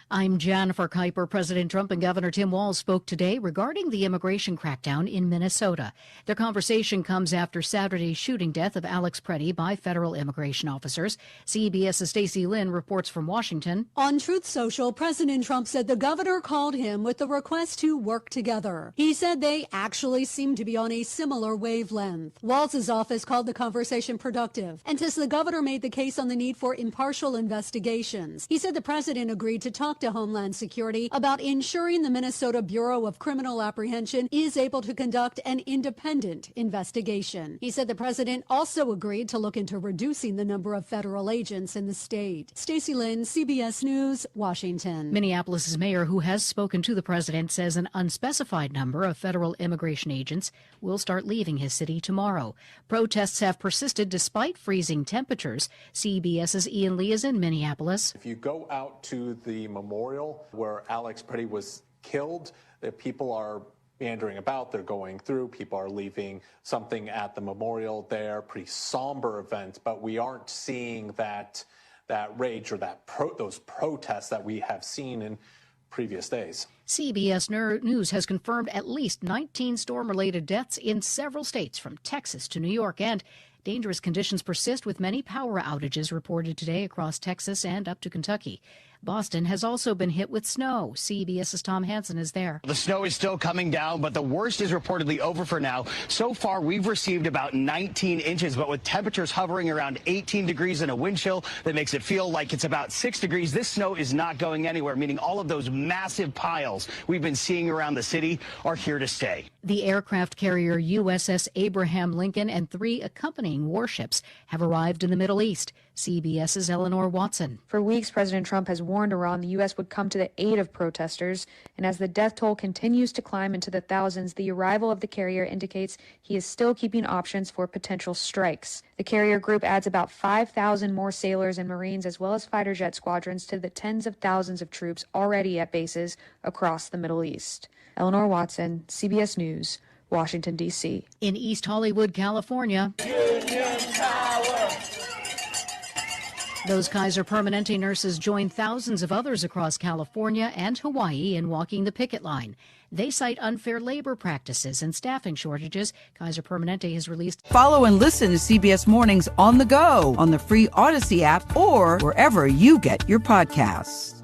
I'm Jennifer Kuiper. President Trump and Governor Tim Walz spoke today regarding the immigration crackdown in Minnesota. Their conversation comes after Saturday's shooting death of Alex Preddy by federal immigration officers. CBS's Stacey Lynn reports from Washington. On Truth Social, President Trump said the governor called him with the request to work together. He said they actually seem to be on a similar wavelength. Walz's office called the conversation productive and says the governor made the case on the need for impartial investigations. He said the president agreed to talk to Homeland Security about ensuring the Minnesota Bureau of Criminal Apprehension is able to conduct an independent investigation. He said the president also agreed to look into reducing the number of federal agents in the state. Stacey Lynn, CBS News, Washington. Minneapolis's mayor, who has spoken to the president, says an unspecified number of federal immigration agents will start leaving his city tomorrow. Protests have persisted despite freezing temperatures. CBS's Ian Lee is in Minneapolis. If you go out to the memorial where Alex Preddy was killed, people are meandering about. They're going through. People are leaving something at the memorial there. Pretty somber event, but we aren't seeing that rage or those protests that we have seen in previous days. CBS News has confirmed at least 19 storm-related deaths in several states, from Texas to New York, and dangerous conditions persist with many power outages reported today across Texas and up to Kentucky. Boston has also been hit with snow. CBS's Tom Hansen is there. The snow is still coming down, but the worst is reportedly over for now. So far, we've received about 19 inches, but with temperatures hovering around 18 degrees and a wind chill that makes it feel like it's about 6 degrees, this snow is not going anywhere, meaning all of those massive piles we've been seeing around the city are here to stay. The aircraft carrier USS Abraham Lincoln and 3 accompanying warships have arrived in the Middle East. CBS's Eleanor Watson. For weeks, President Trump has warned Iran the U.S. would come to the aid of protesters, and as the death toll continues to climb into the thousands, the arrival of the carrier indicates he is still keeping options for potential strikes. The carrier group adds about 5,000 more sailors and Marines, as well as fighter jet squadrons, to the tens of thousands of troops already at bases across the Middle East. Eleanor Watson, CBS News, Washington, D.C. In East Hollywood, California, those Kaiser Permanente nurses join thousands of others across California and Hawaii in walking the picket line. They cite unfair labor practices and staffing shortages. Kaiser Permanente has released. Follow and listen to CBS Mornings on the go on the free Odyssey app or wherever you get your podcasts.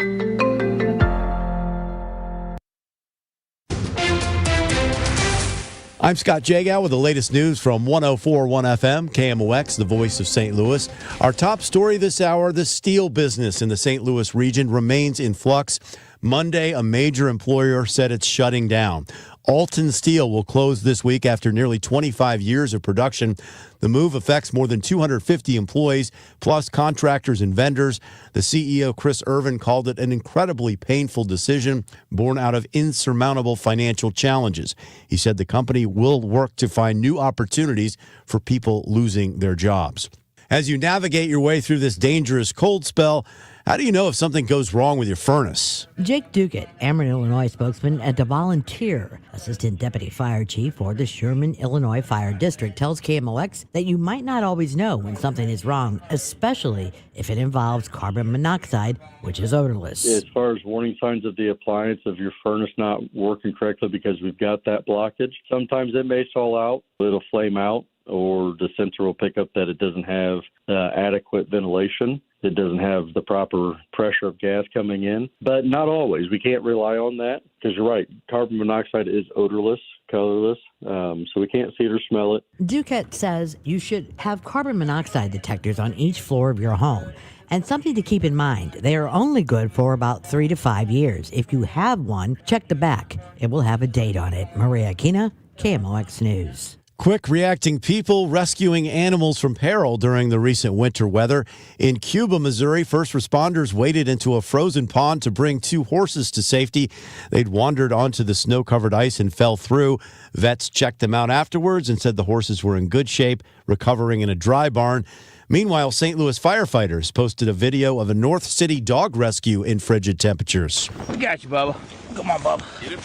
I'm Scott Jagow with the latest news from 104.1 FM, KMOX, the voice of St. Louis. Our top story this hour, the steel business in the St. Louis region remains in flux. Monday, a major employer said it's shutting down. Alton Steel will close this week after nearly 25 years of production. The move affects more than 250 employees, plus contractors and vendors. The CEO, Chris Irvin, called it an incredibly painful decision born out of insurmountable financial challenges. He said the company will work to find new opportunities for people losing their jobs. As you navigate your way through this dangerous cold spell, how do you know if something goes wrong with your furnace? Jake Duguid, Ameren, Illinois spokesman and a volunteer assistant deputy fire chief for the Sherman, Illinois Fire District, tells KMOX that you might not always know when something is wrong, especially if it involves carbon monoxide, which is odorless. As far as warning signs of the appliance of your furnace not working correctly because we've got that blockage, sometimes it may stall out, it'll flame out, or the sensor will pick up that it doesn't have adequate ventilation. It doesn't have the proper pressure of gas coming in, but not always. We can't rely on that because you're right. Carbon monoxide is odorless, colorless, so we can't see it or smell it. Duquette says you should have carbon monoxide detectors on each floor of your home. And something to keep in mind, they are only good for about 3 to 5 years. If you have one, check the back. It will have a date on it. Maria Aquina, KMOX News. Quick reacting people rescuing animals from peril during the recent winter weather. In Cuba, Missouri, first responders waded into a frozen pond to bring 2 horses to safety. They'd wandered onto the snow-covered ice and fell through. Vets checked them out afterwards and said the horses were in good shape, recovering in a dry barn. Meanwhile, St. Louis firefighters posted a video of a North City dog rescue in frigid temperatures. We got you, Bubba. Come on, Bubba. Get him.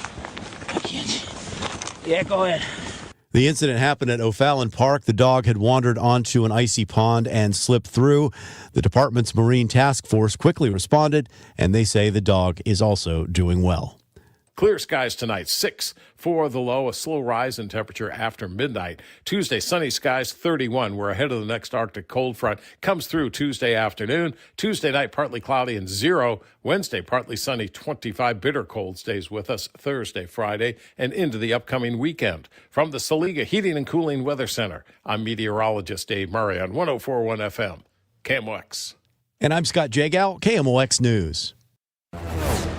I can't. Yeah, go ahead. The incident happened at O'Fallon Park. The dog had wandered onto an icy pond and slipped through. The department's Marine Task Force quickly responded, and they say the dog is also doing well. Clear skies tonight, 6 for the low, a slow rise in temperature after midnight. Tuesday, sunny skies, 31. We're ahead of the next Arctic cold front. Comes through Tuesday afternoon. Tuesday night, partly cloudy and 0. Wednesday, partly sunny, 25. Bitter cold stays with us Thursday, Friday, and into the upcoming weekend. From the Saliga Heating and Cooling Weather Center, I'm meteorologist Dave Murray on 104.1 FM, KMOX. And I'm Scott Jagow, KMOX News.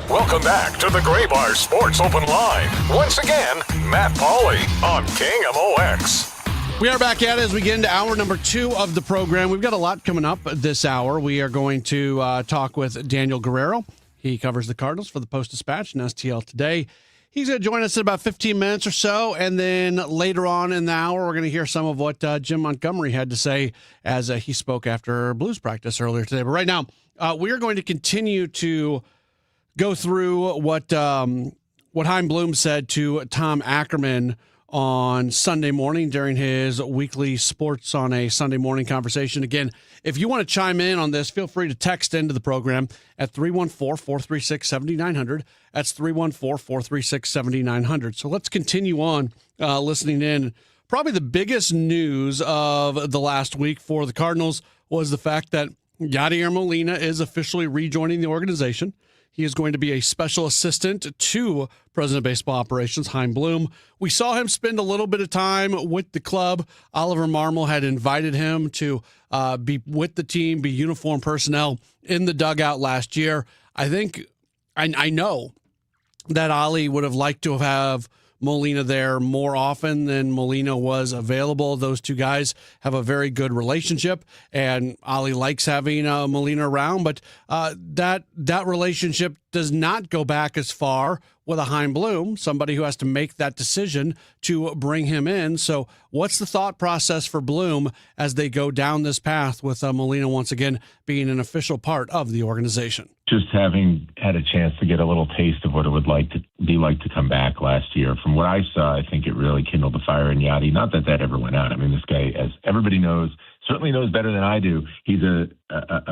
Welcome back to the Gray Bar Sports Open Line. Once again, Matt Pauley on KMOX. We are back at it as we get into hour number 2 of the program. We've got a lot coming up this hour. We are going to talk with Daniel Guerrero. He covers the Cardinals for the Post-Dispatch and STL Today. He's going to join us in about 15 minutes or so, and then later on in the hour, we're going to hear some of what Jim Montgomery had to say as he spoke after Blues practice earlier today. But right now, we are going to continue to go through what what Chaim Bloom said to Tom Ackerman on Sunday morning during his weekly Sports on a Sunday Morning conversation. Again, if you want to chime in on this, feel free to text into the program at 314-436-7900. That's 314-436-7900. So let's continue on listening in. Probably the biggest news of the last week for the Cardinals was the fact that Yadier Molina is officially rejoining the organization. He is going to be a special assistant to President of Baseball Operations, Chaim Bloom. We saw him spend a little bit of time with the club. Oliver Marmol had invited him to be with the team, be uniform personnel in the dugout last year. I know that Ollie would have liked to have Molina there more often than Molina was available. Those two guys have a very good relationship, and Ollie likes having Molina around, but that relationship does not go back as far with a Chaim Bloom, somebody who has to make that decision to bring him in. So what's the thought process for Bloom as they go down this path with Molina once again being an official part of the organization? Just having had a chance to get a little taste of what it would be like to come back last year. From what I saw, I think it really kindled the fire in Yadi. Not that ever went out. I mean, this guy, as everybody knows, certainly knows better than I do. He's a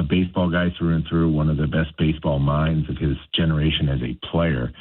baseball guy through and through, one of the best baseball minds of his generation as a player.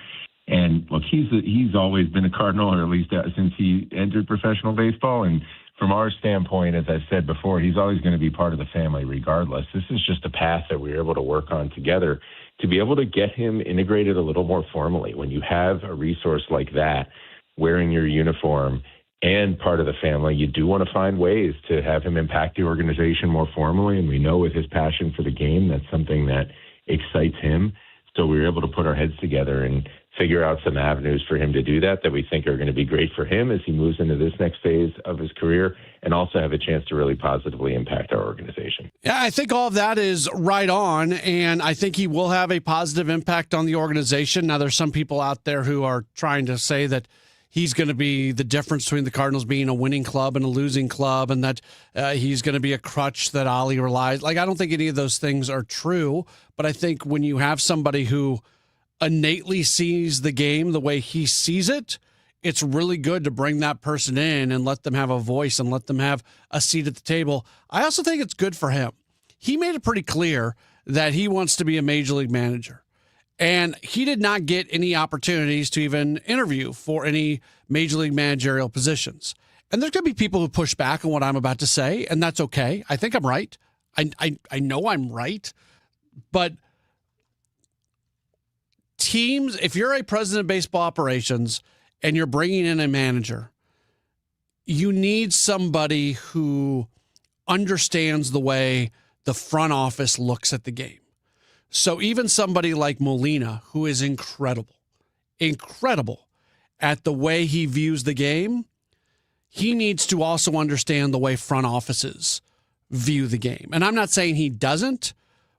And look, he's always been a Cardinal, or at least since he entered professional baseball. And from our standpoint, as I said before, he's always going to be part of the family regardless. This is just a path that we were able to work on together to be able to get him integrated a little more formally. When you have a resource like that, wearing your uniform and part of the family, you do want to find ways to have him impact the organization more formally. And we know with his passion for the game, that's something that excites him. So we were able to put our heads together and figure out some avenues for him to do that we think are going to be great for him as he moves into this next phase of his career, and also have a chance to really positively impact our organization. Yeah, I think all of that is right on, and I think he will have a positive impact on the organization. Now, there's some people out there who are trying to say that he's going to be the difference between the Cardinals being a winning club and a losing club, and that he's going to be a crutch that Ollie relies. I don't think any of those things are true, but I think when you have somebody who innately sees the game the way he sees it, it's really good to bring that person in and let them have a voice and let them have a seat at the table. I also think it's good for him. He made it pretty clear that he wants to be a major league manager, and he did not get any opportunities to even interview for any major league managerial positions. And there's going to be people who push back on what I'm about to say, and that's okay. I think I'm right. I know I'm right, but teams, if you're a president of baseball operations and you're bringing in a manager, you need somebody who understands the way the front office looks at the game. So even somebody like Molina, who is incredible at the way he views the game, he needs to also understand the way front offices view the game. And I'm not saying he doesn't,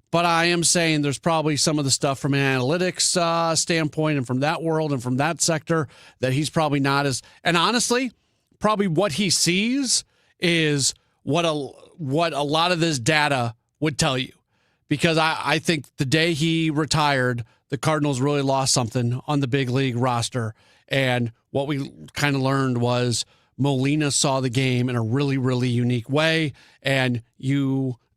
but I am saying there's probably some of the stuff from an analytics standpoint and from that world and from that sector that he's probably not as, and honestly, probably what he sees is what a lot of this data would tell you. Because I think the day he retired, the Cardinals really lost something on the big league roster. And what we kind of learned was Molina saw the game in a really, really unique way. And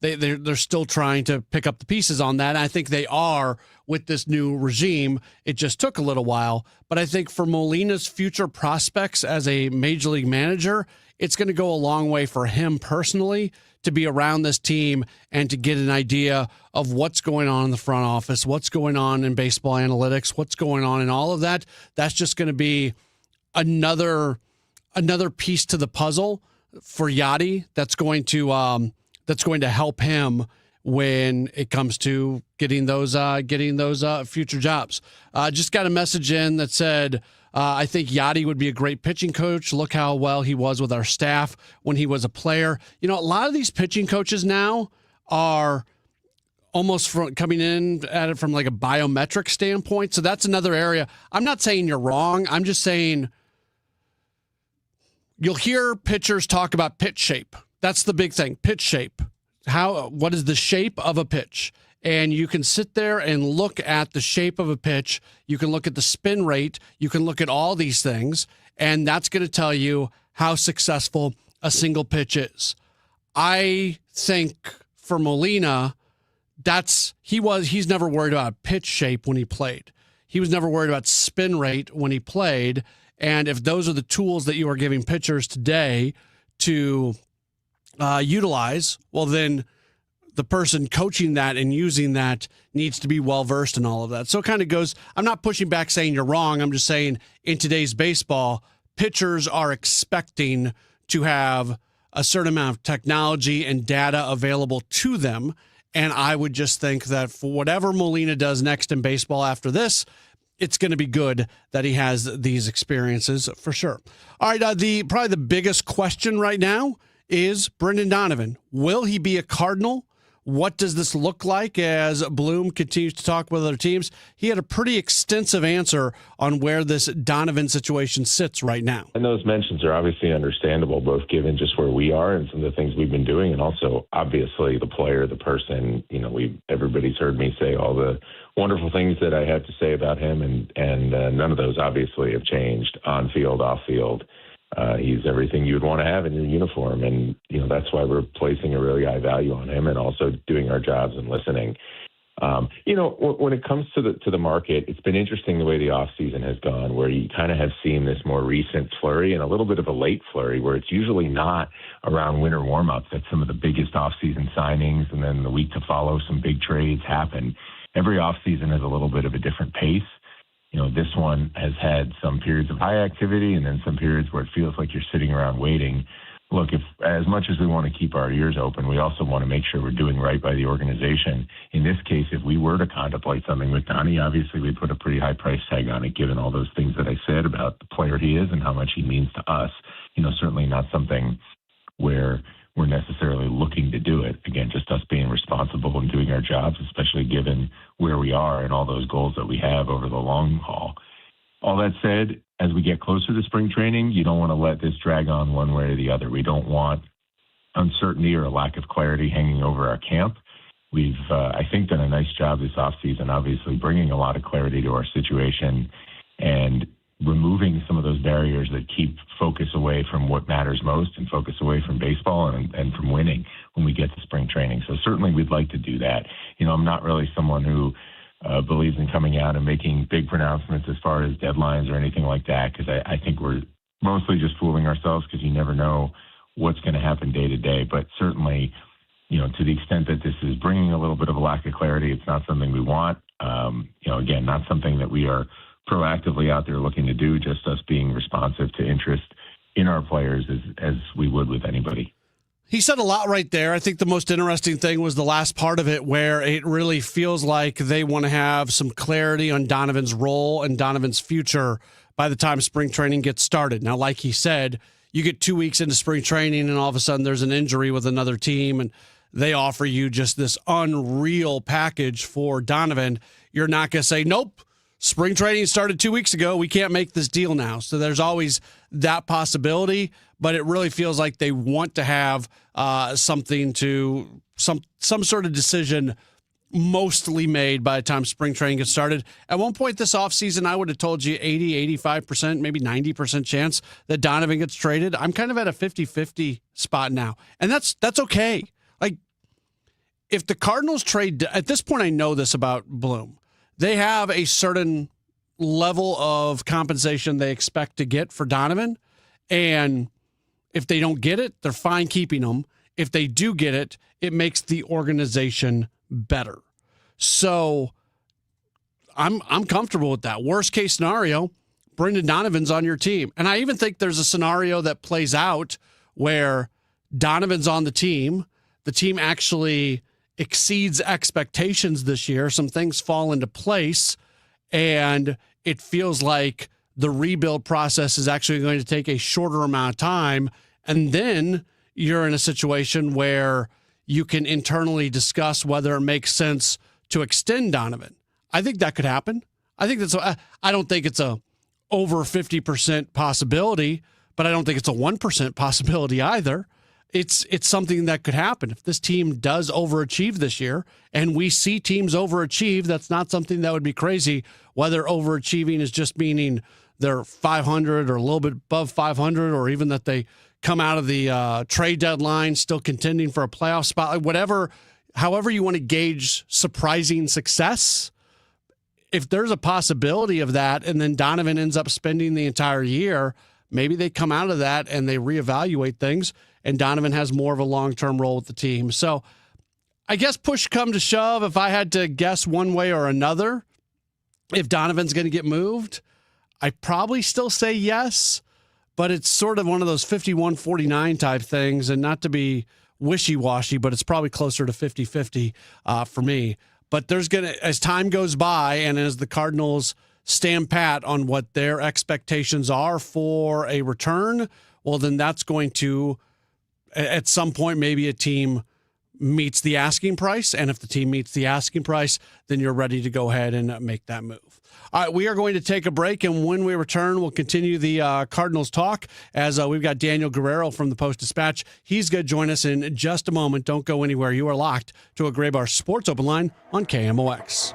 they're still trying to pick up the pieces on that. And I think they are with this new regime. It just took a little while. But I think for Molina's future prospects as a major league manager, it's going to go a long way for him personally to be around this team and to get an idea of what's going on in the front office, what's going on in baseball analytics, what's going on in all of that. That's just going to be another piece to the puzzle for Yadi that's going to help him when it comes to getting those future jobs. Just got a message in that said, I think Yadi would be a great pitching coach. Look how well he was with our staff when he was a player. You know, a lot of these pitching coaches now are almost coming in at it from like a biometric standpoint. So that's another area. I'm not saying you're wrong. I'm just saying you'll hear pitchers talk about pitch shape. That's the big thing, pitch shape. What is the shape of a pitch? and you can sit there and look at the shape of a pitch. You can look at the spin rate. You can look at all these things, and that's going to tell you how successful a single pitch is. I think for Molina, he's never worried about pitch shape when he played. He was never worried about spin rate when he played. And if those are the tools that you are giving pitchers today to utilize, well, then the person coaching that and using that needs to be well-versed in all of that. So it kind of goes, I'm not pushing back saying you're wrong. I'm just saying in today's baseball, pitchers are expecting to have a certain amount of technology and data available to them. And I would just think that for whatever Molina does next in baseball after this, it's going to be good that he has these experiences for sure. All right, probably the biggest question right now is Brendan Donovan. Will he be a Cardinal? What does this look like as Bloom continues to talk with other teams? He had a pretty extensive answer on where this Donovan situation sits right now. And those mentions are obviously understandable, both given just where we are and some of the things we've been doing, and also obviously the player, the person. Everybody's heard me say all the wonderful things that I had to say about him, and none of those obviously have changed on field, off field. He's everything you would want to have in your uniform, and that's why we're placing a really high value on him, and also doing our jobs and listening. When it comes to the market, it's been interesting the way the offseason has gone, where you kind of have seen this more recent flurry and a little bit of a late flurry, where it's usually not around winter warm-ups that some of the biggest offseason signings, and then the week to follow, some big trades happen. Every offseason has a little bit of a different pace. This one has had some periods of high activity and then some periods where it feels like you're sitting around waiting. Look, if as much as we want to keep our ears open, we also want to make sure we're doing right by the organization. In this case, if we were to contemplate something with Donnie, obviously we'd put a pretty high price tag on it, given all those things that I said about the player he is and how much he means to us. Certainly not something where we're necessarily looking to do it. Again, just us being responsible and doing our jobs, especially given where we are and all those goals that we have over the long haul. All that said, as we get closer to spring training, you don't want to let this drag on one way or the other. We don't want uncertainty or a lack of clarity hanging over our camp. We've, I think, done a nice job this offseason, obviously bringing a lot of clarity to our situation and removing some of those barriers that keep focus away from what matters most and focus away from baseball and from winning when we get to spring training. So certainly we'd like to do that. I'm not really someone who believes in coming out and making big pronouncements as far as deadlines or anything like that, because I think we're mostly just fooling ourselves, because you never know what's going to happen day to day. But certainly, to the extent that this is bringing a little bit of a lack of clarity, it's not something we want. Again, not something that we are proactively out there looking to do, just us being responsive to interest in our players as we would with anybody. He said a lot right there. I think the most interesting thing was the last part of it, where it really feels like they want to have some clarity on Donovan's role and Donovan's future by the time spring training gets started. Now, like he said, you get 2 weeks into spring training and all of a sudden there's an injury with another team and they offer you just this unreal package for Donovan. You're not going to say, nope, spring training started 2 weeks ago. We can't make this deal now. So there's always that possibility, but it really feels like they want to have something to some sort of decision mostly made by the time spring training gets started. At one point this offseason, I would have told you 80, 85%, maybe 90% chance that Donovan gets traded. I'm kind of at a 50-50 spot now. And that's okay. Like, if the Cardinals trade, at this point I know this about Bloom. They have a certain level of compensation they expect to get for Donovan. And if they don't get it, they're fine keeping him. If they do get it, it makes the organization better. So I'm comfortable with that. Worst case scenario, Brendan Donovan's on your team. And I even think there's a scenario that plays out where Donovan's on the team actually exceeds expectations this year. Some things fall into place, and it feels like the rebuild process is actually going to take a shorter amount of time. And then you're in a situation where you can internally discuss whether it makes sense to extend Donovan. I think that could happen. I don't think it's a over 50% possibility, but I don't think it's a 1% possibility either. it's something that could happen. If this team does overachieve this year, and we see teams overachieve, that's not something that would be crazy. Whether overachieving is just meaning they're 500 or a little bit above 500, or even that they come out of the trade deadline still contending for a playoff spot, whatever, however you want to gauge surprising success. If there's a possibility of that, and then Donovan ends up spending the entire year, maybe they come out of that and they reevaluate things, and Donovan has more of a long-term role with the team. So I guess push come to shove, if I had to guess one way or another, if Donovan's going to get moved, I probably still say yes, but it's sort of one of those 51-49 type things, and not to be wishy-washy, but it's probably closer to 50-50 for me. But there's going to, as time goes by and as the Cardinals stand pat on what their expectations are for a return, well, then that's going to, at some point, maybe a team meets the asking price. And if the team meets the asking price, then you're ready to go ahead and make that move. All right, we are going to take a break, and when we return, we'll continue the Cardinals talk as we've got Daniel Guerrero from the Post-Dispatch. He's going to join us in just a moment. Don't go anywhere. You are locked to a Gray Bar Sports Open Line on KMOX.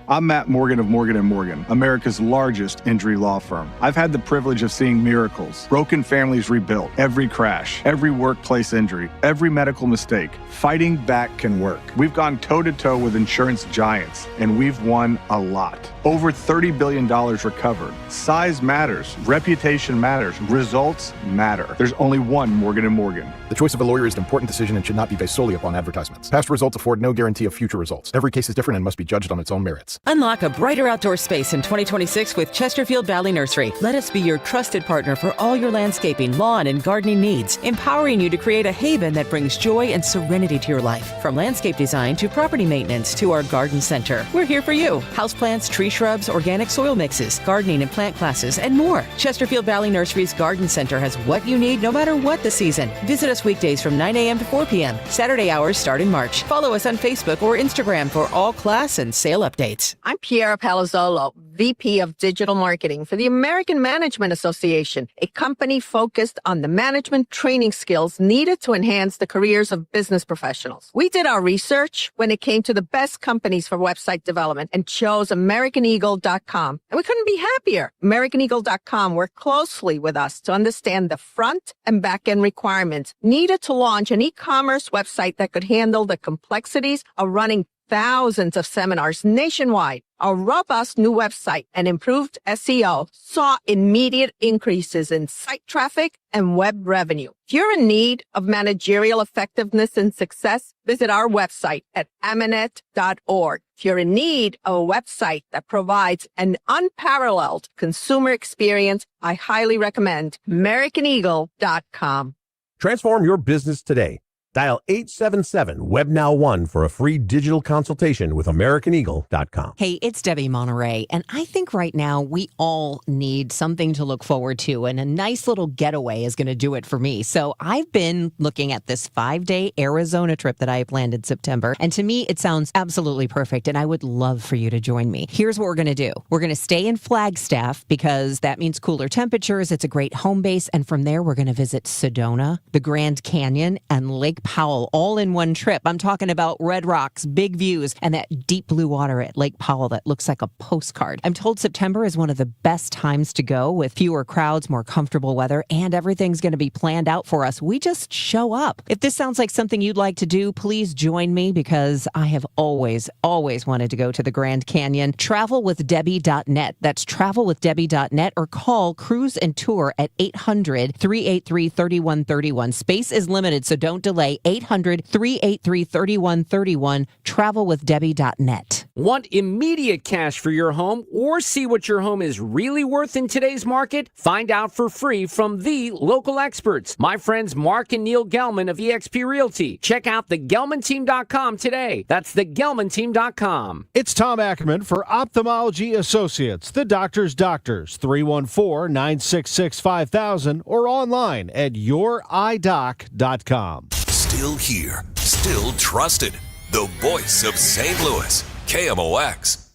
I'm Matt Morgan of Morgan & Morgan, America's largest injury law firm. I've had the privilege of seeing miracles, broken families rebuilt, every crash, every workplace injury, every medical mistake. Fighting back can work. We've gone toe-to-toe with insurance giants, and we've won a lot. Over $30 billion recovered. Size matters. Reputation matters. Results matter. There's only one Morgan & Morgan. The choice of a lawyer is an important decision and should not be based solely upon advertisements. Past results afford no guarantee of future results. Every case is different and must be judged on its own merits. Unlock a brighter outdoor space in 2026 with Chesterfield Valley Nursery. Let us be your trusted partner for all your landscaping, lawn, and gardening needs, empowering you to create a haven that brings joy and serenity to your life. From landscape design to property maintenance to our garden center, we're here for you. Houseplants, tree shrubs, organic soil mixes, gardening and plant classes, and more. Chesterfield Valley Nursery's Garden Center has what you need no matter what the season. Visit us weekdays from 9 a.m. to 4 p.m. Saturday hours start in March. Follow us on Facebook or Instagram for all class and sale updates. I'm Piera Palazzolo, VP of Digital Marketing for the American Management Association, a company focused on the management training skills needed to enhance the careers of business professionals. We did our research when it came to the best companies for website development and chose AmericanEagle.com. And we couldn't be happier. AmericanEagle.com worked closely with us to understand the front and back end requirements needed to launch an e-commerce website that could handle the complexities of running thousands of seminars nationwide. Our robust new website and improved SEO saw immediate increases in site traffic and web revenue. If you're in need of managerial effectiveness and success, visit our website at amanet.org. If you're in need of a website that provides an unparalleled consumer experience, I highly recommend AmericanEagle.com. Transform your business today. Dial 877-WebNow1 for a free digital consultation with AmericanEagle.com. Hey, it's Debbie Monterey, and I think right now we all need something to look forward to, and a nice little getaway is going to do it for me. So I've been looking at this 5-day Arizona trip that I have planned in September, and to me it sounds absolutely perfect, and I would love for you to join me. Here's what we're going to do. We're going to stay in Flagstaff because that means cooler temperatures. It's a great home base, and from there we're going to visit Sedona, the Grand Canyon, and Lake Powell all in one trip. I'm talking about red rocks, big views, and that deep blue water at Lake Powell that looks like a postcard. I'm told September is one of the best times to go with fewer crowds, more comfortable weather, and everything's going to be planned out for us. We just show up. If this sounds like something you'd like to do, please join me because I have always wanted to go to the Grand Canyon. Travelwithdebbie.net. That's travelwithdebbie.net or call Cruise and Tour at 800-383-3131. Space is limited, so don't delay. 800-383-3131, travelwithdebbie.net. Want immediate cash for your home or see what your home is really worth in today's market? Find out for free from the local experts, my friends Mark and Neil Gelman of eXp Realty. Check out thegelmanteam.com today. That's thegelmanteam.com. It's Tom Ackerman for Ophthalmology Associates, the doctor's doctors, 314-966-5000 or online at youridoc.com. Still here, still trusted. The voice of St. Louis, KMOX.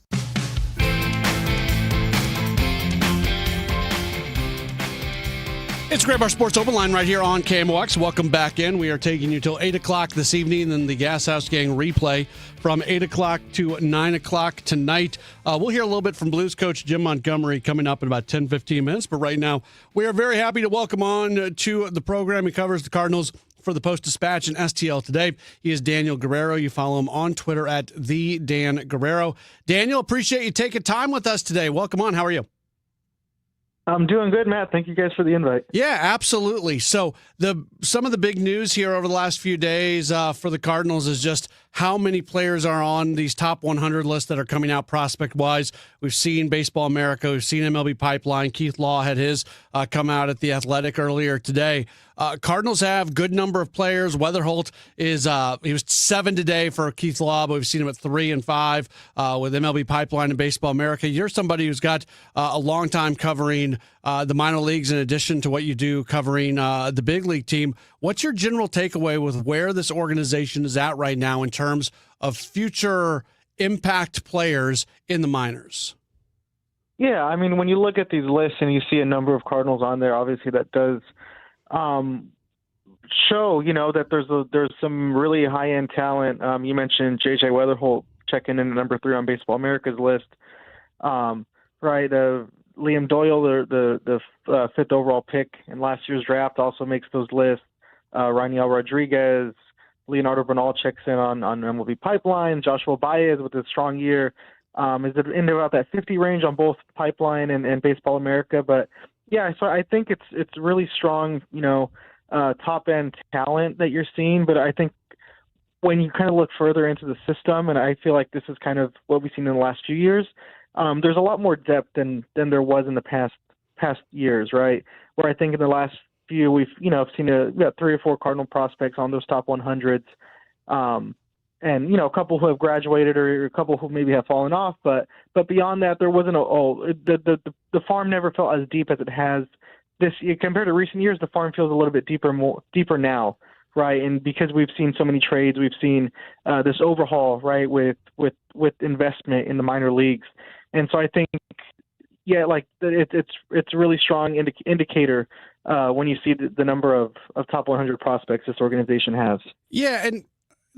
It's Grab Our Sports Open Line right here on KMOX. Welcome back in. We are taking you till 8 o'clock this evening, and the Gas House Gang replay from 8 o'clock to 9 o'clock tonight. We'll hear a little bit from Blues coach Jim Montgomery coming up in about 10-15 minutes, but right now we are very happy to welcome on to the program. He covers the Cardinals for the Post-Dispatch and STL Today. He is Daniel Guerrero. You follow him on Twitter at @TheDanGuerrero. Daniel, appreciate you taking time with us today. Welcome on. How are you? I'm doing good, Matt. Thank you guys for the invite. Yeah, absolutely. So some of the big news here over the last few days for the Cardinals is just how many players are on these top 100 lists that are coming out prospect-wise. We've seen Baseball America. We've seen MLB Pipeline. Keith Law had his come out at The Athletic earlier today. Cardinals have good number of players. Weatherholt is he was 7 today for Keith Law, but we've seen him at 3 and 5 with MLB Pipeline and Baseball America. You're somebody who's got a long time covering the minor leagues in addition to what you do covering the big league team. What's your general takeaway with where this organization is at right now in terms of future impact players in the minors? Yeah, I mean, when you look at these lists and you see a number of Cardinals on there, obviously that does show, that there's some really high-end talent. You mentioned J.J. Weatherholt checking in at number 3 on Baseball America's list. Right, Liam Doyle, the 5th overall pick in last year's draft, also makes those lists. Raniel Rodriguez, Leonardo Bernal checks in on MLB Pipeline. Joshua Baez with a strong year is in about that 50 range on both Pipeline and Baseball America. But yeah, so I think it's really strong, top end talent that you're seeing. But I think when you kind of look further into the system, and I feel like this is kind of what we've seen in the last few years, there's a lot more depth than there was in the past years, right? Where I think in the last few we've seen about 3 or 4 Cardinal prospects on those top 100s, and a couple who have graduated or a couple who maybe have fallen off, but beyond that there wasn't the farm never felt as deep as it has this year compared to recent years. The farm feels a little bit deeper now, right? And because we've seen so many trades, we've seen this overhaul, right, with investment in the minor leagues. And so I think, yeah, like it's a really strong indicator when you see the number of top 100 prospects this organization has. Yeah, and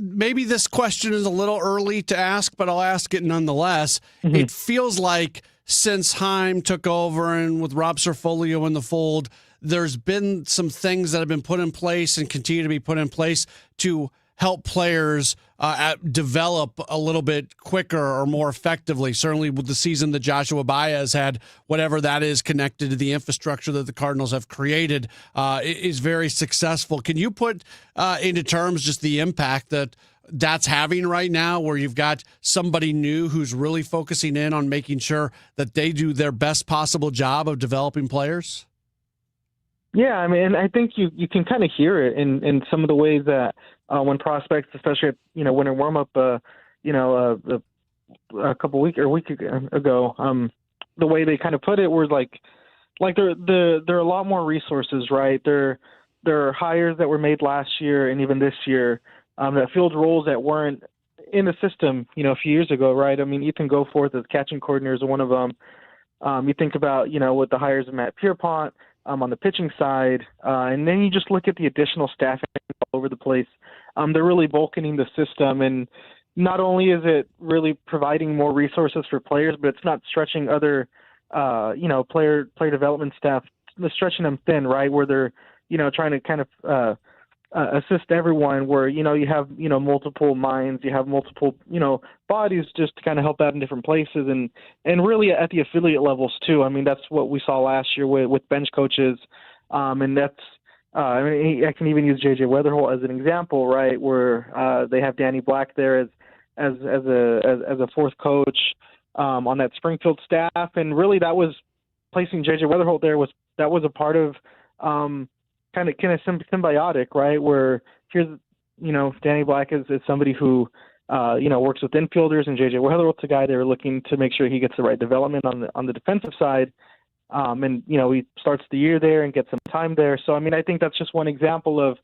maybe this question is a little early to ask, but I'll ask it nonetheless. Mm-hmm. It feels like since Heim took over and with Rob Serfolio in the fold, there's been some things that have been put in place and continue to be put in place to help players develop a little bit quicker or more effectively. Certainly with the season that Joshua Baez had, whatever that is connected to the infrastructure that the Cardinals have created is very successful. Can you put into terms just the impact that's having right now, where you've got somebody new who's really focusing in on making sure that they do their best possible job of developing players? Yeah, I mean, I think you can kind of hear it in some of the ways that when prospects, especially at, winter warm up, a couple week ago, the way they kind of put it was like there are a lot more resources, right? There are hires that were made last year and even this year that filled roles that weren't in the system, a few years ago, right? I mean, Ethan Goforth as catching coordinator is one of them. You think about, with the hires of Matt Pierpont on the pitching side, and then you just look at the additional staffing all over the place. They're really bulking the system, and not only is it really providing more resources for players, but it's not stretching other, player development staff, stretching them thin, right? Where they're, trying to kind of assist everyone. Where you have multiple minds, you have multiple bodies just to kind of help out in different places, and really at the affiliate levels too. I mean, that's what we saw last year with bench coaches, and that's. I can even use J.J. Weatherholt as an example, right? Where they have Danny Black there as a fourth coach on that Springfield staff, and really that was placing J.J. Weatherholt there was a part of kind of symbiotic, right? Where here's Danny Black is somebody who works with infielders, and J.J. Weatherholt's a guy they were looking to make sure he gets the right development on the defensive side. And he starts the year there and gets some time there. So, I mean, I think that's just one example of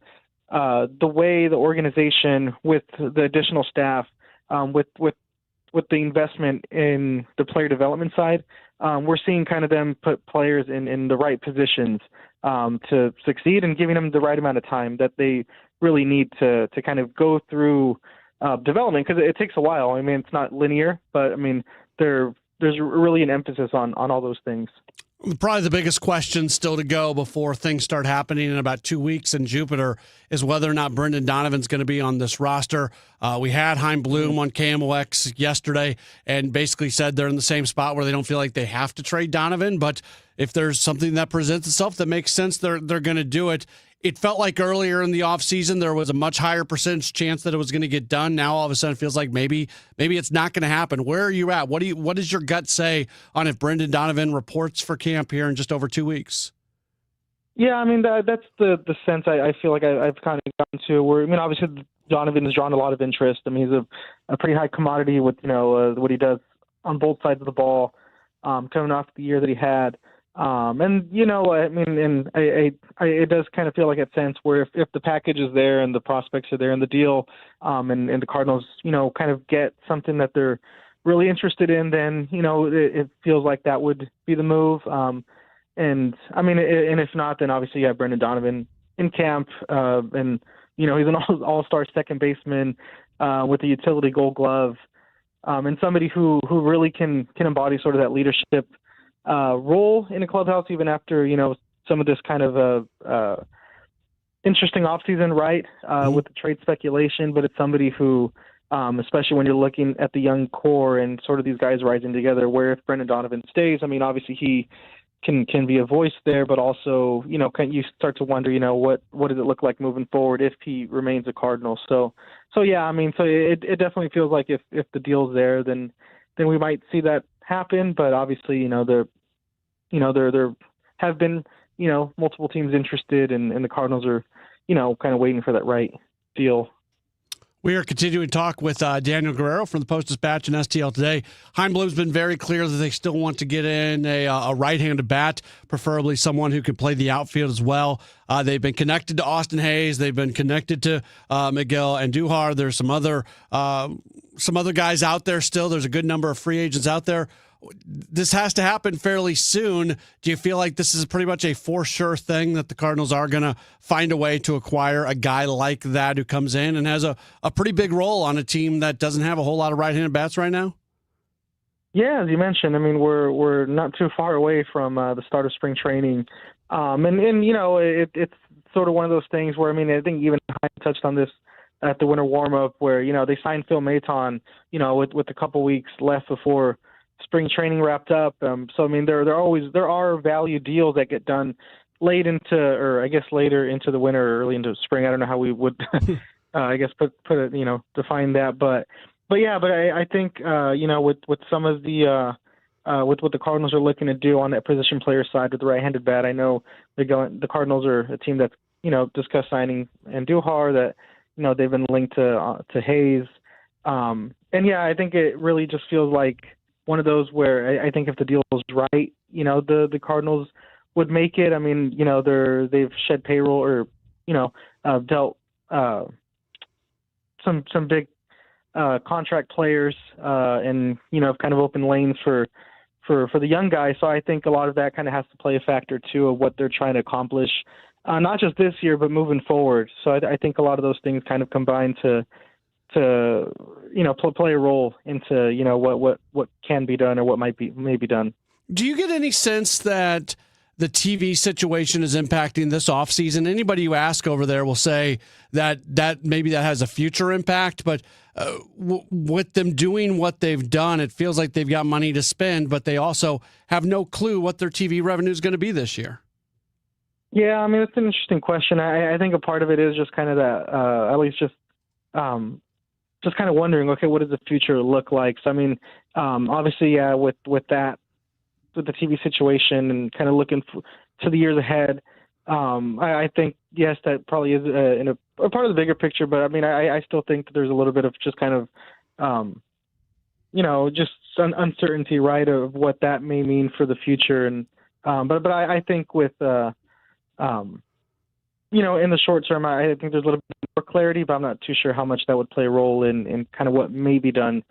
the way the organization with the additional staff, with the investment in the player development side, we're seeing kind of them put players in the right positions to succeed and giving them the right amount of time that they really need to kind of go through development, because it takes a while. I mean, it's not linear, but I mean, there's really an emphasis on all those things. Probably the biggest question still to go before things start happening in about 2 weeks in Jupiter is whether or not Brendan Donovan's going to be on this roster. We had Chaim Bloom on KMOX yesterday and basically said they're in the same spot where they don't feel like they have to trade Donovan, but if there's something that presents itself that makes sense, they're going to do it. It felt like earlier in the offseason there was a much higher percentage chance that it was going to get done. Now all of a sudden it feels like maybe it's not going to happen. Where are you at? What does your gut say on if Brendan Donovan reports for camp here in just over 2 weeks? Yeah, I mean, that's the sense I feel like I've kind of gotten to. Where, I mean, obviously Donovan has drawn a lot of interest. I mean, he's a pretty high commodity with, what he does on both sides of the ball, coming off the year that he had. And, I mean, and it does kind of feel like a sense where if the package is there and the prospects are there and the deal, and the Cardinals, kind of get something that they're really interested in, then, it feels like that would be the move. And I mean, and if not, then obviously you have Brendan Donovan in camp, and, he's an all-star second baseman, with a utility Gold Glove, and somebody who really can embody sort of that leadership role in a clubhouse, even after, some of this kind of interesting offseason, right, with the trade speculation. But it's somebody who, especially when you're looking at the young core and sort of these guys rising together, where if Brendan Donovan stays, I mean, obviously he can be a voice there, but also, you start to wonder, what does it look like moving forward if he remains a Cardinal? So yeah, I mean, so it definitely feels like if the deal's there, then we might see that happen. But obviously, there have been, multiple teams interested, and the Cardinals are, kind of waiting for that right deal. We are continuing to talk with Daniel Guerrero from the Post-Dispatch and STL Today. Chaim Bloom's been very clear that they still want to get in a right-handed bat, preferably someone who can play the outfield as well. They've been connected to Austin Hayes. They've been connected to Miguel Andujar. There's some other guys out there still. There's a good number of free agents out there. This has to happen fairly soon. Do you feel like this is pretty much a for sure thing that the Cardinals are going to find a way to acquire a guy like that who comes in and has a pretty big role on a team that doesn't have a whole lot of right-handed bats right now? Yeah, as you mentioned, I mean, we're not too far away from the start of spring training. It's sort of one of those things where, I mean, I think even I touched on this at the winter warm-up where, they signed Phil Maton, with a couple weeks left before spring training wrapped up. So I mean, there are value deals that get done later into the winter or early into spring. I don't know how we would, I guess put it, define that, but I think with some of the with what the Cardinals are looking to do on that position player side with the right-handed bat, I know the Cardinals are a team that's discussed signing Andujar, that they've been linked to Hayes, and yeah, I think it really just feels like one of those where I think if the deal is right, the Cardinals would make it. I mean, they've shed payroll or, dealt some big contract players and, kind of open lanes for the young guys. So I think a lot of that kind of has to play a factor too of what they're trying to accomplish, not just this year, but moving forward. So I think a lot of those things kind of combine to play a role into what can be done or what may be done. Do you get any sense that the TV situation is impacting this offseason? Anybody you ask over there will say that maybe that has a future impact, but with them doing what they've done, it feels like they've got money to spend, but they also have no clue what their TV revenue is going to be this year. Yeah, I mean, it's an interesting question. I think a part of it is just kind of that, at least just kind of wondering, okay, what does the future look like? So, I mean, obviously, yeah, with the TV situation and kind of looking to the years ahead, I think, yes, that probably is in a part of the bigger picture. But, I mean, I still think that there's a little bit of just kind of, just uncertainty, right, of what that may mean for the future. And but I think with in the short term, I think there's a little bit more clarity, but I'm not too sure how much that would play a role in kind of what may be done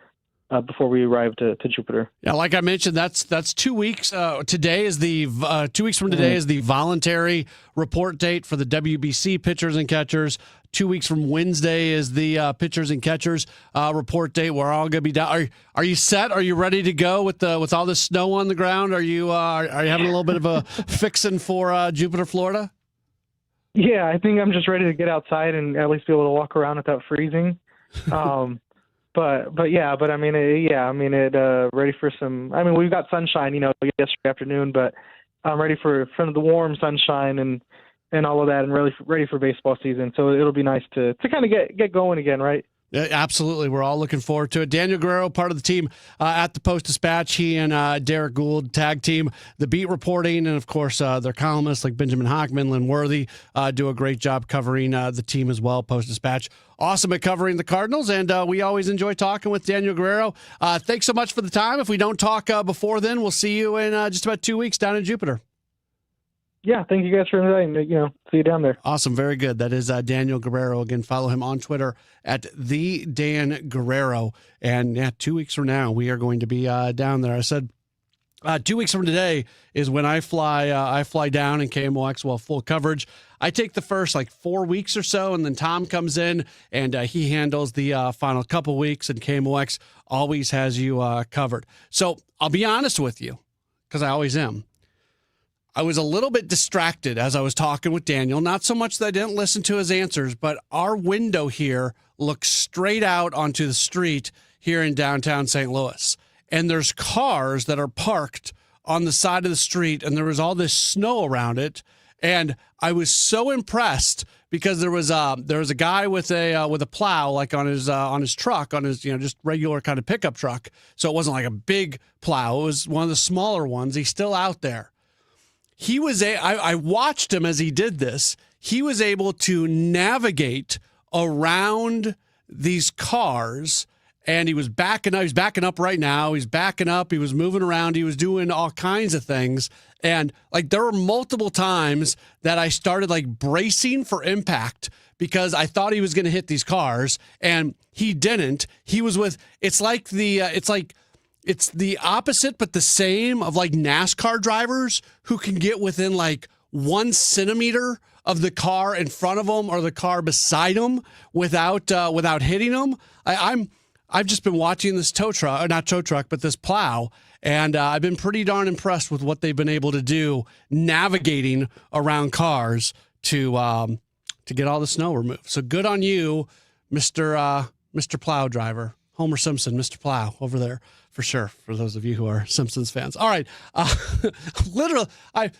before we arrive to Jupiter. Yeah, like I mentioned, that's 2 weeks. Today is the 2 weeks from today is the voluntary report date for the WBC pitchers and catchers. 2 weeks from Wednesday is the pitchers and catchers report date. We're all going to be down. Are you set? Are you ready to go with all this snow on the ground? Are you having a little bit of a fixin' for Jupiter, Florida? Yeah, I think I'm just ready to get outside and at least be able to walk around without freezing. But I mean, ready for some. I mean, we've got sunshine, yesterday afternoon, but I'm ready for the warm sunshine and all of that, and really ready for baseball season. So it'll be nice to kind of get going again, right? Yeah, absolutely. We're all looking forward to it. Daniel Guerrero, part of the team at the Post-Dispatch. He and Derek Gould tag team the beat reporting, and of course their columnists like Benjamin Hockman, Lynn Worthy do a great job covering the team as well. Post-Dispatch, awesome at covering the Cardinals, and we always enjoy talking with Daniel Guerrero. Thanks so much for the time. If we don't talk before then, we'll see you in just about 2 weeks down in Jupiter. Yeah, thank you guys for inviting. See you down there. Awesome, very good. That is Daniel Guerrero. Again, follow him on Twitter at @TheDanGuerrero. And 2 weeks from now, we are going to be down there. I said 2 weeks from today is when I fly down in KMOX. Well, full coverage. I take the first 4 weeks or so, and then Tom comes in and he handles the final couple weeks. And KMOX always has you covered. So I'll be honest with you, because I always am. I was a little bit distracted as I was talking with Daniel. Not so much that I didn't listen to his answers, but our window here looks straight out onto the street here in downtown St. Louis. And there's cars that are parked on the side of the street, and there was all this snow around it. And I was so impressed because there was a guy with a plow on his truck, on his just regular kind of pickup truck. So it wasn't like a big plow. It was one of the smaller ones. He's still out there. He was I watched him as he did this. He was able to navigate around these cars, and he was backing up. He's backing up right now. He's backing up. He was moving around. He was doing all kinds of things. And there were multiple times that I started bracing for impact because I thought he was going to hit these cars, and he didn't. He was with. It's the opposite, but the same of NASCAR drivers who can get within 1 centimeter of the car in front of them or the car beside them without hitting them. I've just been watching this this plow, and I've been pretty darn impressed with what they've been able to do navigating around cars to get all the snow removed. So good on you, Mr. Plow driver, Homer Simpson, Mr. Plow over there. For sure, for those of you who are Simpsons fans. All right, literally, I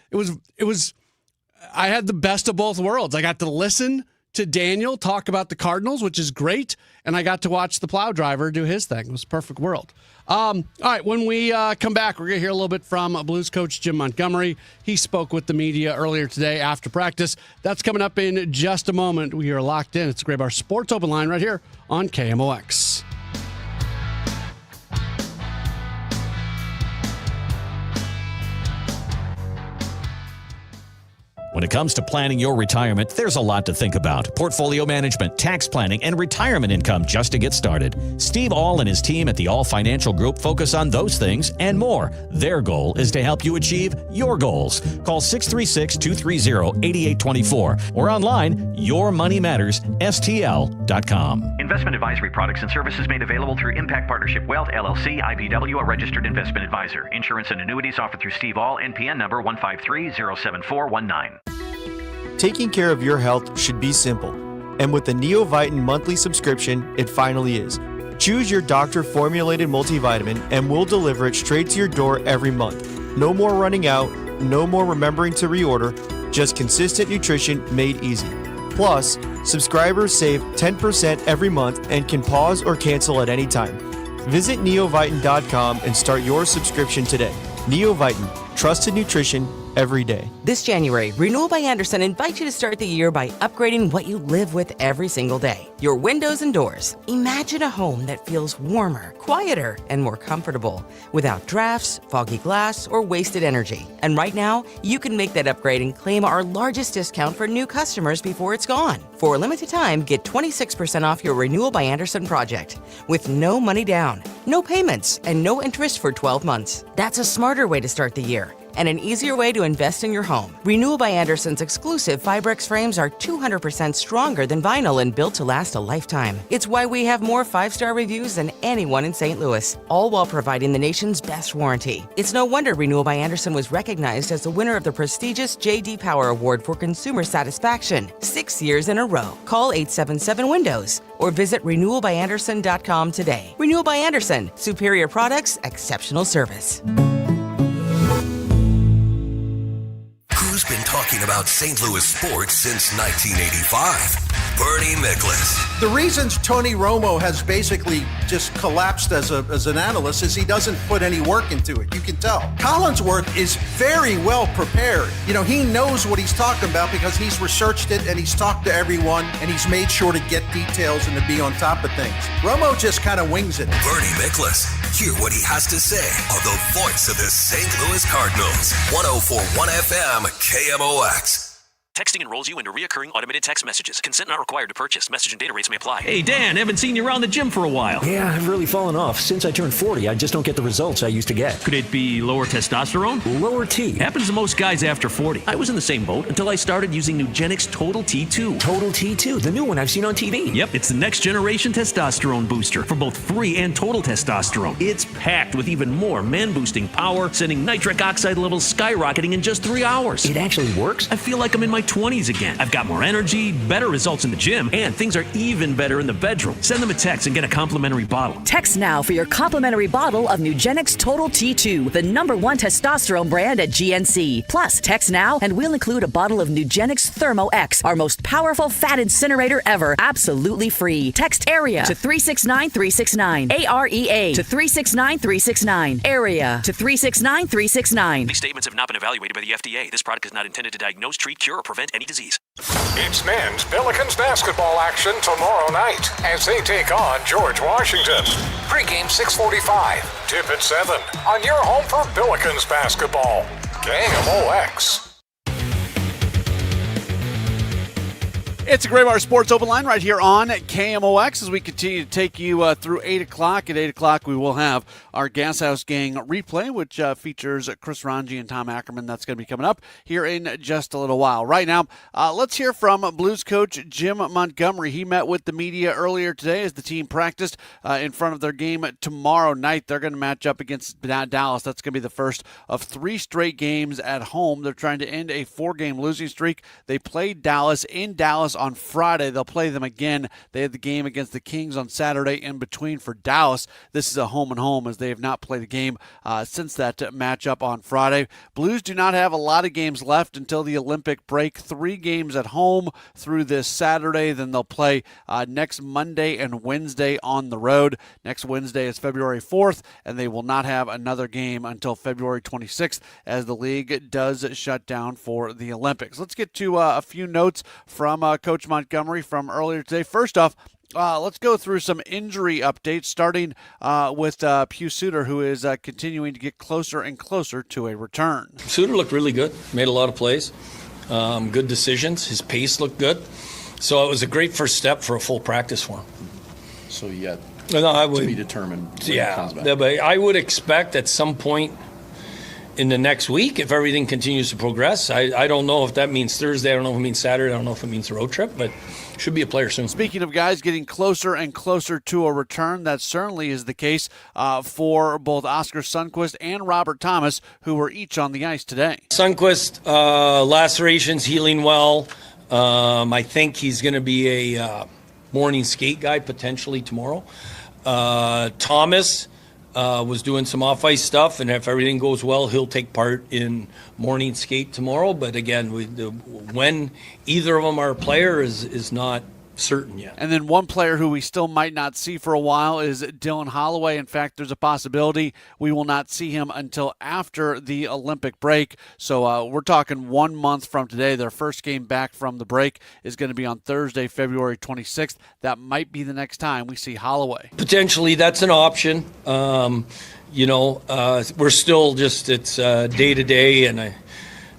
had the best of both worlds. I got to listen to Daniel talk about the Cardinals, which is great, and I got to watch the plow driver do his thing. It was a perfect world. All right, when we come back, we're going to hear a little bit from Blues coach Jim Montgomery. He spoke with the media earlier today after practice. That's coming up in just a moment. We are locked in. It's the Graybar Sports Open Line right here on KMOX. When it comes to planning your retirement, there's a lot to think about. Portfolio management, tax planning, and retirement income just to get started. Steve All and his team at the All Financial Group focus on those things and more. Their goal is to help you achieve your goals. Call 636-230-8824 or online, yourmoneymattersstl.com. Investment advisory products and services made available through Impact Partnership Wealth, LLC, IPW, a registered investment advisor. Insurance and annuities offered through Steve All, NPN number 153-07419. Taking care of your health should be simple, and with the Neovitin monthly subscription, it finally is. Choose your doctor-formulated multivitamin, and we'll deliver it straight to your door every month. No more running out, no more remembering to reorder, just consistent nutrition made easy. Plus, subscribers save 10% every month and can pause or cancel at any time. Visit neovitin.com and start your subscription today. Neovitin, trusted nutrition every day. This January, Renewal by Andersen invites you to start the year by upgrading what you live with every single day. Your windows and doors. Imagine a home that feels warmer, quieter, and more comfortable without drafts, foggy glass, or wasted energy. And right now, you can make that upgrade and claim our largest discount for new customers before it's gone. For a limited time, get 26% off your Renewal by Andersen project with no money down. no payments, and no interest for 12 months. That's a smarter way to start the year and an easier way to invest in your home. Renewal by Andersen's exclusive Fibrex frames are 200% stronger than vinyl and built to last a lifetime. It's why we have more 5-star reviews than anyone in St. Louis, all while providing the nation's best warranty. It's no wonder Renewal by Andersen was recognized as the winner of the prestigious J.D. Power Award for Consumer Satisfaction 6 years in a row. Call 877-WINDOWS or visit renewalbyandersen.com today. Renewal by Andersen. Superior products, exceptional service. Who's been talking about St. Louis sports since 1985? Bernie Miklasz. The reasons Tony Romo has basically just collapsed as an analyst is he doesn't put any work into it. You can tell. Collinsworth is very well prepared. He knows what he's talking about because he's researched it and he's talked to everyone and he's made sure to get details and to be on top of things. Romo just kind of wings it. Bernie Miklasz. Hear what he has to say on the voice of the St. Louis Cardinals. 104.1 FM KMOX. Texting enrolls you into recurring automated text messages. Consent not required to purchase. Message and data rates may apply. Hey, Dan, haven't seen you around the gym for a while. Yeah, I've really fallen off. Since I turned 40, I just don't get the results I used to get. Could it be lower testosterone? Lower T. Happens to most guys after 40. I was in the same boat until I started using Nugenix Total T2. Total T2, the new one I've seen on TV. Yep, it's the next generation testosterone booster for both free and total testosterone. It's packed with even more man-boosting power, sending nitric oxide levels skyrocketing in just 3 hours. It actually works? I feel like I'm in my 20s again. I've got more energy, better results in the gym, and things are even better in the bedroom. Send them a text and get a complimentary bottle. Text now for your complimentary bottle of Nugenix Total T2, the #1 testosterone brand at GNC. Plus, text now and we'll include a bottle of Nugenix Thermo X, our most powerful fat incinerator ever, absolutely free. Text AREA to 369-369. AREA to 369-369. AREA to 369-369. These statements have not been evaluated by the FDA. This product is not intended to diagnose, treat, cure, or prevent any disease. It's men's Pelicans basketball action tomorrow night as they take on George Washington. Pre-game 6:45, tip at 7 on your home for Pelicans basketball. KMOX. It's a Graybar Sports Open Line right here on KMOX as we continue to take you through 8 o'clock. At 8 o'clock, we will have our Gas House Gang replay, which features Chris Ranji and Tom Ackerman. That's going to be coming up here in just a little while. Right now, let's hear from Blues coach Jim Montgomery. He met with the media earlier today as the team practiced in front of their game tomorrow night. They're going to match up against Dallas. That's going to be the first of 3 straight games at home. They're trying to end a 4-game losing streak. They played Dallas in Dallas on Friday. They'll play them again. They had the game against the Kings on Saturday in between for Dallas. This is a home and home as they have not played a game since that matchup on Friday. Blues do not have a lot of games left until the Olympic break. 3 games at home through this Saturday. Then they'll play next Monday and Wednesday on the road. Next Wednesday is February 4th, and they will not have another game until February 26th as the league does shut down for the Olympics. Let's get to a few notes from Coach Montgomery from earlier today. First off, let's go through some injury updates, starting with Pius Suter, who is continuing to get closer and closer to a return. Suter looked really good, made a lot of plays, good decisions. His pace looked good. So it was a great first step for a full practice for him. So yet to be determined when he comes back. Yeah, but I would expect at some point in the next week, if everything continues to progress. I don't know if that means Thursday. I don't know if it means Saturday. I don't know if it means the road trip, but should be a player soon. Speaking of guys getting closer and closer to a return, that certainly is the case for both Oscar Sundqvist and Robert Thomas, who were each on the ice today. Sundqvist, lacerations healing well. I think he's going to be a morning skate guy potentially tomorrow. Thomas was doing some off-ice stuff, and if everything goes well, he'll take part in morning skate tomorrow. But again, when either of them are a player is not certain yet. And then one player who we still might not see for a while is Dylan Holloway. In fact, there's a possibility we will not see him until after the Olympic break. So we're talking 1 month from today. Their first game back from the break is going to be on Thursday, February 26th. That might be the next time we see Holloway. Potentially, that's an option. We're still just, it's day to day, and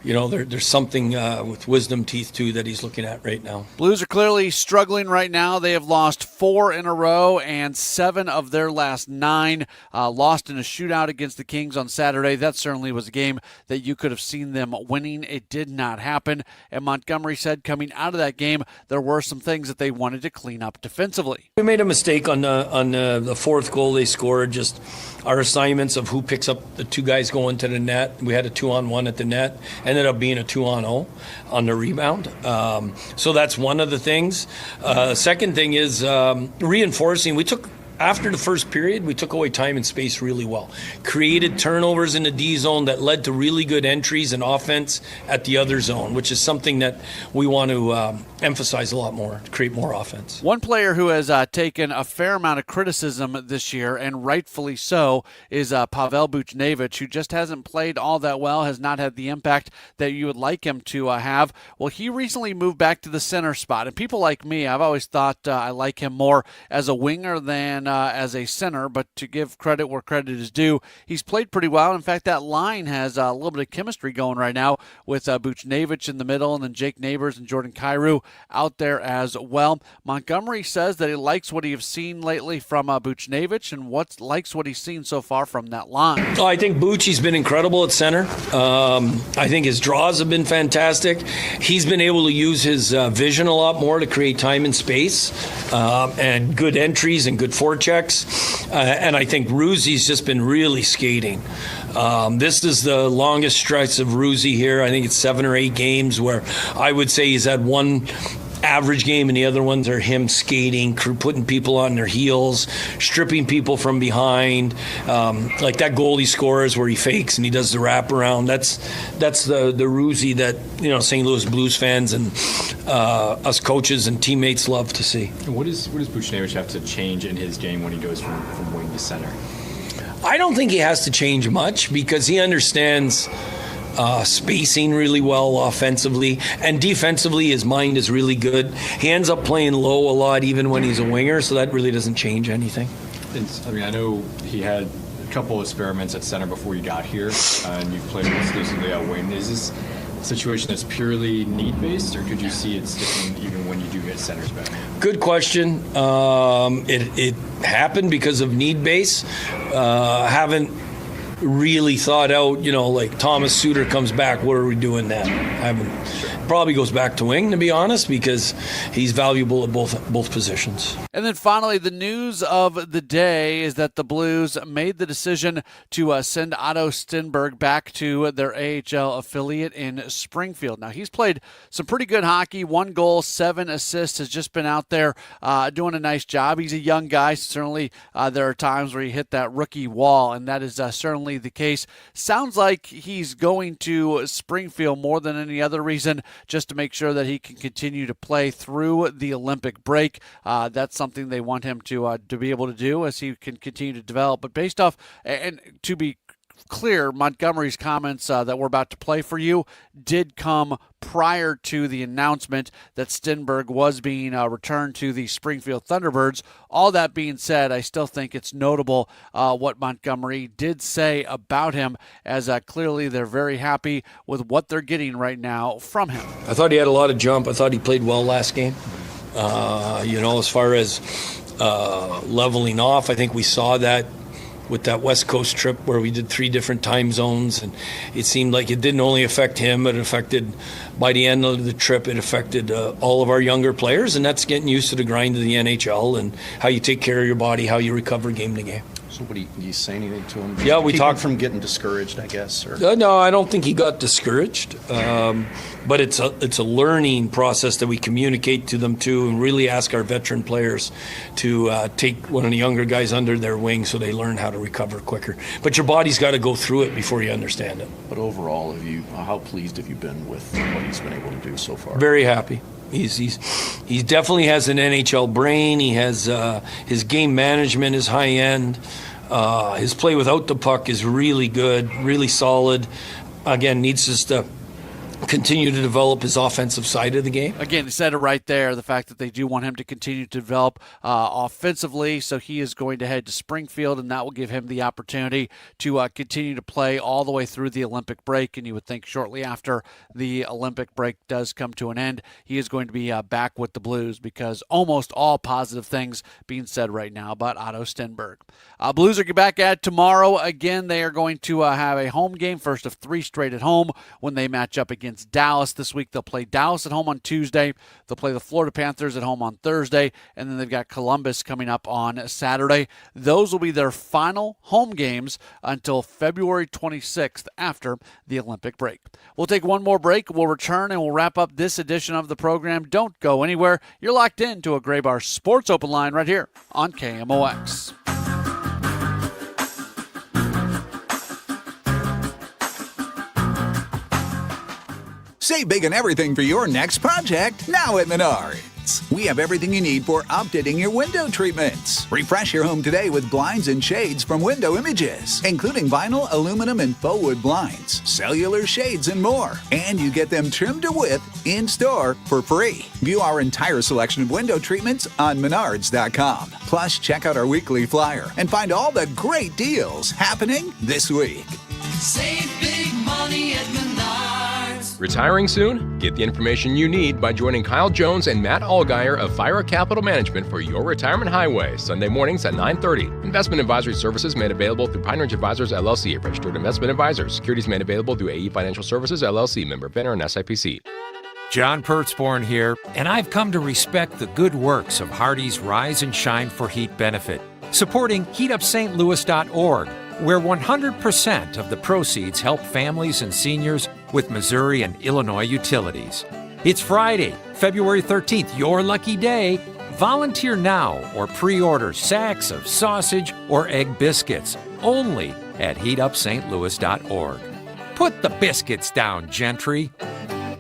there's something with wisdom teeth too that he's looking at right now. Blues are clearly struggling right now. They have lost 4 in a row, and 7 of their last 9 lost in a shootout against the Kings on Saturday. That certainly was a game that you could have seen them winning. It did not happen, and Montgomery said coming out of that game, there were some things that they wanted to clean up defensively. We made a mistake on the fourth goal they scored, just our assignments of who picks up the 2 guys going to the net. We had a 2-on-1 at the net, ended up being a 2-on-0 on the rebound. So that's one of the things. Second thing is reinforcing. After the first period, we took away time and space really well. Created turnovers in the D zone that led to really good entries and offense at the other zone, which is something that we want to emphasize a lot more, to create more offense. One player who has taken a fair amount of criticism this year, and rightfully so, is Pavel Buchnevich, who just hasn't played all that well, has not had the impact that you would like him to have. Well, he recently moved back to the center spot, and people like me, I've always thought I like him more as a winger than as a center, but to give credit where credit is due, he's played pretty well. In fact, that line has a little bit of chemistry going right now with Buchnevich in the middle, and then Jake Neighbors and Jordan Kyrou out there as well. Montgomery says that he likes what he's seen lately from Buchnevich and likes what he's seen so far from that line. I think Buchy's been incredible at center. I think his draws have been fantastic. He's been able to use his vision a lot more to create time and space and good entries and good forechecks. And I think Ruzi's just been really skating. This is the longest stretch of Ruzi here. I think it's 7 or 8 games where I would say he's had one average game and the other ones are him skating, putting people on their heels, stripping people from behind. Like that goal he scores where he fakes and he does the wraparound. That's the Ruzi that St. Louis Blues fans and us coaches and teammates love to see. What does Buchnevich have to change in his game when he goes from wing to center? I don't think he has to change much because he understands spacing really well offensively, and defensively his mind is really good. He ends up playing low a lot even when he's a winger, so that really doesn't change anything. I know he had a couple experiments at center before you got here, and you've played exclusively at wing. Is this a situation that's purely need-based, or could you see it sticking even when you do get centers back? Good question. It happened because of need base. Haven't really thought out, like Thomas Suter comes back, what are we doing then? Probably goes back to wing, to be honest, because he's valuable at both positions. And then finally, the news of the day is that the Blues made the decision to send Otto Stenberg back to their AHL affiliate in Springfield. Now, he's played some pretty good hockey, 1 goal, 7 assists, has just been out there doing a nice job. He's a young guy. Certainly, there are times where he hit that rookie wall, and that is certainly the case. Sounds like he's going to Springfield more than any other reason, just to make sure that he can continue to play through the Olympic break. That's something they want him to be able to do as he can continue to develop. But based off, and to be clear, Montgomery's comments that we're about to play for you did come prior to the announcement that Stenberg was being returned to the Springfield Thunderbirds. All that being said, I still think it's notable what Montgomery did say about him, as clearly they're very happy with what they're getting right now from him. I thought he had a lot of jump. I thought he played well last game. As far as leveling off, I think we saw that with that West Coast trip where we did 3 different time zones, and it seemed like it didn't only affect him, it affected, by the end of the trip, it affected all of our younger players, and that's getting used to the grind of the NHL and how you take care of your body, how you recover game to game. So do you say anything to him? Yeah, we talked from getting discouraged, I guess. Or? No, I don't think he got discouraged. But it's a learning process that we communicate to them too, and really ask our veteran players to take one of the younger guys under their wing so they learn how to recover quicker. But your body's got to go through it before you understand it. But overall, how pleased have you been with what he's been able to do so far? Very happy. He definitely has an NHL brain. He has his game management is high end. His play without the puck is really good, really solid. Again, needs just to continue to develop his offensive side of the game. Again, he said it right there, the fact that they do want him to continue to develop offensively, so he is going to head to Springfield, and that will give him the opportunity to continue to play all the way through the Olympic break, and you would think shortly after the Olympic break does come to an end, he is going to be back with the Blues, because almost all positive things being said right now about Otto Stenberg. Blues are back at tomorrow. Again, they are going to have a home game, first of 3 straight at home, when they match up against Dallas this week. They'll play Dallas at home on Tuesday. They'll play the Florida Panthers at home on Thursday, and then they've got Columbus coming up on Saturday. Those will be their final home games until February 26th after the Olympic break. We'll take one more break. We'll return and we'll wrap up this edition of the program. Don't go anywhere. You're locked into a Gray Bar Sports Open Line right here on KMOX. Save big on everything for your next project now at Menards. We have everything you need for updating your window treatments. Refresh your home today with blinds and shades from Window Images, including vinyl, aluminum, and faux wood blinds, cellular shades, and more. And you get them trimmed to width in-store for free. View our entire selection of window treatments on Menards.com. Plus, check out our weekly flyer and find all the great deals happening this week. Save big money at Menards. Retiring soon? Get the information you need by joining Kyle Jones and Matt Allgeier of Fire Capital Management for your retirement highway, Sunday mornings at 9:30. Investment advisory services made available through Pine Ridge Advisors, LLC, a registered investment advisor. Securities made available through AE Financial Services, LLC, member FINRA and SIPC. John Pertzborn here, and I've come to respect the good works of Hardy's Rise and Shine for Heat benefit, supporting heatupstlouis.org, where 100% of the proceeds help families and seniors with Missouri and Illinois utilities. It's Friday, February 13th, your lucky day. Volunteer now or pre-order sacks of sausage or egg biscuits only at heatupstlouis.org. Put the biscuits down, gentry.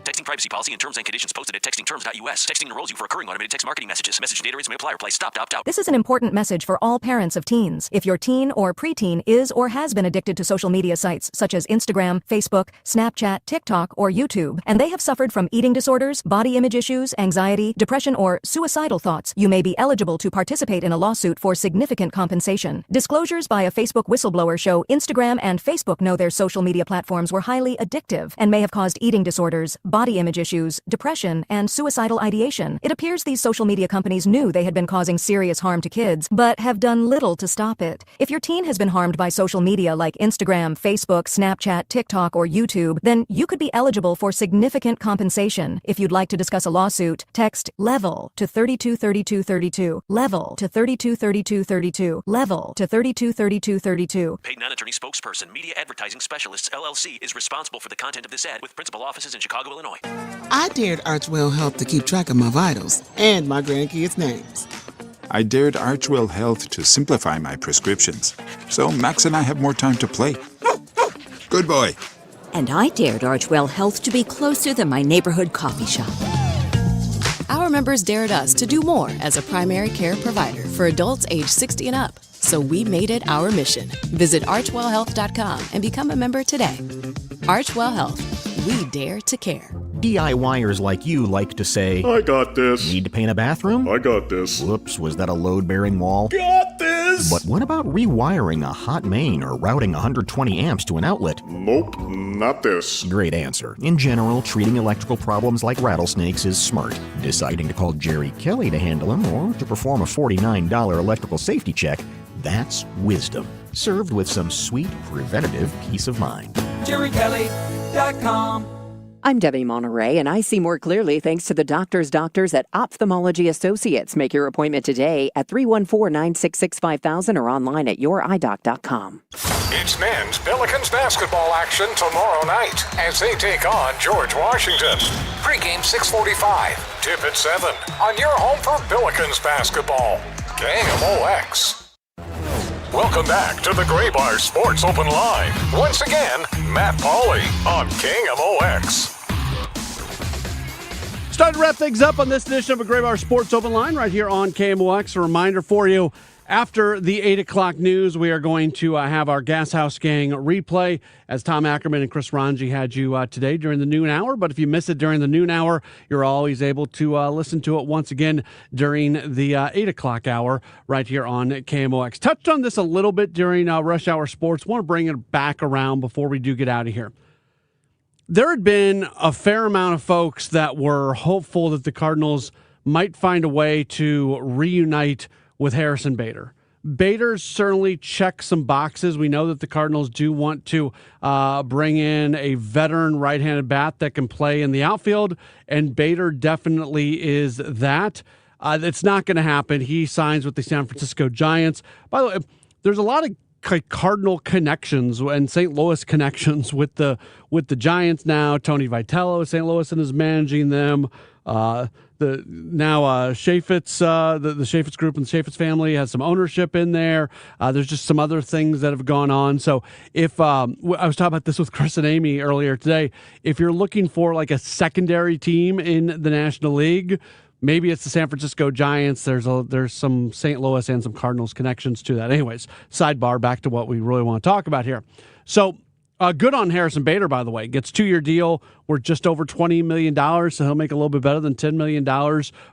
Texting privacy policy and terms and conditions posted at textingterms.us. Texting enrolls you for recurring automated text marketing messages. Message data rates may apply. Reply stop to opt out. This is an important message for all parents of teens. If your teen or preteen is or has been addicted to social media sites such as Instagram, Facebook, Snapchat, TikTok, or YouTube, and they have suffered from eating disorders, body image issues, anxiety, depression, or suicidal thoughts, you may be eligible to participate in a lawsuit for significant compensation. Disclosures by a Facebook whistleblower show Instagram and Facebook know their social media platforms were highly addictive and may have caused eating disorders, body image issues, depression, and suicidal ideation. It appears these social media companies knew they had been causing serious harm to kids, but have done little to stop it. If your teen has been harmed by social media like Instagram, Facebook, Snapchat, TikTok, or YouTube, then you could be eligible for significant compensation. If you'd like to discuss a lawsuit, text LEVEL to 323232, LEVEL to 323232, LEVEL to 323232. Paid non-attorney spokesperson, Media Advertising Specialists, LLC, is responsible for the content of this ad with principal offices in Chicago, Illinois. I dared Archwell Health to keep track of my vitals and my grandkids' names. I dared Archwell Health to simplify my prescriptions, so Max and I have more time to play. Good boy. And I dared Archwell Health to be closer than my neighborhood coffee shop. Our members dared us to do more as a primary care provider for adults age 60 and up. So we made it our mission. Visit archwellhealth.com and become a member today. Archwell Health. We dare to care. DIYers like you like to say, I got this. Need to paint a bathroom? I got this. Whoops, was that a load-bearing wall? Got this! But what about rewiring a hot main or routing 120 amps to an outlet? Nope, not this. Great answer. In general, treating electrical problems like rattlesnakes is smart. Deciding to call Jerry Kelly to handle them or to perform a $49 electrical safety check, that's wisdom. Served with some sweet, preventative peace of mind. JerryKelly.com. I'm Debbie Monterey, and I see more clearly thanks to the doctors at Ophthalmology Associates. Make your appointment today at 314-966-5000 or online at youridoc.com. It's men's Pelicans basketball action tomorrow night as they take on George Washington. Pre-game 6:45, tip at 7 on your home for Pelicans basketball. KMOX. Welcome back to the Gray Bar Sports Open Line. Once again, Matt Pauley on KMOX. Starting to wrap things up on this edition of a Gray Bar Sports Open Line right here on KMOX. A reminder for you, After the 8 o'clock news, we are going to have our Gas House Gang replay as Tom Ackerman and Chris Ranji had you today during the noon hour. But if you miss it during the noon hour, you're always able to listen to it once again during the 8 o'clock hour right here on KMOX. Touched on this a little bit during Rush Hour Sports. Want to bring it back around before we do get out of here. There had been a fair amount of folks that were hopeful that the Cardinals might find a way to reunite with Harrison Bader. Bader certainly checks some boxes. We know that the Cardinals do want to bring in a veteran right-handed bat that can play in the outfield, and Bader definitely is that. It's not going to happen. He signs with the San Francisco Giants. By the way, there's a lot of Cardinal connections and St. Louis connections with the Giants now. Tony Vitello of St. Louis and is managing them. The Chaffetz, the Chaffetz group and the Chaffetz family has some ownership in there. There's just some other things that have gone on. So if I was talking about this with Chris and Amy earlier today, if you're looking for like a secondary team in the National League, maybe it's the San Francisco Giants. There's some St. Louis and some Cardinals connections to that. Anyways, sidebar, back to what we really want to talk about here. So good on Harrison Bader, by the way. Gets 2-year deal. We're just over $20 million, so he'll make a little bit better than $10 million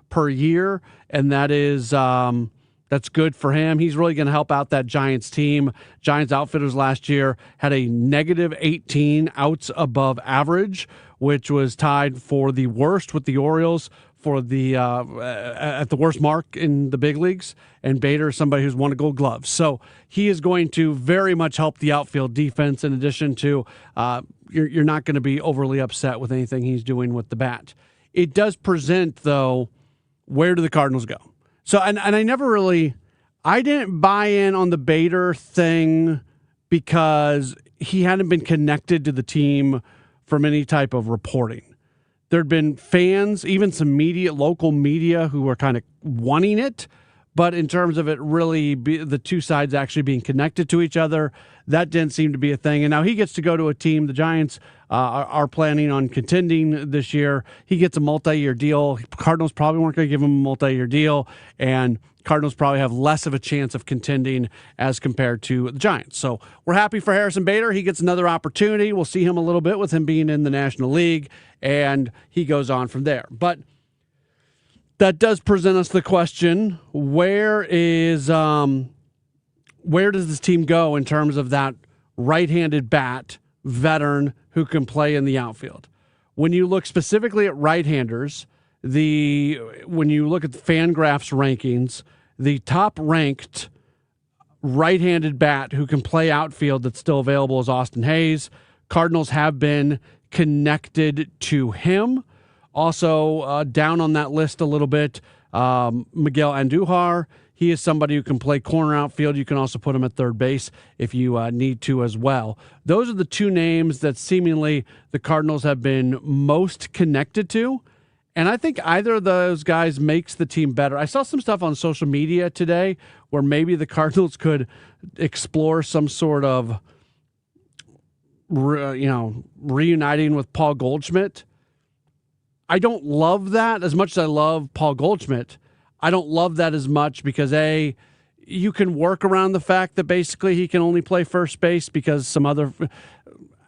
per year, and that is that's good for him. He's really going to help out that Giants team. Giants outfitters last year had a negative 18 outs above average, which was tied for the worst with the Orioles for the at the worst mark in the big leagues, and Bader is somebody who's won a Gold Glove. So he is going to very much help the outfield defense, in addition to you're not going to be overly upset with anything he's doing with the bat. It does present, though, where do the Cardinals go? So, and I didn't buy in on the Bader thing because he hadn't been connected to the team from any type of reporting. There'd been fans, even some media, local media, who were kind of wanting it. But in terms of it really the two sides actually being connected to each other, that didn't seem to be a thing. And now he gets to go to a team. The Giants are planning on contending this year. He gets a multi-year deal. Cardinals probably weren't going to give him a multi-year deal. And Cardinals probably have less of a chance of contending as compared to the Giants. So we're happy for Harrison Bader. He gets another opportunity. We'll see him a little bit with him being in the National League, and he goes on from there. But that does present us the question, where does this team go in terms of that right-handed bat veteran who can play in the outfield? When you look specifically at right-handers, when you look at the Fangraphs rankings, the top-ranked right-handed bat who can play outfield that's still available is Austin Hayes. Cardinals have been connected to him. Also, down on that list a little bit, Miguel Andujar. He is somebody who can play corner outfield. You can also put him at third base if you need to as well. Those are the two names that seemingly the Cardinals have been most connected to. And I think either of those guys makes the team better. I saw some stuff on social media today where maybe the Cardinals could explore some sort of, reuniting with Paul Goldschmidt. I don't love that as much as I love Paul Goldschmidt. I don't love that as much because, A, you can work around the fact that basically he can only play first base because some other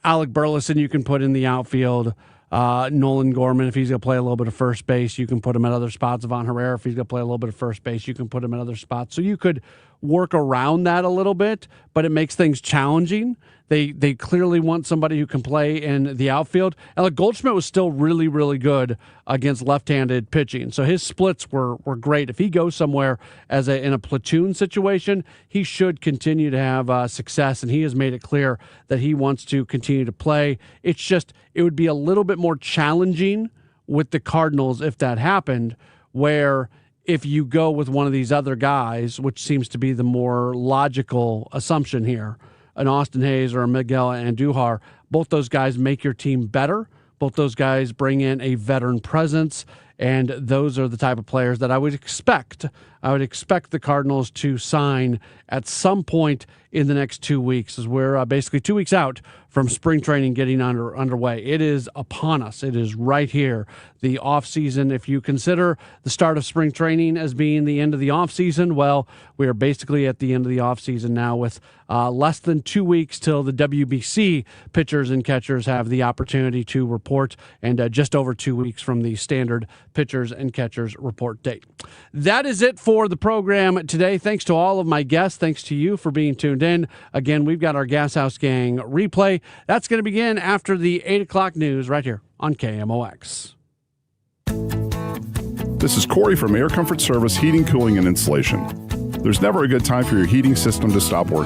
Alec Burleson you can put in the outfield. Nolan Gorman, if he's going to play a little bit of first base, you can put him at other spots. Von Herrera, if he's going to play a little bit of first base, you can put him at other spots. So you could work around that a little bit, but it makes things challenging. They clearly want somebody who can play in the outfield. And like Goldschmidt was still really, really good against left-handed pitching. So his splits were great. If he goes somewhere in a platoon situation, he should continue to have success. And he has made it clear that he wants to continue to play. It's just, it would be a little bit more challenging with the Cardinals if that happened, where if you go with one of these other guys, which seems to be the more logical assumption here, an Austin Hayes or a Miguel Andujar, both those guys make your team better. Both those guys bring in a veteran presence, And those are the type of players that I would expect the Cardinals to sign at some point in the next 2 weeks, as we're basically 2 weeks out from spring training getting underway. It is upon us. It is right here. The offseason, if you consider the start of spring training as being the end of the offseason, well, we are basically at the end of the offseason now with less than 2 weeks till the WBC pitchers and catchers have the opportunity to report, and just over 2 weeks from the standard pitchers and catchers report date. That is it for the program today. Thanks to all of my guests. Thanks to you for being tuned in. Again, we've got our Gas House Gang replay. That's going to begin after the 8 o'clock news right here on KMOX. This is Corey from Air Comfort Service Heating, Cooling, and Insulation. There's never a good time for your heating system to stop working.